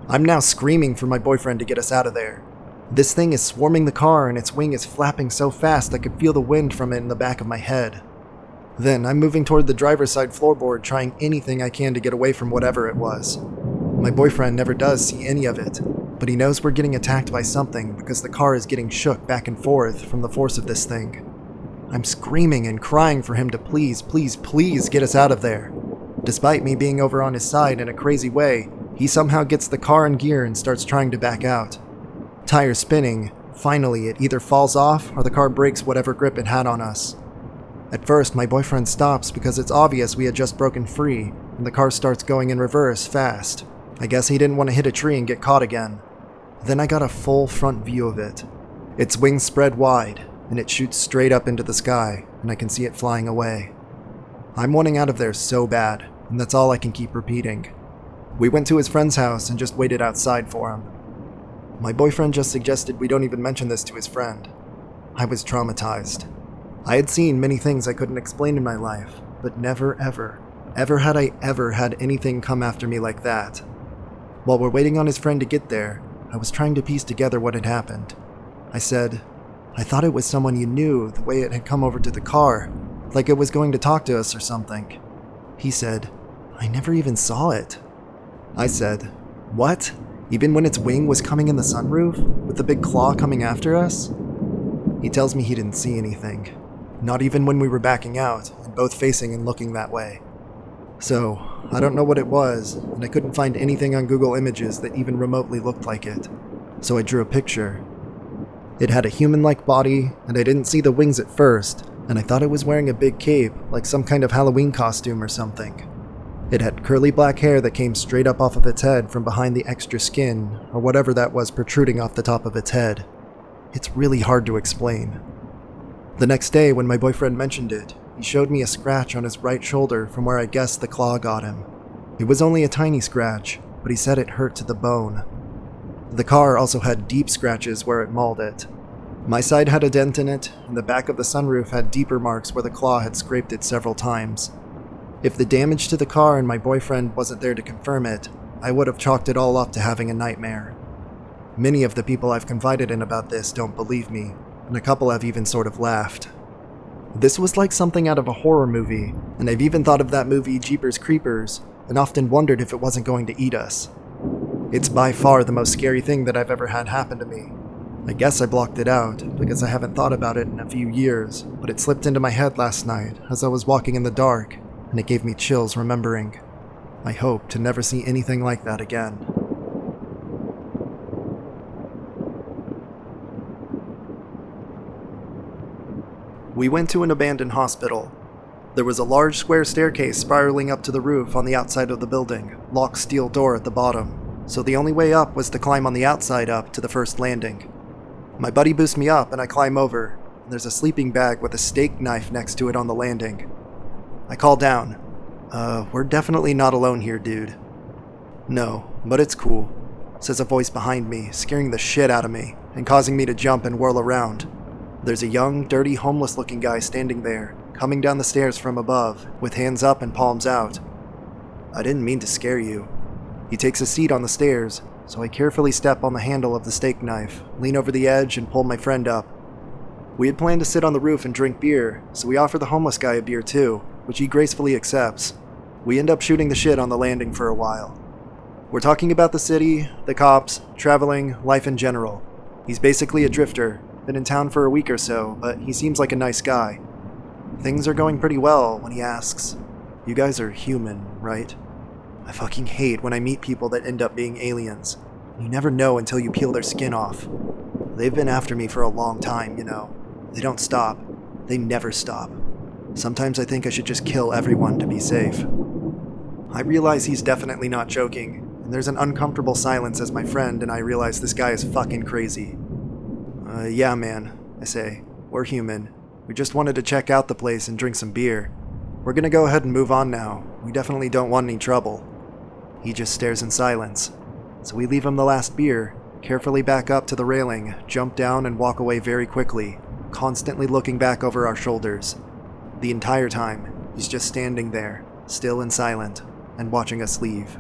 I'm now screaming for my boyfriend to get us out of there. This thing is swarming the car and its wing is flapping so fast I could feel the wind from it in the back of my head. Then I'm moving toward the driver's side floorboard, trying anything I can to get away from whatever it was. My boyfriend never does see any of it, but he knows we're getting attacked by something because the car is getting shook back and forth from the force of this thing. I'm screaming and crying for him to please, please, please get us out of there. Despite me being over on his side in a crazy way, he somehow gets the car in gear and starts trying to back out. Tires spinning, finally it either falls off or the car breaks whatever grip it had on us. At first, my boyfriend stops because it's obvious we had just broken free, and the car starts going in reverse fast. I guess he didn't want to hit a tree and get caught again. Then I got a full front view of it. Its wings spread wide, and it shoots straight up into the sky, and I can see it flying away. I'm wanting out of there so bad, and that's all I can keep repeating. We went to his friend's house and just waited outside for him. My boyfriend just suggested we don't even mention this to his friend. I was traumatized. I had seen many things I couldn't explain in my life, but never ever had I ever had anything come after me like that. While we're waiting on his friend to get there, I was trying to piece together what had happened. I said, "I thought it was someone you knew, the way it had come over to the car, like it was going to talk to us or something." He said, "I never even saw it." I said, "What? Even when its wing was coming in the sunroof, with the big claw coming after us?" He tells me he didn't see anything. Not even when we were backing out, and both facing and looking that way. So, I don't know what it was, and I couldn't find anything on Google Images that even remotely looked like it. So I drew a picture. It had a human-like body, and I didn't see the wings at first, and I thought it was wearing a big cape, like some kind of Halloween costume or something. It had curly black hair that came straight up off of its head from behind the extra skin, or whatever that was protruding off the top of its head. It's really hard to explain. The next day, when my boyfriend mentioned it, he showed me a scratch on his right shoulder from where I guessed the claw got him. It was only a tiny scratch, but he said it hurt to the bone. The car also had deep scratches where it mauled it. My side had a dent in it, and the back of the sunroof had deeper marks where the claw had scraped it several times. If the damage to the car and my boyfriend wasn't there to confirm it, I would have chalked it all up to having a nightmare. Many of the people I've confided in about this don't believe me, and a couple have even sort of laughed. This was like something out of a horror movie, and I've even thought of that movie Jeepers Creepers, and often wondered if it wasn't going to eat us. It's by far the most scary thing that I've ever had happen to me. I guess I blocked it out, because I haven't thought about it in a few years, but it slipped into my head last night as I was walking in the dark, and it gave me chills remembering. I hope to never see anything like that again. We went to an abandoned hospital. There was a large square staircase spiraling up to the roof on the outside of the building, locked steel door at the bottom, so the only way up was to climb on the outside up to the first landing. My buddy boosts me up and I climb over, and there's a sleeping bag with a steak knife next to it on the landing. I call down, we're definitely not alone here, dude. No, but it's cool, says a voice behind me, scaring the shit out of me and causing me to jump and whirl around. There's a young, dirty, homeless-looking guy standing there, coming down the stairs from above, with hands up and palms out. I didn't mean to scare you. He takes a seat on the stairs, so I carefully step on the handle of the steak knife, lean over the edge, and pull my friend up. We had planned to sit on the roof and drink beer, so we offer the homeless guy a beer too, which he gracefully accepts. We end up shooting the shit on the landing for a while. We're talking about the city, the cops, traveling, life in general. He's basically a drifter, been in town for a week or so, but he seems like a nice guy. Things are going pretty well when he asks, "You guys are human, right?" I fucking hate when I meet people that end up being aliens. You never know until you peel their skin off. They've been after me for a long time, you know. They don't stop. They never stop. Sometimes I think I should just kill everyone to be safe. I realize he's definitely not joking, and there's an uncomfortable silence as my friend and I realize this guy is fucking crazy. Yeah, man, I say. We're human. We just wanted to check out the place and drink some beer. We're gonna go ahead and move on now. We definitely don't want any trouble. He just stares in silence. So we leave him the last beer, carefully back up to the railing, jump down and walk away very quickly, constantly looking back over our shoulders. The entire time, he's just standing there, still and silent, and watching us leave.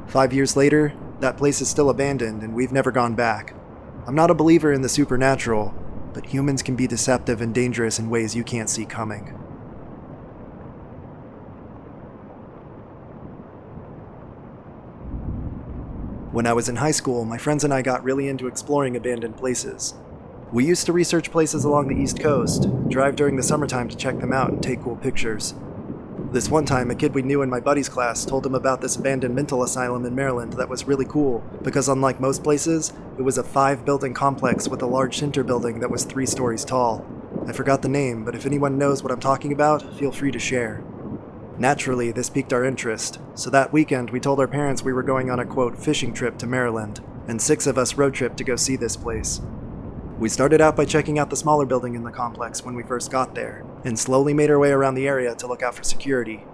5 years later, that place is still abandoned and we've never gone back. I'm not a believer in the supernatural, but humans can be deceptive and dangerous in ways you can't see coming. When I was in high school, my friends and I got really into exploring abandoned places. We used to research places along the East Coast, drive during the summertime to check them out and take cool pictures. This one time, a kid we knew in my buddy's class told him about this abandoned mental asylum in Maryland that was really cool, because unlike most places, it was a 5-building complex with a large center building that was 3 stories tall. I forgot the name, but if anyone knows what I'm talking about, feel free to share. Naturally, this piqued our interest, so that weekend we told our parents we were going on a quote fishing trip to Maryland, and 6 of us road tripped to go see this place. We started out by checking out the smaller building in the complex when we first got there, and slowly made our way around the area to look out for security.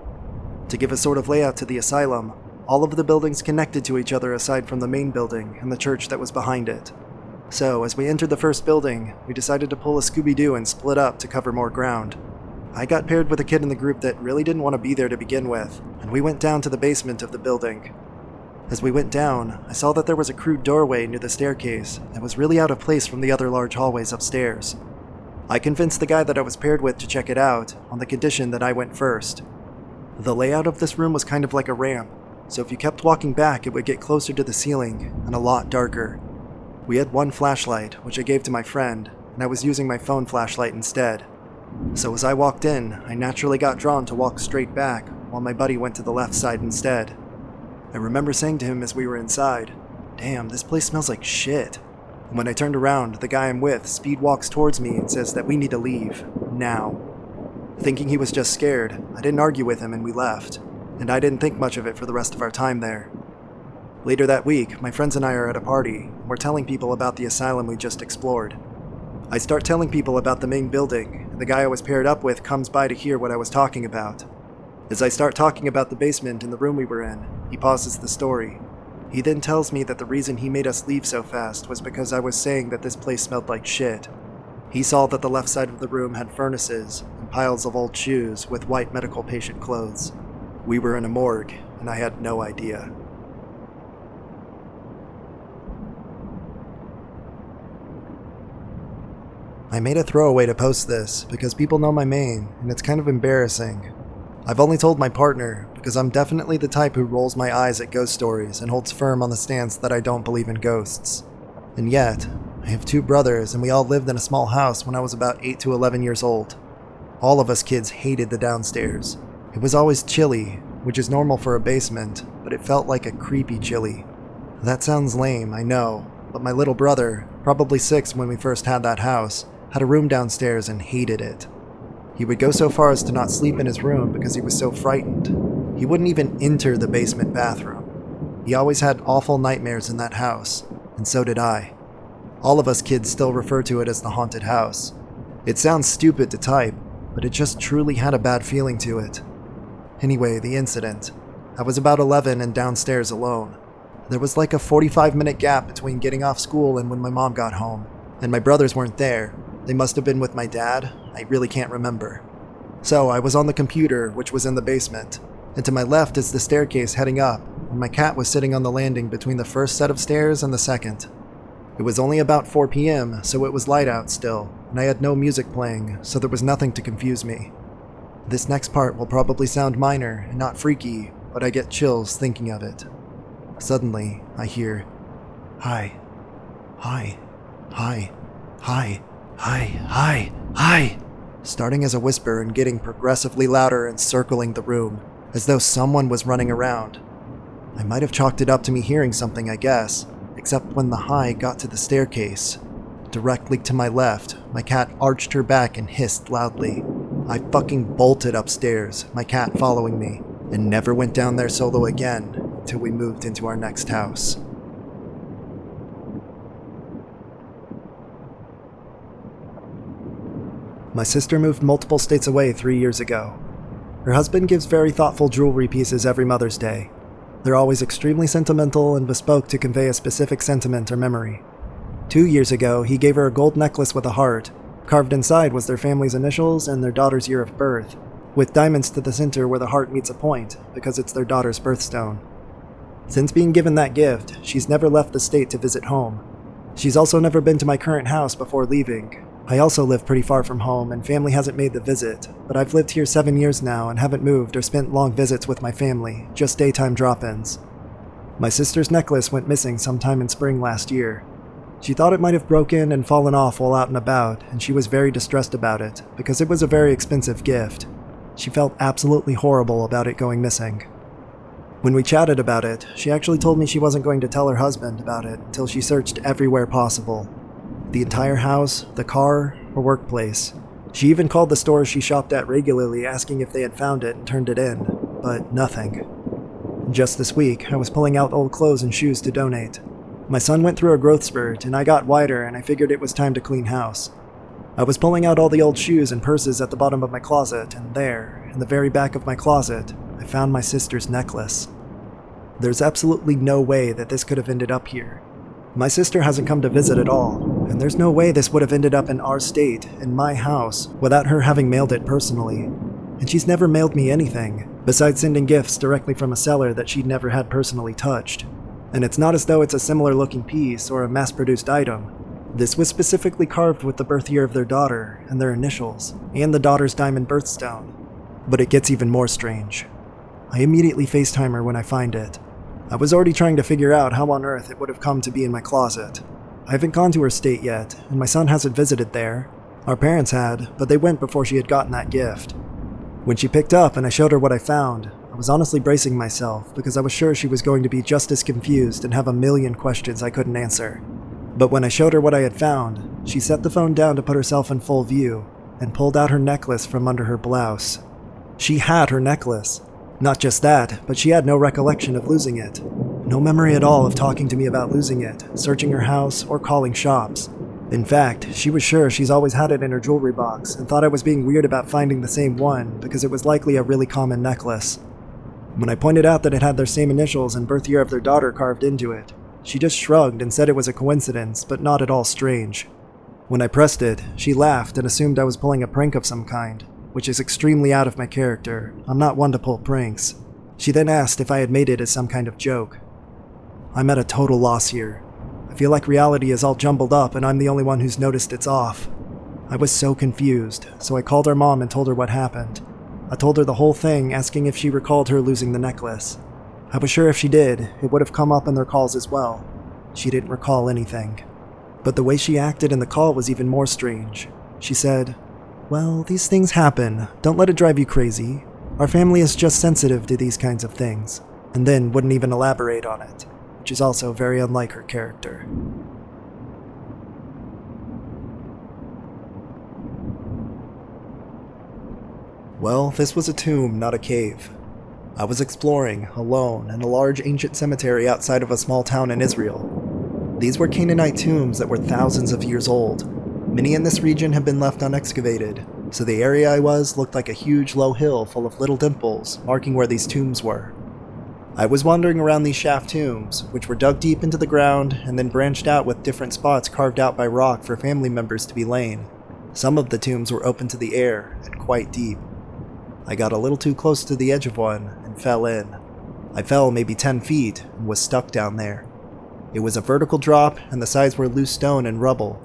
To give a sort of layout to the asylum, all of the buildings connected to each other aside from the main building and the church that was behind it. So, as we entered the first building, we decided to pull a Scooby-Doo and split up to cover more ground. I got paired with a kid in the group that really didn't want to be there to begin with, and we went down to the basement of the building. As we went down, I saw that there was a crude doorway near the staircase that was really out of place from the other large hallways upstairs. I convinced the guy that I was paired with to check it out, on the condition that I went first. The layout of this room was kind of like a ramp, so if you kept walking back it would get closer to the ceiling, and a lot darker. We had one flashlight, which I gave to my friend, and I was using my phone flashlight instead. So as I walked in, I naturally got drawn to walk straight back, while my buddy went to the left side instead. I remember saying to him as we were inside, "Damn, this place smells like shit." And when I turned around, the guy I'm with speed walks towards me and says that we need to leave, now. Thinking he was just scared, I didn't argue with him and we left, and I didn't think much of it for the rest of our time there. Later that week, my friends and I are at a party, and we're telling people about the asylum we just explored. I start telling people about the main building, and the guy I was paired up with comes by to hear what I was talking about. As I start talking about the basement and the room we were in, he pauses the story. He then tells me that the reason he made us leave so fast was because I was saying that this place smelled like shit. He saw that the left side of the room had furnaces and piles of old shoes with white medical patient clothes. We were in a morgue, and I had no idea. I made a throwaway to post this because people know my name, and it's kind of embarrassing. I've only told my partner because I'm definitely the type who rolls my eyes at ghost stories and holds firm on the stance that I don't believe in ghosts. And yet, I have 2 brothers and we all lived in a small house when I was about 8 to 11 years old. All of us kids hated the downstairs. It was always chilly, which is normal for a basement, but it felt like a creepy chilly. That sounds lame, I know, but my little brother, probably 6 when we first had that house, had a room downstairs and hated it. He would go so far as to not sleep in his room because he was so frightened. He wouldn't even enter the basement bathroom. He always had awful nightmares in that house, and so did I. All of us kids still refer to it as the haunted house. It sounds stupid to type, but it just truly had a bad feeling to it. Anyway, the incident. I was about 11 and downstairs alone. There was like a 45-minute gap between getting off school and when my mom got home, and my brothers weren't there. They must have been with my dad. I really can't remember. So I was on the computer, which was in the basement, and to my left is the staircase heading up, and my cat was sitting on the landing between the first set of stairs and the second. It was only about 4 p.m., so it was light out still, and I had no music playing, so there was nothing to confuse me. This next part will probably sound minor and not freaky, but I get chills thinking of it. Suddenly, I hear, "Hi, hi, hi, hi, hi, hi, hi," starting as a whisper and getting progressively louder and circling the room, as though someone was running around. I might have chalked it up to me hearing something, I guess, except when the hi got to the staircase. Directly to my left, my cat arched her back and hissed loudly. I fucking bolted upstairs, my cat following me, and never went down there solo again until we moved into our next house. My sister moved multiple states away 3 years ago. Her husband gives very thoughtful jewelry pieces every Mother's Day. They're always extremely sentimental and bespoke to convey a specific sentiment or memory. 2 years ago, he gave her a gold necklace with a heart. Carved inside was their family's initials and their daughter's year of birth, with diamonds to the center where the heart meets a point, because it's their daughter's birthstone. Since being given that gift, she's never left the state to visit home. She's also never been to my current house before leaving. I also live pretty far from home, and family hasn't made the visit, but I've lived here 7 years now and haven't moved or spent long visits with my family, just daytime drop-ins. My sister's necklace went missing sometime in spring last year. She thought it might have broken and fallen off while out and about, and she was very distressed about it, because it was a very expensive gift. She felt absolutely horrible about it going missing. When we chatted about it, she actually told me she wasn't going to tell her husband about it until she searched everywhere possible. The entire house, the car, her workplace. She even called the stores she shopped at regularly asking if they had found it and turned it in, but nothing. Just this week, I was pulling out old clothes and shoes to donate. My son went through a growth spurt, and I got wider, and I figured it was time to clean house. I was pulling out all the old shoes and purses at the bottom of my closet, and there, in the very back of my closet, I found my sister's necklace. There's absolutely no way that this could have ended up here. My sister hasn't come to visit at all, and there's no way this would have ended up in our state, in my house, without her having mailed it personally. And she's never mailed me anything, besides sending gifts directly from a seller that she'd never had personally touched. And it's not as though it's a similar looking piece or a mass-produced item. This was specifically carved with the birth year of their daughter, and their initials, and the daughter's diamond birthstone. But it gets even more strange. I immediately FaceTime her when I find it. I was already trying to figure out how on earth it would have come to be in my closet. I haven't gone to her state yet, and my son hasn't visited there. Our parents had, but they went before she had gotten that gift. When she picked up and I showed her what I found, I was honestly bracing myself because I was sure she was going to be just as confused and have a million questions I couldn't answer. But when I showed her what I had found, she set the phone down to put herself in full view and pulled out her necklace from under her blouse. She had her necklace. Not just that, but she had no recollection of losing it. No memory at all of talking to me about losing it, searching her house, or calling shops. In fact, she was sure she's always had it in her jewelry box and thought I was being weird about finding the same one because it was likely a really common necklace. When I pointed out that it had their same initials and birth year of their daughter carved into it, she just shrugged and said it was a coincidence, but not at all strange. When I pressed it, she laughed and assumed I was pulling a prank of some kind, which is extremely out of my character. I'm not one to pull pranks. She then asked if I had made it as some kind of joke. I'm at a total loss here. I feel like reality is all jumbled up and I'm the only one who's noticed it's off. I was so confused, so I called our mom and told her what happened. I told her the whole thing, asking if she recalled her losing the necklace. I was sure if she did, it would have come up in their calls as well. She didn't recall anything. But the way she acted in the call was even more strange. She said, "Well, these things happen. Don't let it drive you crazy. Our family is just sensitive to these kinds of things," and then wouldn't even elaborate on it, which is also very unlike her character. Well, this was a tomb, not a cave. I was exploring, alone, in a large ancient cemetery outside of a small town in Israel. These were Canaanite tombs that were thousands of years old. Many in this region have been left unexcavated, so the area I was looked like a huge low hill full of little dimples marking where these tombs were. I was wandering around these shaft tombs, which were dug deep into the ground and then branched out with different spots carved out by rock for family members to be lain. Some of the tombs were open to the air and quite deep. I got a little too close to the edge of one and fell in. I fell maybe 10 feet and was stuck down there. It was a vertical drop and the sides were loose stone and rubble.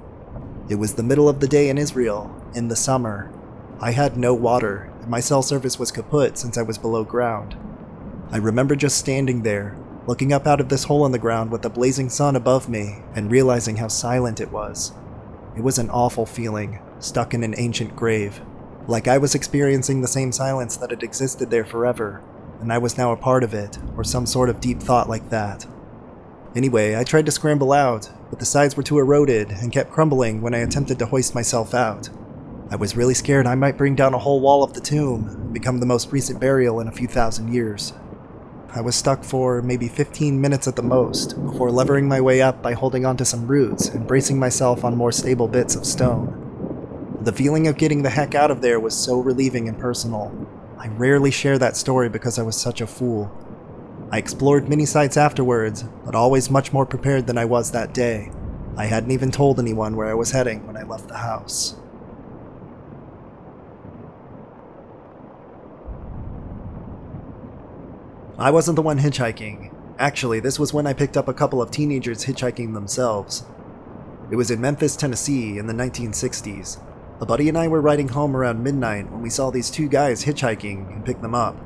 It was the middle of the day in Israel, in the summer. I had no water, and my cell service was kaput since I was below ground. I remember just standing there, looking up out of this hole in the ground with the blazing sun above me, and realizing how silent it was. It was an awful feeling, stuck in an ancient grave. Like I was experiencing the same silence that had existed there forever, and I was now a part of it, or some sort of deep thought like that. Anyway, I tried to scramble out, but the sides were too eroded and kept crumbling when I attempted to hoist myself out. I was really scared I might bring down a whole wall of the tomb and become the most recent burial in a few thousand years. I was stuck for maybe 15 minutes at the most, before levering my way up by holding onto some roots and bracing myself on more stable bits of stone. The feeling of getting the heck out of there was so relieving and personal. I rarely share that story because I was such a fool. I explored many sites afterwards, but always much more prepared than I was that day. I hadn't even told anyone where I was heading when I left the house. I wasn't the one hitchhiking. Actually, this was when I picked up a couple of teenagers hitchhiking themselves. It was in Memphis, Tennessee in the 1960s. A buddy and I were riding home around midnight when we saw these two guys hitchhiking and picked them up.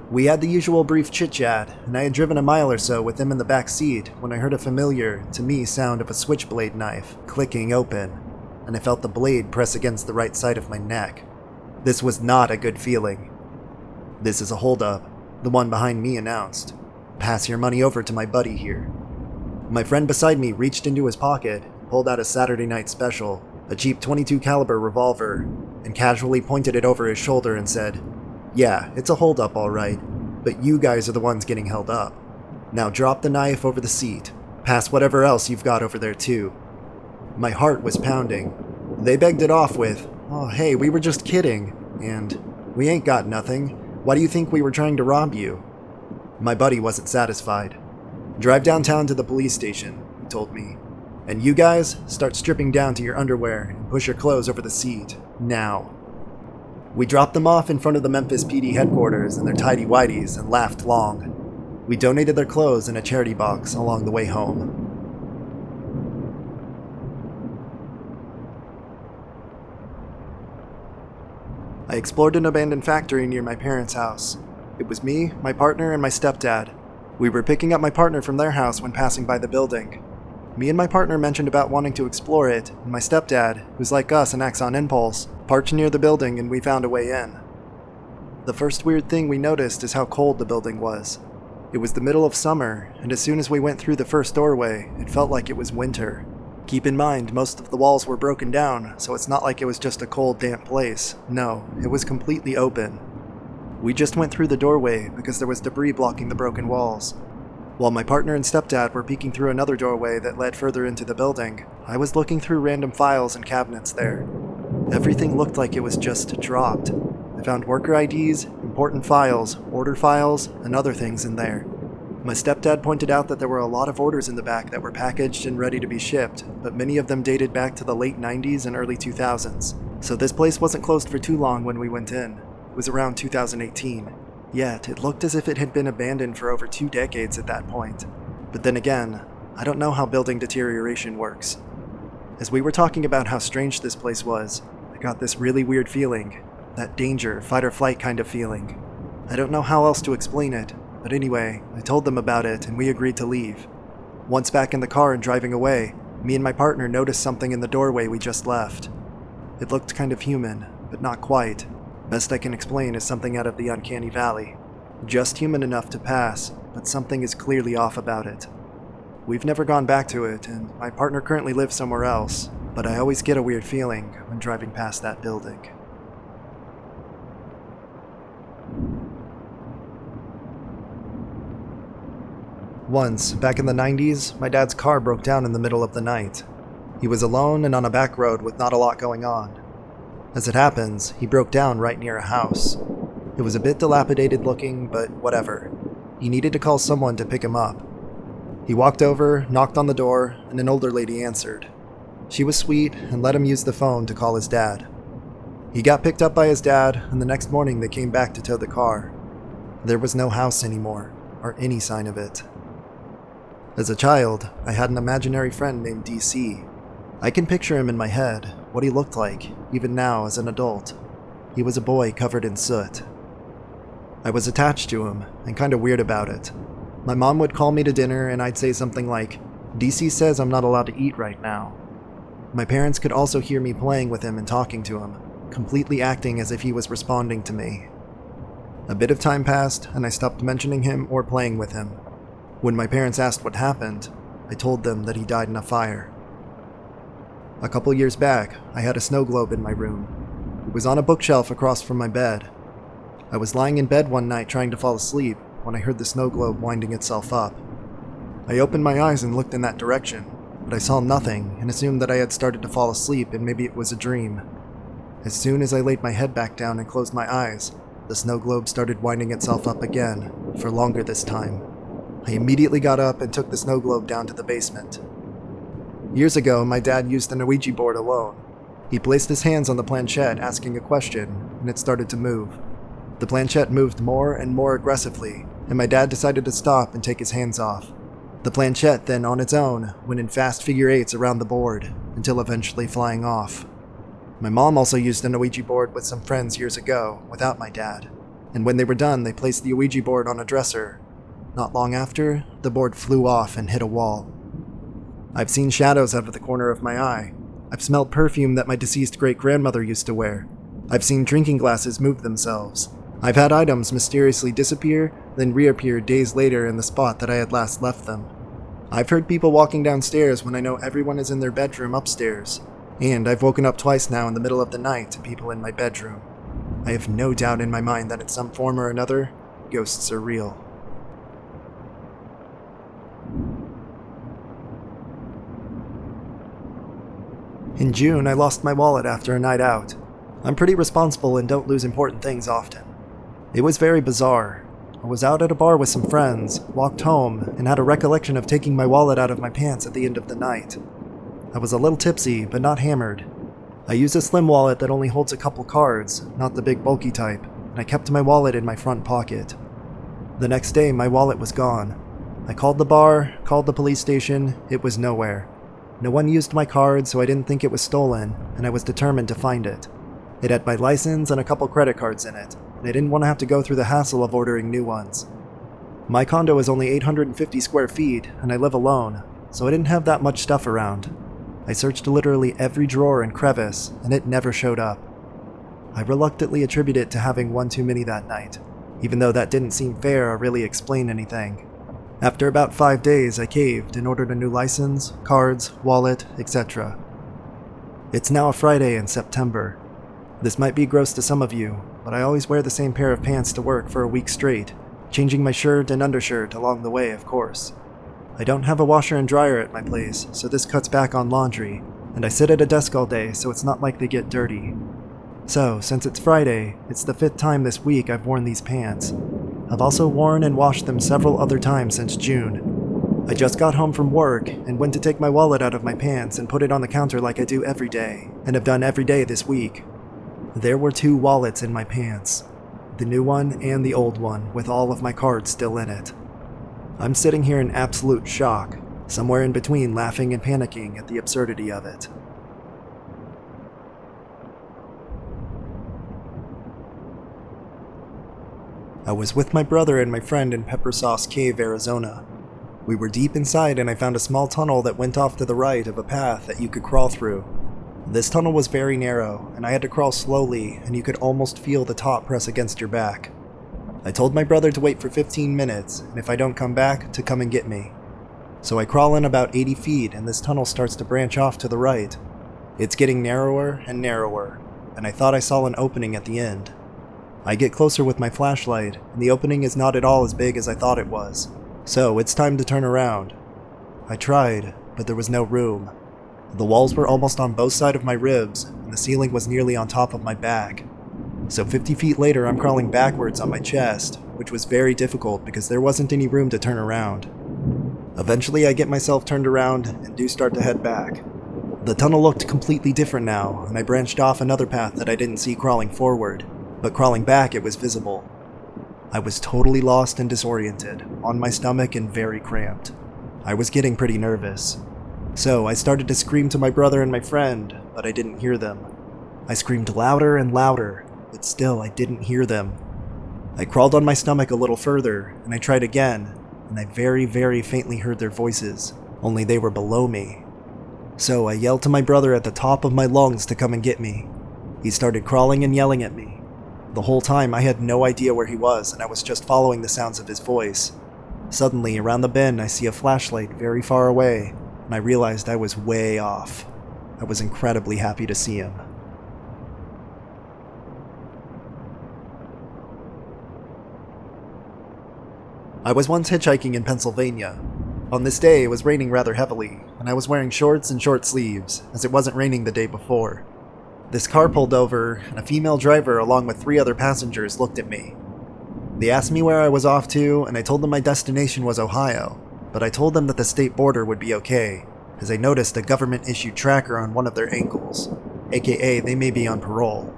We had the usual brief chit-chat, and I had driven a mile or so with them in the back seat when I heard a familiar, to me, sound of a switchblade knife clicking open, and I felt the blade press against the right side of my neck. This was not a good feeling. "This is a holdup," the one behind me announced. "Pass your money over to my buddy here." My friend beside me reached into his pocket, pulled out a Saturday night special, a cheap .22 caliber revolver, and casually pointed it over his shoulder and said, "Yeah, it's a holdup all right, but you guys are the ones getting held up. Now drop the knife over the seat. Pass whatever else you've got over there too." My heart was pounding. They begged it off with, "Oh hey, we were just kidding," and "We ain't got nothing. Why do you think we were trying to rob you?" My buddy wasn't satisfied. "Drive downtown to the police station," he told me. "And you guys, start stripping down to your underwear and push your clothes over the seat. Now." We dropped them off in front of the Memphis PD headquarters in their tighty-whities and laughed long. We donated their clothes in a charity box along the way home. I explored an abandoned factory near my parents' house. It was me, my partner, and my stepdad. We were picking up my partner from their house when passing by the building. Me and my partner mentioned about wanting to explore it, and my stepdad, who's like us and acts on impulse, parked near the building and we found a way in. The first weird thing we noticed is how cold the building was. It was the middle of summer, and as soon as we went through the first doorway, it felt like it was winter. Keep in mind, most of the walls were broken down, so it's not like it was just a cold, damp place. No, it was completely open. We just went through the doorway because there was debris blocking the broken walls. While my partner and stepdad were peeking through another doorway that led further into the building, I was looking through random files and cabinets there. Everything looked like it was just dropped. I found worker IDs, important files, order files, and other things in there. My stepdad pointed out that there were a lot of orders in the back that were packaged and ready to be shipped, but many of them dated back to the late 90s and early 2000s. So this place wasn't closed for too long when we went in. It was around 2018. Yet, it looked as if it had been abandoned for over 2 decades at that point. But then again, I don't know how building deterioration works. As we were talking about how strange this place was, I got this really weird feeling. That danger, fight or flight kind of feeling. I don't know how else to explain it, but anyway, I told them about it and we agreed to leave. Once back in the car and driving away, me and my partner noticed something in the doorway we just left. It looked kind of human, but not quite. Best I can explain is something out of the uncanny valley. Just human enough to pass, but something is clearly off about it. We've never gone back to it, and my partner currently lives somewhere else, but I always get a weird feeling when driving past that building. Once, back in the 90s, my dad's car broke down in the middle of the night. He was alone and on a back road with not a lot going on. As it happens, he broke down right near a house. It was a bit dilapidated looking, but whatever. He needed to call someone to pick him up. He walked over, knocked on the door, and an older lady answered. She was sweet and let him use the phone to call his dad. He got picked up by his dad, and the next morning they came back to tow the car. There was no house anymore, or any sign of it. As a child, I had an imaginary friend named DC. I can picture him in my head, what he looked like, even now as an adult. He was a boy covered in soot. I was attached to him, and kinda weird about it. My mom would call me to dinner and I'd say something like, "DC says I'm not allowed to eat right now." My parents could also hear me playing with him and talking to him, completely acting as if he was responding to me. A bit of time passed, and I stopped mentioning him or playing with him. When my parents asked what happened, I told them that he died in a fire. A couple years back, I had a snow globe in my room. It was on a bookshelf across from my bed. I was lying in bed one night trying to fall asleep when I heard the snow globe winding itself up. I opened my eyes and looked in that direction, but I saw nothing and assumed that I had started to fall asleep and maybe it was a dream. As soon as I laid my head back down and closed my eyes, the snow globe started winding itself up again, for longer this time. I immediately got up and took the snow globe down to the basement. Years ago, my dad used an Ouija board alone. He placed his hands on the planchette asking a question, and it started to move. The planchette moved more and more aggressively, and my dad decided to stop and take his hands off. The planchette then, on its own, went in fast figure eights around the board, until eventually flying off. My mom also used an Ouija board with some friends years ago, without my dad, and when they were done, they placed the Ouija board on a dresser. Not long after, the board flew off and hit a wall. I've seen shadows out of the corner of my eye. I've smelled perfume that my deceased great-grandmother used to wear. I've seen drinking glasses move themselves. I've had items mysteriously disappear, then reappear days later in the spot that I had last left them. I've heard people walking downstairs when I know everyone is in their bedroom upstairs, and I've woken up twice now in the middle of the night to people in my bedroom. I have no doubt in my mind that in some form or another, ghosts are real. In June, I lost my wallet after a night out. I'm pretty responsible and don't lose important things often. It was very bizarre. I was out at a bar with some friends, walked home, and had a recollection of taking my wallet out of my pants at the end of the night. I was a little tipsy, but not hammered. I used a slim wallet that only holds a couple cards, not the big bulky type, and I kept my wallet in my front pocket. The next day, my wallet was gone. I called the bar, called the police station, it was nowhere. No one used my card, so I didn't think it was stolen, and I was determined to find it. It had my license and a couple credit cards in it, and I didn't want to have to go through the hassle of ordering new ones. My condo is only 850 square feet, and I live alone, so I didn't have that much stuff around. I searched literally every drawer and crevice, and it never showed up. I reluctantly attribute it to having one too many that night, even though that didn't seem fair or really explain anything. After about 5 days, I caved and ordered a new license, cards, wallet, etc. It's now a Friday in September. This might be gross to some of you, but I always wear the same pair of pants to work for a week straight, changing my shirt and undershirt along the way, of course. I don't have a washer and dryer at my place, so this cuts back on laundry, and I sit at a desk all day so it's not like they get dirty. So, since it's Friday, it's the 5th time this week I've worn these pants. I've also worn and washed them several other times since June. I just got home from work and went to take my wallet out of my pants and put it on the counter like I do every day, and have done every day this week. There were 2 wallets in my pants. The new one and the old one, with all of my cards still in it. I'm sitting here in absolute shock, somewhere in between laughing and panicking at the absurdity of it. I was with my brother and my friend in Pepper Sauce Cave, Arizona. We were deep inside and I found a small tunnel that went off to the right of a path that you could crawl through. This tunnel was very narrow, and I had to crawl slowly, and you could almost feel the top press against your back. I told my brother to wait for 15 minutes, and if I don't come back, to come and get me. So I crawl in about 80 feet, and this tunnel starts to branch off to the right. It's getting narrower and narrower, and I thought I saw an opening at the end. I get closer with my flashlight, and the opening is not at all as big as I thought it was. So it's time to turn around. I tried, but there was no room. The walls were almost on both sides of my ribs, and the ceiling was nearly on top of my back. So 50 feet later, I'm crawling backwards on my chest, which was very difficult because there wasn't any room to turn around. Eventually, I get myself turned around and do start to head back. The tunnel looked completely different now, and I branched off another path that I didn't see crawling forward, but crawling back it was visible. I was totally lost and disoriented, on my stomach and very cramped. I was getting pretty nervous. So I started to scream to my brother and my friend, but I didn't hear them. I screamed louder and louder, but still I didn't hear them. I crawled on my stomach a little further, and I tried again, and I very, very faintly heard their voices, only they were below me. So I yelled to my brother at the top of my lungs to come and get me. He started crawling and yelling at me. The whole time I had no idea where he was, and I was just following the sounds of his voice. Suddenly, around the bend, I see a flashlight very far away, and I realized I was way off. I was incredibly happy to see him. I was once hitchhiking in Pennsylvania. On this day, it was raining rather heavily, and I was wearing shorts and short sleeves, as it wasn't raining the day before. This car pulled over, and a female driver along with 3 other passengers looked at me. They asked me where I was off to, and I told them my destination was Ohio, but I told them that the state border would be okay, as I noticed a government-issued tracker on one of their ankles, aka they may be on parole.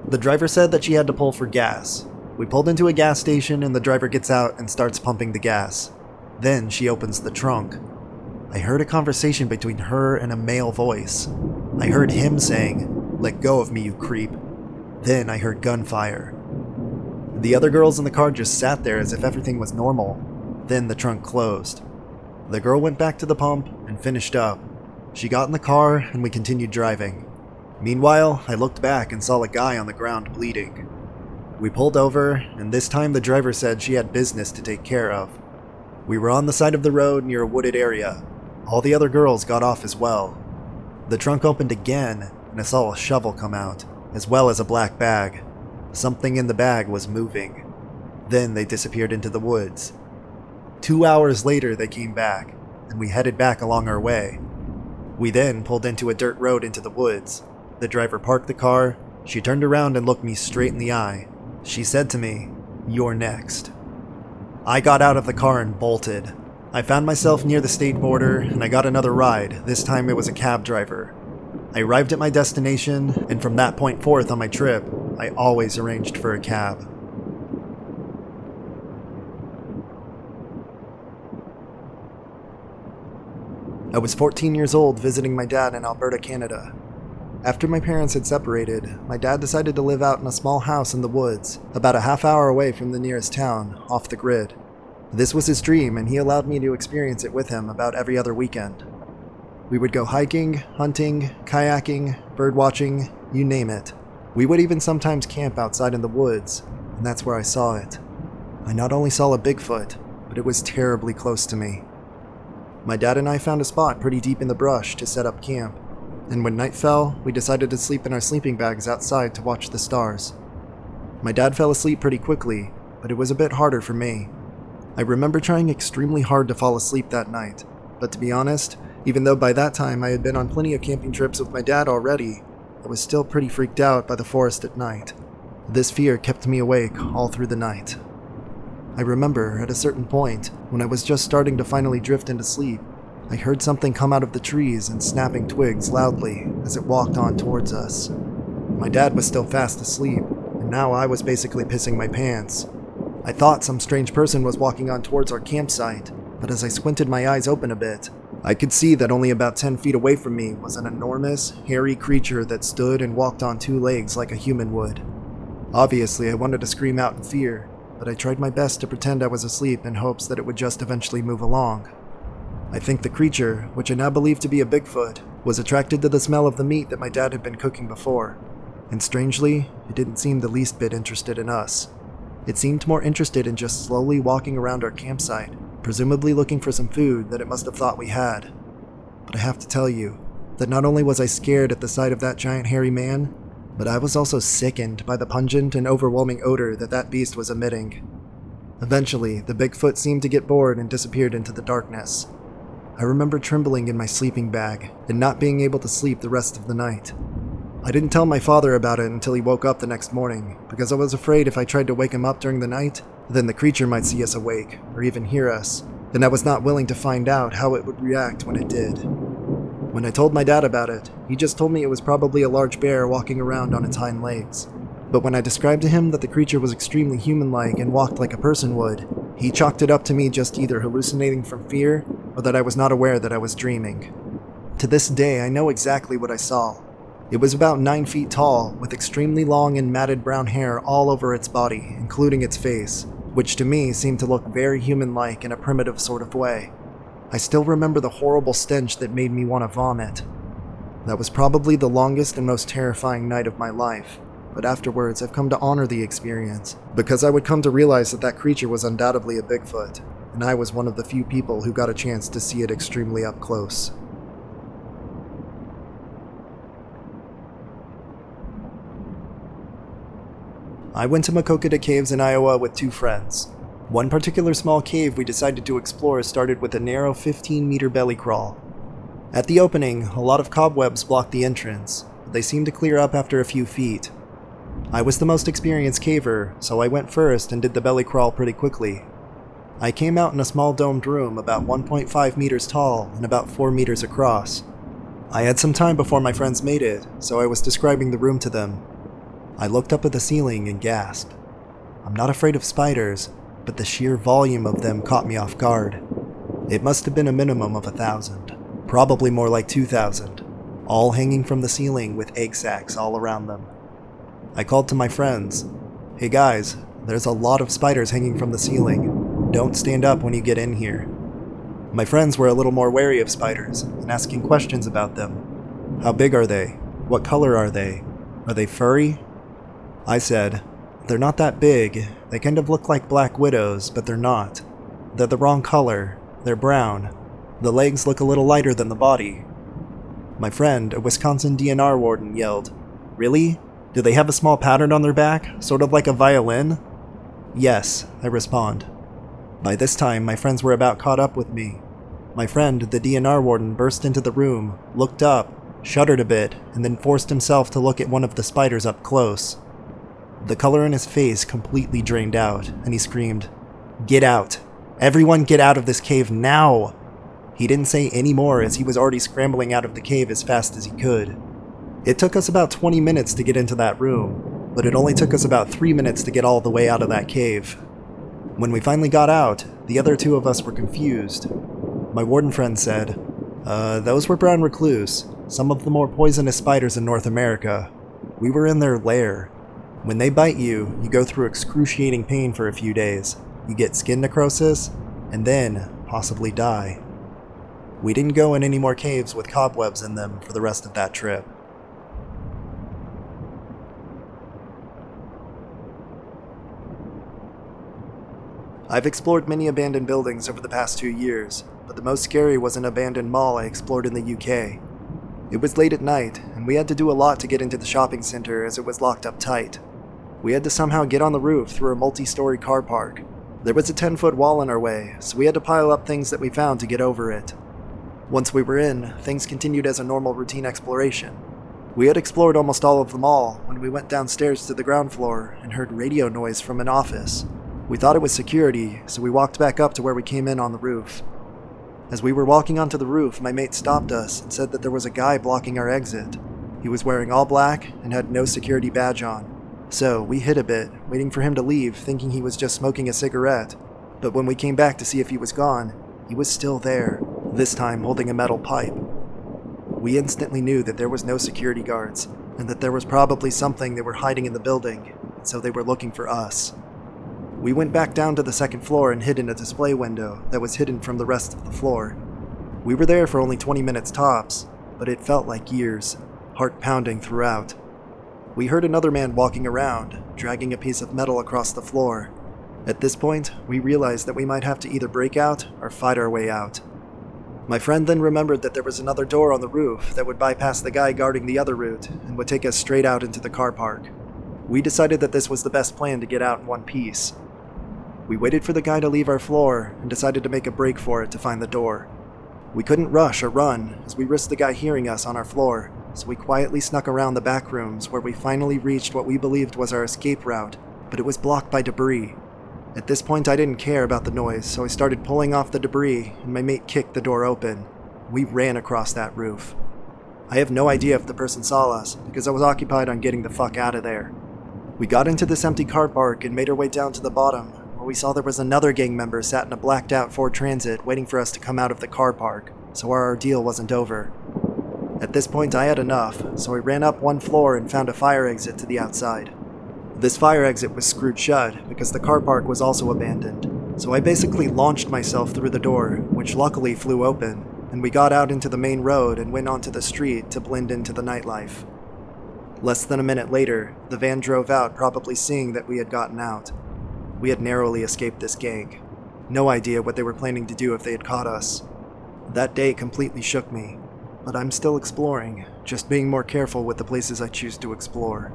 The driver said that she had to pull for gas. We pulled into a gas station and the driver gets out and starts pumping the gas. Then she opens the trunk. I heard a conversation between her and a male voice. I heard him saying, "Let go of me, you creep." Then I heard gunfire. The other girls in the car just sat there as if everything was normal. Then the trunk closed. The girl went back to the pump and finished up. She got in the car and we continued driving. Meanwhile, I looked back and saw a guy on the ground bleeding. We pulled over, and this time the driver said she had business to take care of. We were on the side of the road near a wooded area. All the other girls got off as well. The trunk opened again, and I saw a shovel come out, as well as a black bag. Something in the bag was moving. Then they disappeared into the woods. 2 hours later they came back, and we headed back along our way. We then pulled into a dirt road into the woods. The driver parked the car. She turned around and looked me straight in the eye. She said to me, "You're next." I got out of the car and bolted. I found myself near the state border, and I got another ride. This time it was a cab driver. I arrived at my destination, and from that point forth on my trip, I always arranged for a cab. I was 14 years old visiting my dad in Alberta, Canada. After my parents had separated, my dad decided to live out in a small house in the woods, about a half hour away from the nearest town, off the grid. This was his dream, and he allowed me to experience it with him about every other weekend. We would go hiking, hunting, kayaking, bird watching, you name it. We would even sometimes camp outside in the woods, and that's where I saw it. I not only saw a Bigfoot, but it was terribly close to me. My dad and I found a spot pretty deep in the brush to set up camp. And when night fell, we decided to sleep in our sleeping bags outside to watch the stars. My dad fell asleep pretty quickly, but it was a bit harder for me. I remember trying extremely hard to fall asleep that night, but to be honest, even though by that time I had been on plenty of camping trips with my dad already, I was still pretty freaked out by the forest at night. This fear kept me awake all through the night. I remember, at a certain point, when I was just starting to finally drift into sleep, I heard something come out of the trees and snapping twigs loudly as it walked on towards us. My dad was still fast asleep, and now I was basically pissing my pants. I thought some strange person was walking on towards our campsite, but as I squinted my eyes open a bit, I could see that only about 10 feet away from me was an enormous, hairy creature that stood and walked on 2 legs like a human would. Obviously, I wanted to scream out in fear, but I tried my best to pretend I was asleep in hopes that it would just eventually move along. I think the creature, which I now believe to be a Bigfoot, was attracted to the smell of the meat that my dad had been cooking before, and strangely, it didn't seem the least bit interested in us. It seemed more interested in just slowly walking around our campsite, presumably looking for some food that it must have thought we had. But I have to tell you, that not only was I scared at the sight of that giant hairy man, but I was also sickened by the pungent and overwhelming odor that beast was emitting. Eventually, the Bigfoot seemed to get bored and disappeared into the darkness. I remember trembling in my sleeping bag and not being able to sleep the rest of the night. I didn't tell my father about it until he woke up the next morning, because I was afraid if I tried to wake him up during the night, then the creature might see us awake, or even hear us, and I was not willing to find out how it would react when it did. When I told my dad about it, he just told me it was probably a large bear walking around on its hind legs. But when I described to him that the creature was extremely human-like and walked like a person would, he chalked it up to me just either hallucinating from fear, or that I was not aware that I was dreaming. To this day, I know exactly what I saw. It was about 9 feet tall, with extremely long and matted brown hair all over its body, including its face, which to me seemed to look very human-like in a primitive sort of way. I still remember the horrible stench that made me want to vomit. That was probably the longest and most terrifying night of my life, but afterwards I've come to honor the experience, because I would come to realize that that creature was undoubtedly a Bigfoot, and I was one of the few people who got a chance to see it extremely up close. I went to Makokada Caves in Iowa with 2 friends. One particular small cave we decided to explore started with a narrow 15-meter belly crawl. At the opening, a lot of cobwebs blocked the entrance, but they seemed to clear up after a few feet. I was the most experienced caver, so I went first and did the belly crawl pretty quickly. I came out in a small domed room about 1.5 meters tall and about 4 meters across. I had some time before my friends made it, so I was describing the room to them. I looked up at the ceiling and gasped. I'm not afraid of spiders, but the sheer volume of them caught me off guard. It must have been a minimum of 1,000, probably more like 2,000, all hanging from the ceiling with egg sacs all around them. I called to my friends, "Hey guys, there's a lot of spiders hanging from the ceiling. Don't stand up when you get in here." My friends were a little more wary of spiders and asking questions about them. How big are they? What color are they? Are they furry? I said, "They're not that big. They kind of look like black widows, but they're not. They're the wrong color. They're brown. The legs look a little lighter than the body." My friend, a Wisconsin DNR warden, yelled, "Really? Do they have a small pattern on their back, sort of like a violin?" "Yes," I respond. By this time, my friends were about caught up with me. My friend, the DNR warden, burst into the room, looked up, shuddered a bit, and then forced himself to look at one of the spiders up close. The color in his face completely drained out, and he screamed, "Get out! Everyone get out of this cave now!" He didn't say any more as he was already scrambling out of the cave as fast as he could. It took us about 20 minutes to get into that room, but it only took us about 3 minutes to get all the way out of that cave. When we finally got out, the other 2 of us were confused. My warden friend said, those were brown recluse, some of the more poisonous spiders in North America. We were in their lair. When they bite you, you go through excruciating pain for a few days. You get skin necrosis, and then possibly die." We didn't go in any more caves with cobwebs in them for the rest of that trip. I've explored many abandoned buildings over the past 2 years, but the most scary was an abandoned mall I explored in the UK. It was late at night, and we had to do a lot to get into the shopping center as it was locked up tight. We had to somehow get on the roof through a multi-story car park. There was a 10-foot wall in our way, so we had to pile up things that we found to get over it. Once we were in, things continued as a normal routine exploration. We had explored almost all of the mall when we went downstairs to the ground floor and heard radio noise from an office. We thought it was security, so we walked back up to where we came in on the roof. As we were walking onto the roof, my mate stopped us and said that there was a guy blocking our exit. He was wearing all black and had no security badge on. So we hid a bit, waiting for him to leave, thinking he was just smoking a cigarette. But when we came back to see if he was gone, he was still there, this time holding a metal pipe. We instantly knew that there was no security guards, and that there was probably something they were hiding in the building, so they were looking for us. We went back down to the second floor and hid in a display window that was hidden from the rest of the floor. We were there for only 20 minutes tops, but it felt like years, heart pounding throughout. We heard another man walking around, dragging a piece of metal across the floor. At this point, we realized that we might have to either break out or fight our way out. My friend then remembered that there was another door on the roof that would bypass the guy guarding the other route and would take us straight out into the car park. We decided that this was the best plan to get out in one piece. We waited for the guy to leave our floor and decided to make a break for it to find the door. We couldn't rush or run as we risked the guy hearing us on our floor, so we quietly snuck around the back rooms where we finally reached what we believed was our escape route, but it was blocked by debris. At this point I didn't care about the noise, so I started pulling off the debris and my mate kicked the door open. We ran across that roof. I have no idea if the person saw us because I was occupied on getting the fuck out of there. We got into this empty car park and made our way down to the bottom, where we saw there was another gang member sat in a blacked out Ford Transit waiting for us to come out of the car park, so our ordeal wasn't over. At this point I had enough, so I ran up one floor and found a fire exit to the outside. This fire exit was screwed shut because the car park was also abandoned, so I basically launched myself through the door, which luckily flew open, and we got out into the main road and went onto the street to blend into the nightlife. Less than a minute later, the van drove out, probably seeing that we had gotten out. We had narrowly escaped this gang. No idea what they were planning to do if they had caught us. That day completely shook me, but I'm still exploring, just being more careful with the places I choose to explore.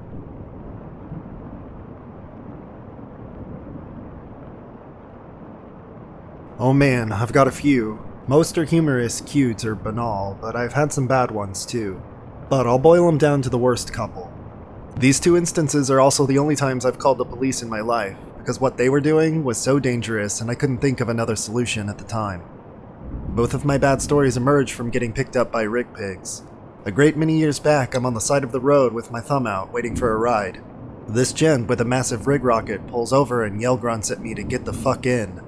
Oh man, I've got a few. Most are humorous, cute, or banal, but I've had some bad ones too. But I'll boil them down to the worst couple. These two instances are also the only times I've called the police in my life, because what they were doing was so dangerous and I couldn't think of another solution at the time. Both of my bad stories emerged from getting picked up by rig pigs. A great many years back, I'm on the side of the road with my thumb out, waiting for a ride. This gent with a massive rig rocket pulls over and yell grunts at me to get the fuck in.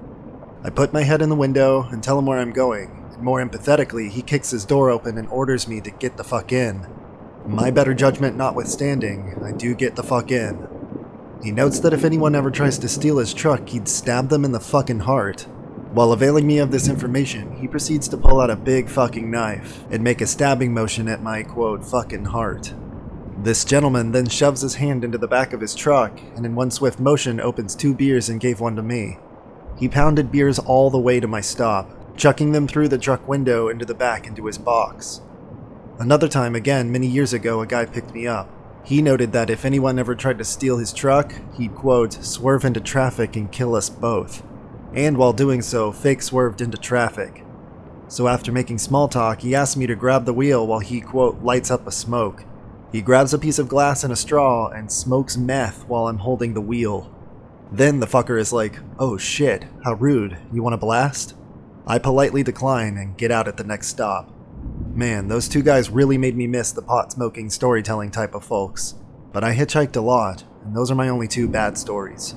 I put my head in the window and tell him where I'm going, and more empathetically, he kicks his door open and orders me to get the fuck in. My better judgment notwithstanding, I do get the fuck in. He notes that if anyone ever tries to steal his truck, he'd stab them in the fucking heart. While availing me of this information, he proceeds to pull out a big fucking knife and make a stabbing motion at my, quote, fucking heart. This gentleman then shoves his hand into the back of his truck and in one swift motion opens 2 beers and gave one to me. He pounded beers all the way to my stop, chucking them through the truck window into the back into his box. Another time, again, many years ago, a guy picked me up. He noted that if anyone ever tried to steal his truck, he'd, quote, swerve into traffic and kill us both. And while doing so, fake swerved into traffic. So after making small talk, he asked me to grab the wheel while he, quote, lights up a smoke. He grabs a piece of glass and a straw and smokes meth while I'm holding the wheel. Then the fucker is like, oh shit, how rude, you want a blast? I politely decline and get out at the next stop. Man, those two guys really made me miss the pot-smoking storytelling type of folks. But I hitchhiked a lot, and those are my only 2 bad stories.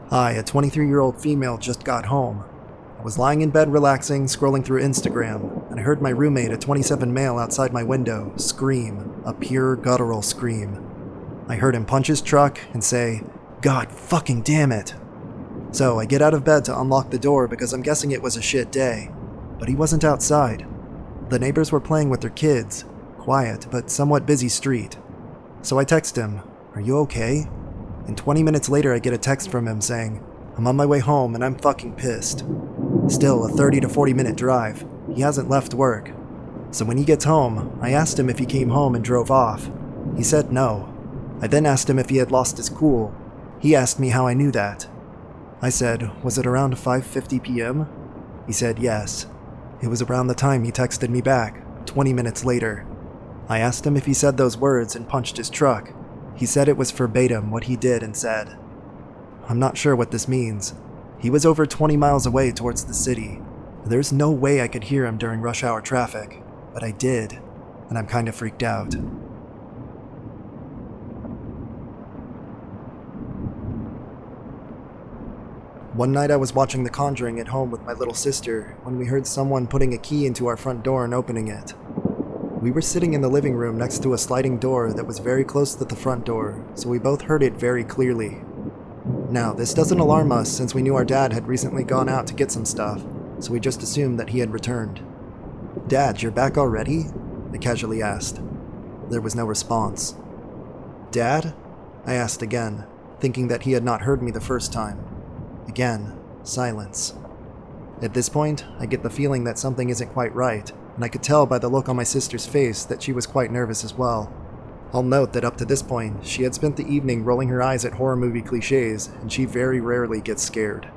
Hi, a 23-year-old female just got home. I was lying in bed relaxing, scrolling through Instagram, and I heard my roommate, a 27 male outside my window, scream, a pure guttural scream. I heard him punch his truck and say, "God fucking damn it." So I get out of bed to unlock the door because I'm guessing it was a shit day, but he wasn't outside. The neighbors were playing with their kids, quiet but somewhat busy street. So I text him, "Are you okay?" And 20 minutes later I get a text from him saying, "I'm on my way home and I'm fucking pissed." Still a 30 to 40 minute drive. He hasn't left work. So when he gets home, I asked him if he came home and drove off. He said no. I then asked him if he had lost his cool. He asked me how I knew that. I said, "Was it around 5:50 p.m.? He said yes. It was around the time he texted me back, 20 minutes later. I asked him if he said those words and punched his truck. He said it was verbatim what he did and said. I'm not sure what this means. He was over 20 miles away towards the city. There's no way I could hear him during rush hour traffic, but I did, and I'm kind of freaked out. One night I was watching The Conjuring at home with my little sister when we heard someone putting a key into our front door and opening it. We were sitting in the living room next to a sliding door that was very close to the front door, so we both heard it very clearly. Now, this doesn't alarm us since we knew our dad had recently gone out to get some stuff, so we just assumed that he had returned. "Dad, you're back already?" I casually asked. There was no response. "Dad?" I asked again, thinking that he had not heard me the first time. Again, silence. At this point, I get the feeling that something isn't quite right, and I could tell by the look on my sister's face that she was quite nervous as well. I'll note that up to this point, she had spent the evening rolling her eyes at horror movie cliches, and she very rarely gets scared.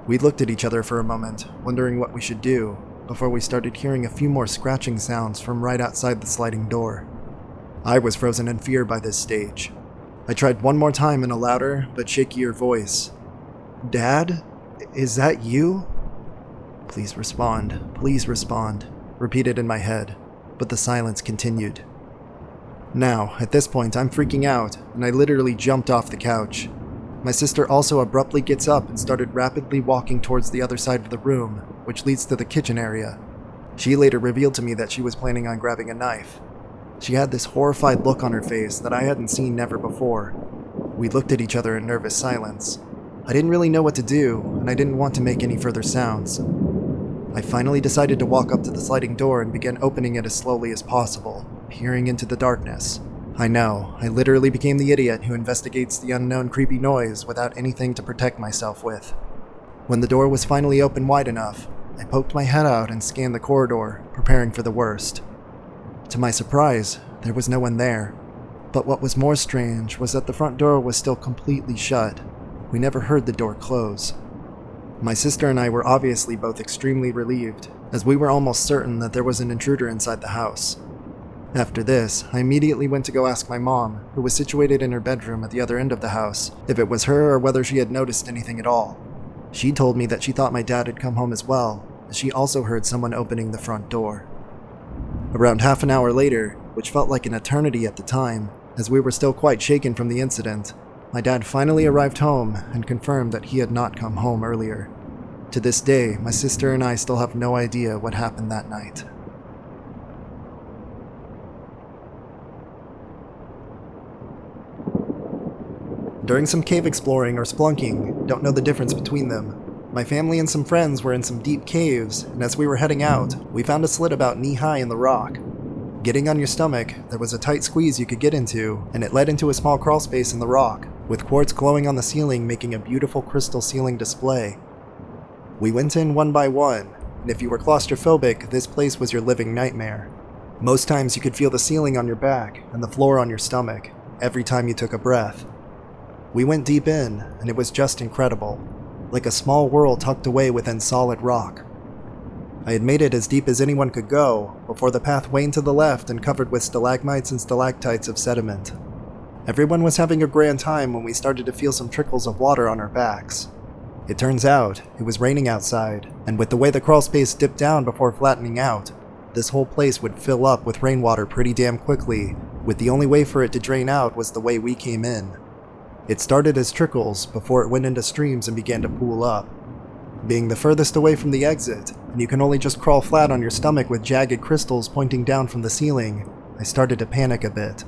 We looked at each other for a moment, wondering what we should do, before we started hearing a few more scratching sounds from right outside the sliding door. I was frozen in fear by this stage. I tried one more time in a louder but shakier voice. "Dad? Is that you?" Please respond, repeated in my head, but the silence continued. Now, at this point, I'm freaking out, and I literally jumped off the couch. My sister also abruptly gets up and started rapidly walking towards the other side of the room, which leads to the kitchen area. She later revealed to me that she was planning on grabbing a knife. She had this horrified look on her face that I hadn't seen never before. We looked at each other in nervous silence. I didn't really know what to do, and I didn't want to make any further sounds. I finally decided to walk up to the sliding door and began opening it as slowly as possible, peering into the darkness. I know, I literally became the idiot who investigates the unknown creepy noise without anything to protect myself with. When the door was finally open wide enough, I poked my head out and scanned the corridor, preparing for the worst. To my surprise, there was no one there. But what was more strange was that the front door was still completely shut. We never heard the door close. My sister and I were obviously both extremely relieved, as we were almost certain that there was an intruder inside the house. After this, I immediately went to go ask my mom, who was situated in her bedroom at the other end of the house, if it was her or whether she had noticed anything at all. She told me that she thought my dad had come home as well, as she also heard someone opening the front door. Around half an hour later, which felt like an eternity at the time, as we were still quite shaken from the incident, my dad finally arrived home and confirmed that he had not come home earlier. To this day, my sister and I still have no idea what happened that night. During some cave exploring or splunking, don't know the difference between them, my family and some friends were in some deep caves, and as we were heading out, we found a slit about knee-high in the rock. Getting on your stomach, there was a tight squeeze you could get into, and it led into a small crawl space in the rock, with quartz glowing on the ceiling making a beautiful crystal ceiling display. We went in one by one, and if you were claustrophobic, this place was your living nightmare. Most times you could feel the ceiling on your back and the floor on your stomach, every time you took a breath. We went deep in, and it was just incredible, like a small world tucked away within solid rock. I had made it as deep as anyone could go, before the path waned to the left and covered with stalagmites and stalactites of sediment. Everyone was having a grand time when we started to feel some trickles of water on our backs. It turns out, it was raining outside, and with the way the crawl space dipped down before flattening out, this whole place would fill up with rainwater pretty damn quickly, with the only way for it to drain out was the way we came in. It started as trickles before it went into streams and began to pool up. Being the furthest away from the exit, and you can only just crawl flat on your stomach with jagged crystals pointing down from the ceiling, I started to panic a bit.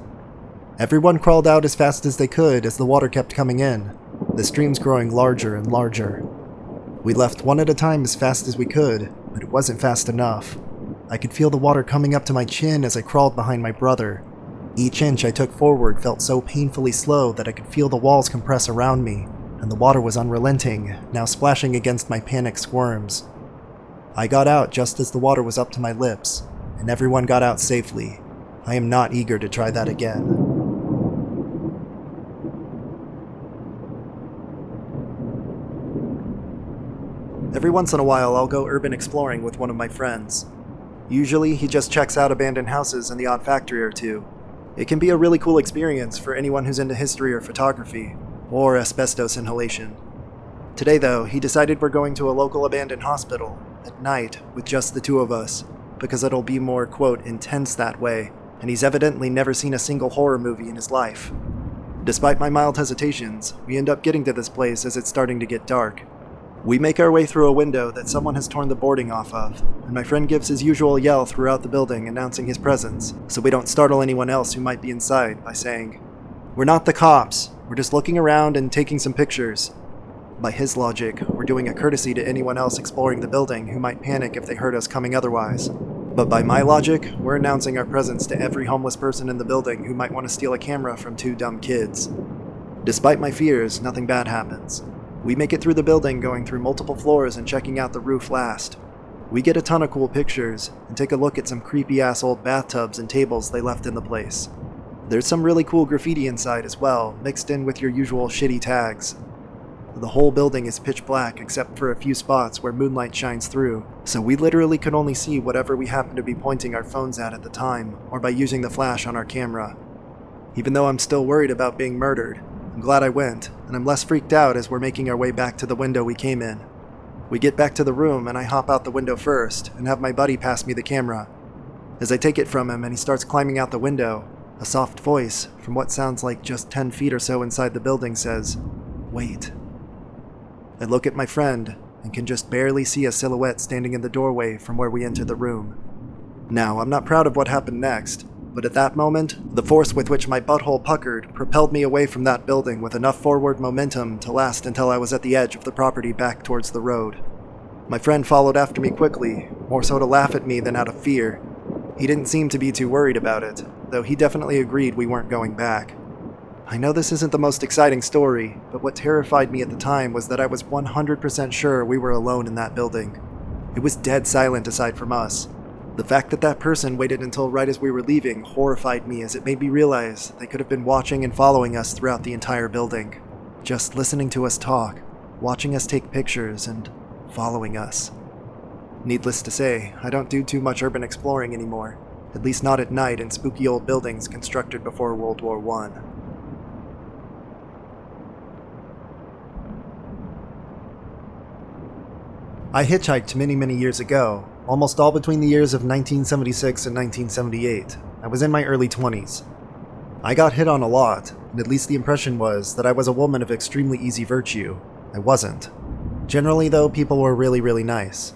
Everyone crawled out as fast as they could as the water kept coming in, the streams growing larger and larger. We left one at a time as fast as we could, but it wasn't fast enough. I could feel the water coming up to my chin as I crawled behind my brother. Each inch I took forward felt so painfully slow that I could feel the walls compress around me, and the water was unrelenting, now splashing against my panicked squirms. I got out just as the water was up to my lips, and everyone got out safely. I am not eager to try that again. Every once in a while, I'll go urban exploring with one of my friends. Usually, he just checks out abandoned houses and the odd factory or two. It can be a really cool experience for anyone who's into history or photography, or asbestos inhalation. Today, though, he decided we're going to a local abandoned hospital, at night, with just the two of us, because it'll be more, quote, intense that way, and he's evidently never seen a single horror movie in his life. Despite my mild hesitations, we end up getting to this place as it's starting to get dark. We make our way through a window that someone has torn the boarding off of, and my friend gives his usual yell throughout the building announcing his presence, so we don't startle anyone else who might be inside by saying, "We're not the cops, we're just looking around and taking some pictures." By his logic, we're doing a courtesy to anyone else exploring the building who might panic if they heard us coming otherwise. But by my logic, we're announcing our presence to every homeless person in the building who might want to steal a camera from two dumb kids. Despite my fears, nothing bad happens. We make it through the building, going through multiple floors and checking out the roof last. We get a ton of cool pictures, and take a look at some creepy-ass old bathtubs and tables they left in the place. There's some really cool graffiti inside as well, mixed in with your usual shitty tags. The whole building is pitch black except for a few spots where moonlight shines through, so we literally could only see whatever we happened to be pointing our phones at the time, or by using the flash on our camera. Even though I'm still worried about being murdered, I'm glad I went, and I'm less freaked out as we're making our way back to the window we came in. We get back to the room and I hop out the window first and have my buddy pass me the camera. As I take it from him and he starts climbing out the window, a soft voice, from what sounds like just 10 feet or so inside the building, says, "Wait." I look at my friend and can just barely see a silhouette standing in the doorway from where we entered the room. Now, I'm not proud of what happened next, but at that moment, the force with which my butthole puckered propelled me away from that building with enough forward momentum to last until I was at the edge of the property back towards the road. My friend followed after me quickly, more so to laugh at me than out of fear. He didn't seem to be too worried about it, though he definitely agreed we weren't going back. I know this isn't the most exciting story, but what terrified me at the time was that I was 100% sure we were alone in that building. It was dead silent aside from us. The fact that that person waited until right as we were leaving horrified me, as it made me realize they could have been watching and following us throughout the entire building. Just listening to us talk, watching us take pictures, and following us. Needless to say, I don't do too much urban exploring anymore, at least not at night in spooky old buildings constructed before World War I. I hitchhiked many years ago, almost all between the years of 1976 and 1978. I was in my early 20s. I got hit on a lot, and at least the impression was that I was a woman of extremely easy virtue. I wasn't. Generally though, people were really nice.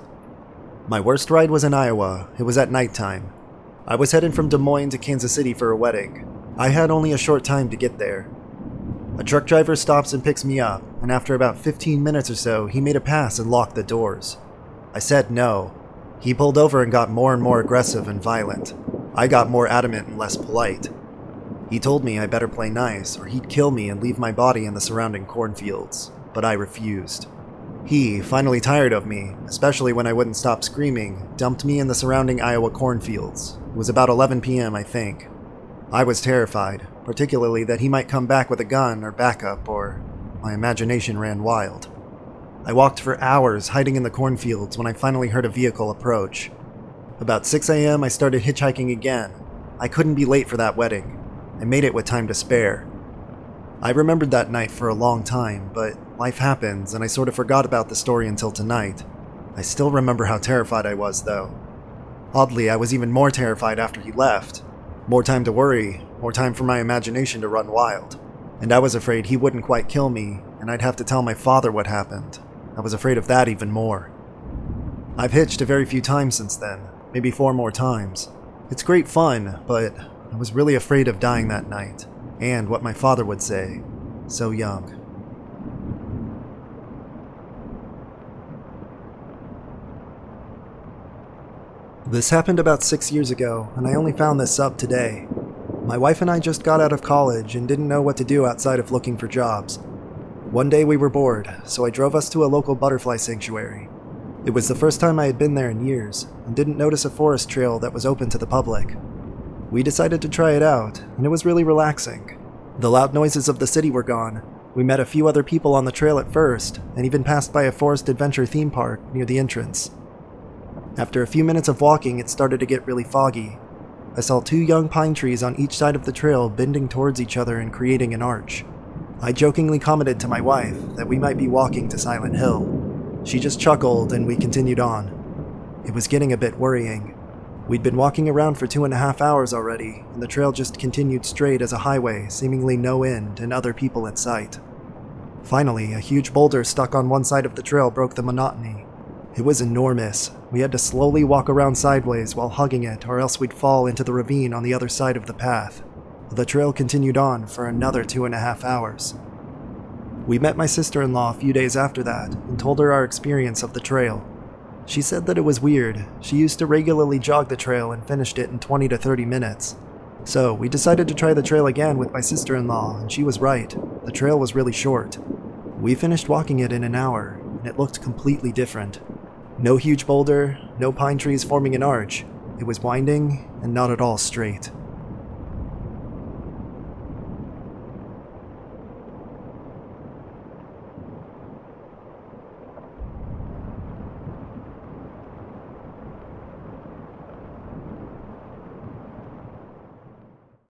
My worst ride was in Iowa. It was at nighttime. I was heading from Des Moines to Kansas City for a wedding. I had only a short time to get there. A truck driver stops and picks me up, and after about 15 minutes or so, he made a pass and locked the doors. I said no. He pulled over and got more and more aggressive and violent. I got more adamant and less polite. He told me I better play nice, or he'd kill me and leave my body in the surrounding cornfields, but I refused. He, finally tired of me, especially when I wouldn't stop screaming, dumped me in the surrounding Iowa cornfields. It was about 11 p.m., I think. I was terrified, particularly that he might come back with a gun or backup, or my imagination ran wild. I walked for hours hiding in the cornfields when I finally heard a vehicle approach. About 6 a.m. I started hitchhiking again. I couldn't be late for that wedding. I made it with time to spare. I remembered that night for a long time, but life happens and I sort of forgot about the story until tonight. I still remember how terrified I was, though. Oddly, I was even more terrified after he left. More time to worry, more time for my imagination to run wild. And I was afraid he wouldn't quite kill me, and I'd have to tell my father what happened. I was afraid of that even more. I've hitched a very few times since then, maybe 4 more times. It's great fun, but I was really afraid of dying that night, and what my father would say, so young. This happened about 6 years ago, and I only found this up today. My wife and I just got out of college and didn't know what to do outside of looking for jobs. One day we were bored, so I drove us to a local butterfly sanctuary. It was the first time I had been there in years, and didn't notice a forest trail that was open to the public. We decided to try it out, and it was really relaxing. The loud noises of the city were gone. We met a few other people on the trail at first, and even passed by a forest adventure theme park near the entrance. After a few minutes of walking, it started to get really foggy. I saw 2 young pine trees on each side of the trail bending towards each other and creating an arch. I jokingly commented to my wife that we might be walking to Silent Hill. She just chuckled and we continued on. It was getting a bit worrying. We'd been walking around for 2.5 hours already, and the trail just continued straight as a highway, seemingly no end and other people in sight. Finally, a huge boulder stuck on one side of the trail broke the monotony. It was enormous. We had to slowly walk around sideways while hugging it, or else we'd fall into the ravine on the other side of the path. The trail continued on for another 2.5 hours. We met my sister-in-law a few days after that and told her our experience of the trail. She said that it was weird. She used to regularly jog the trail and finished it in 20 to 30 minutes. So we decided to try the trail again with my sister-in-law, and she was right. The trail was really short. We finished walking it in an hour, and it looked completely different. No huge boulder, no pine trees forming an arch. It was winding and not at all straight.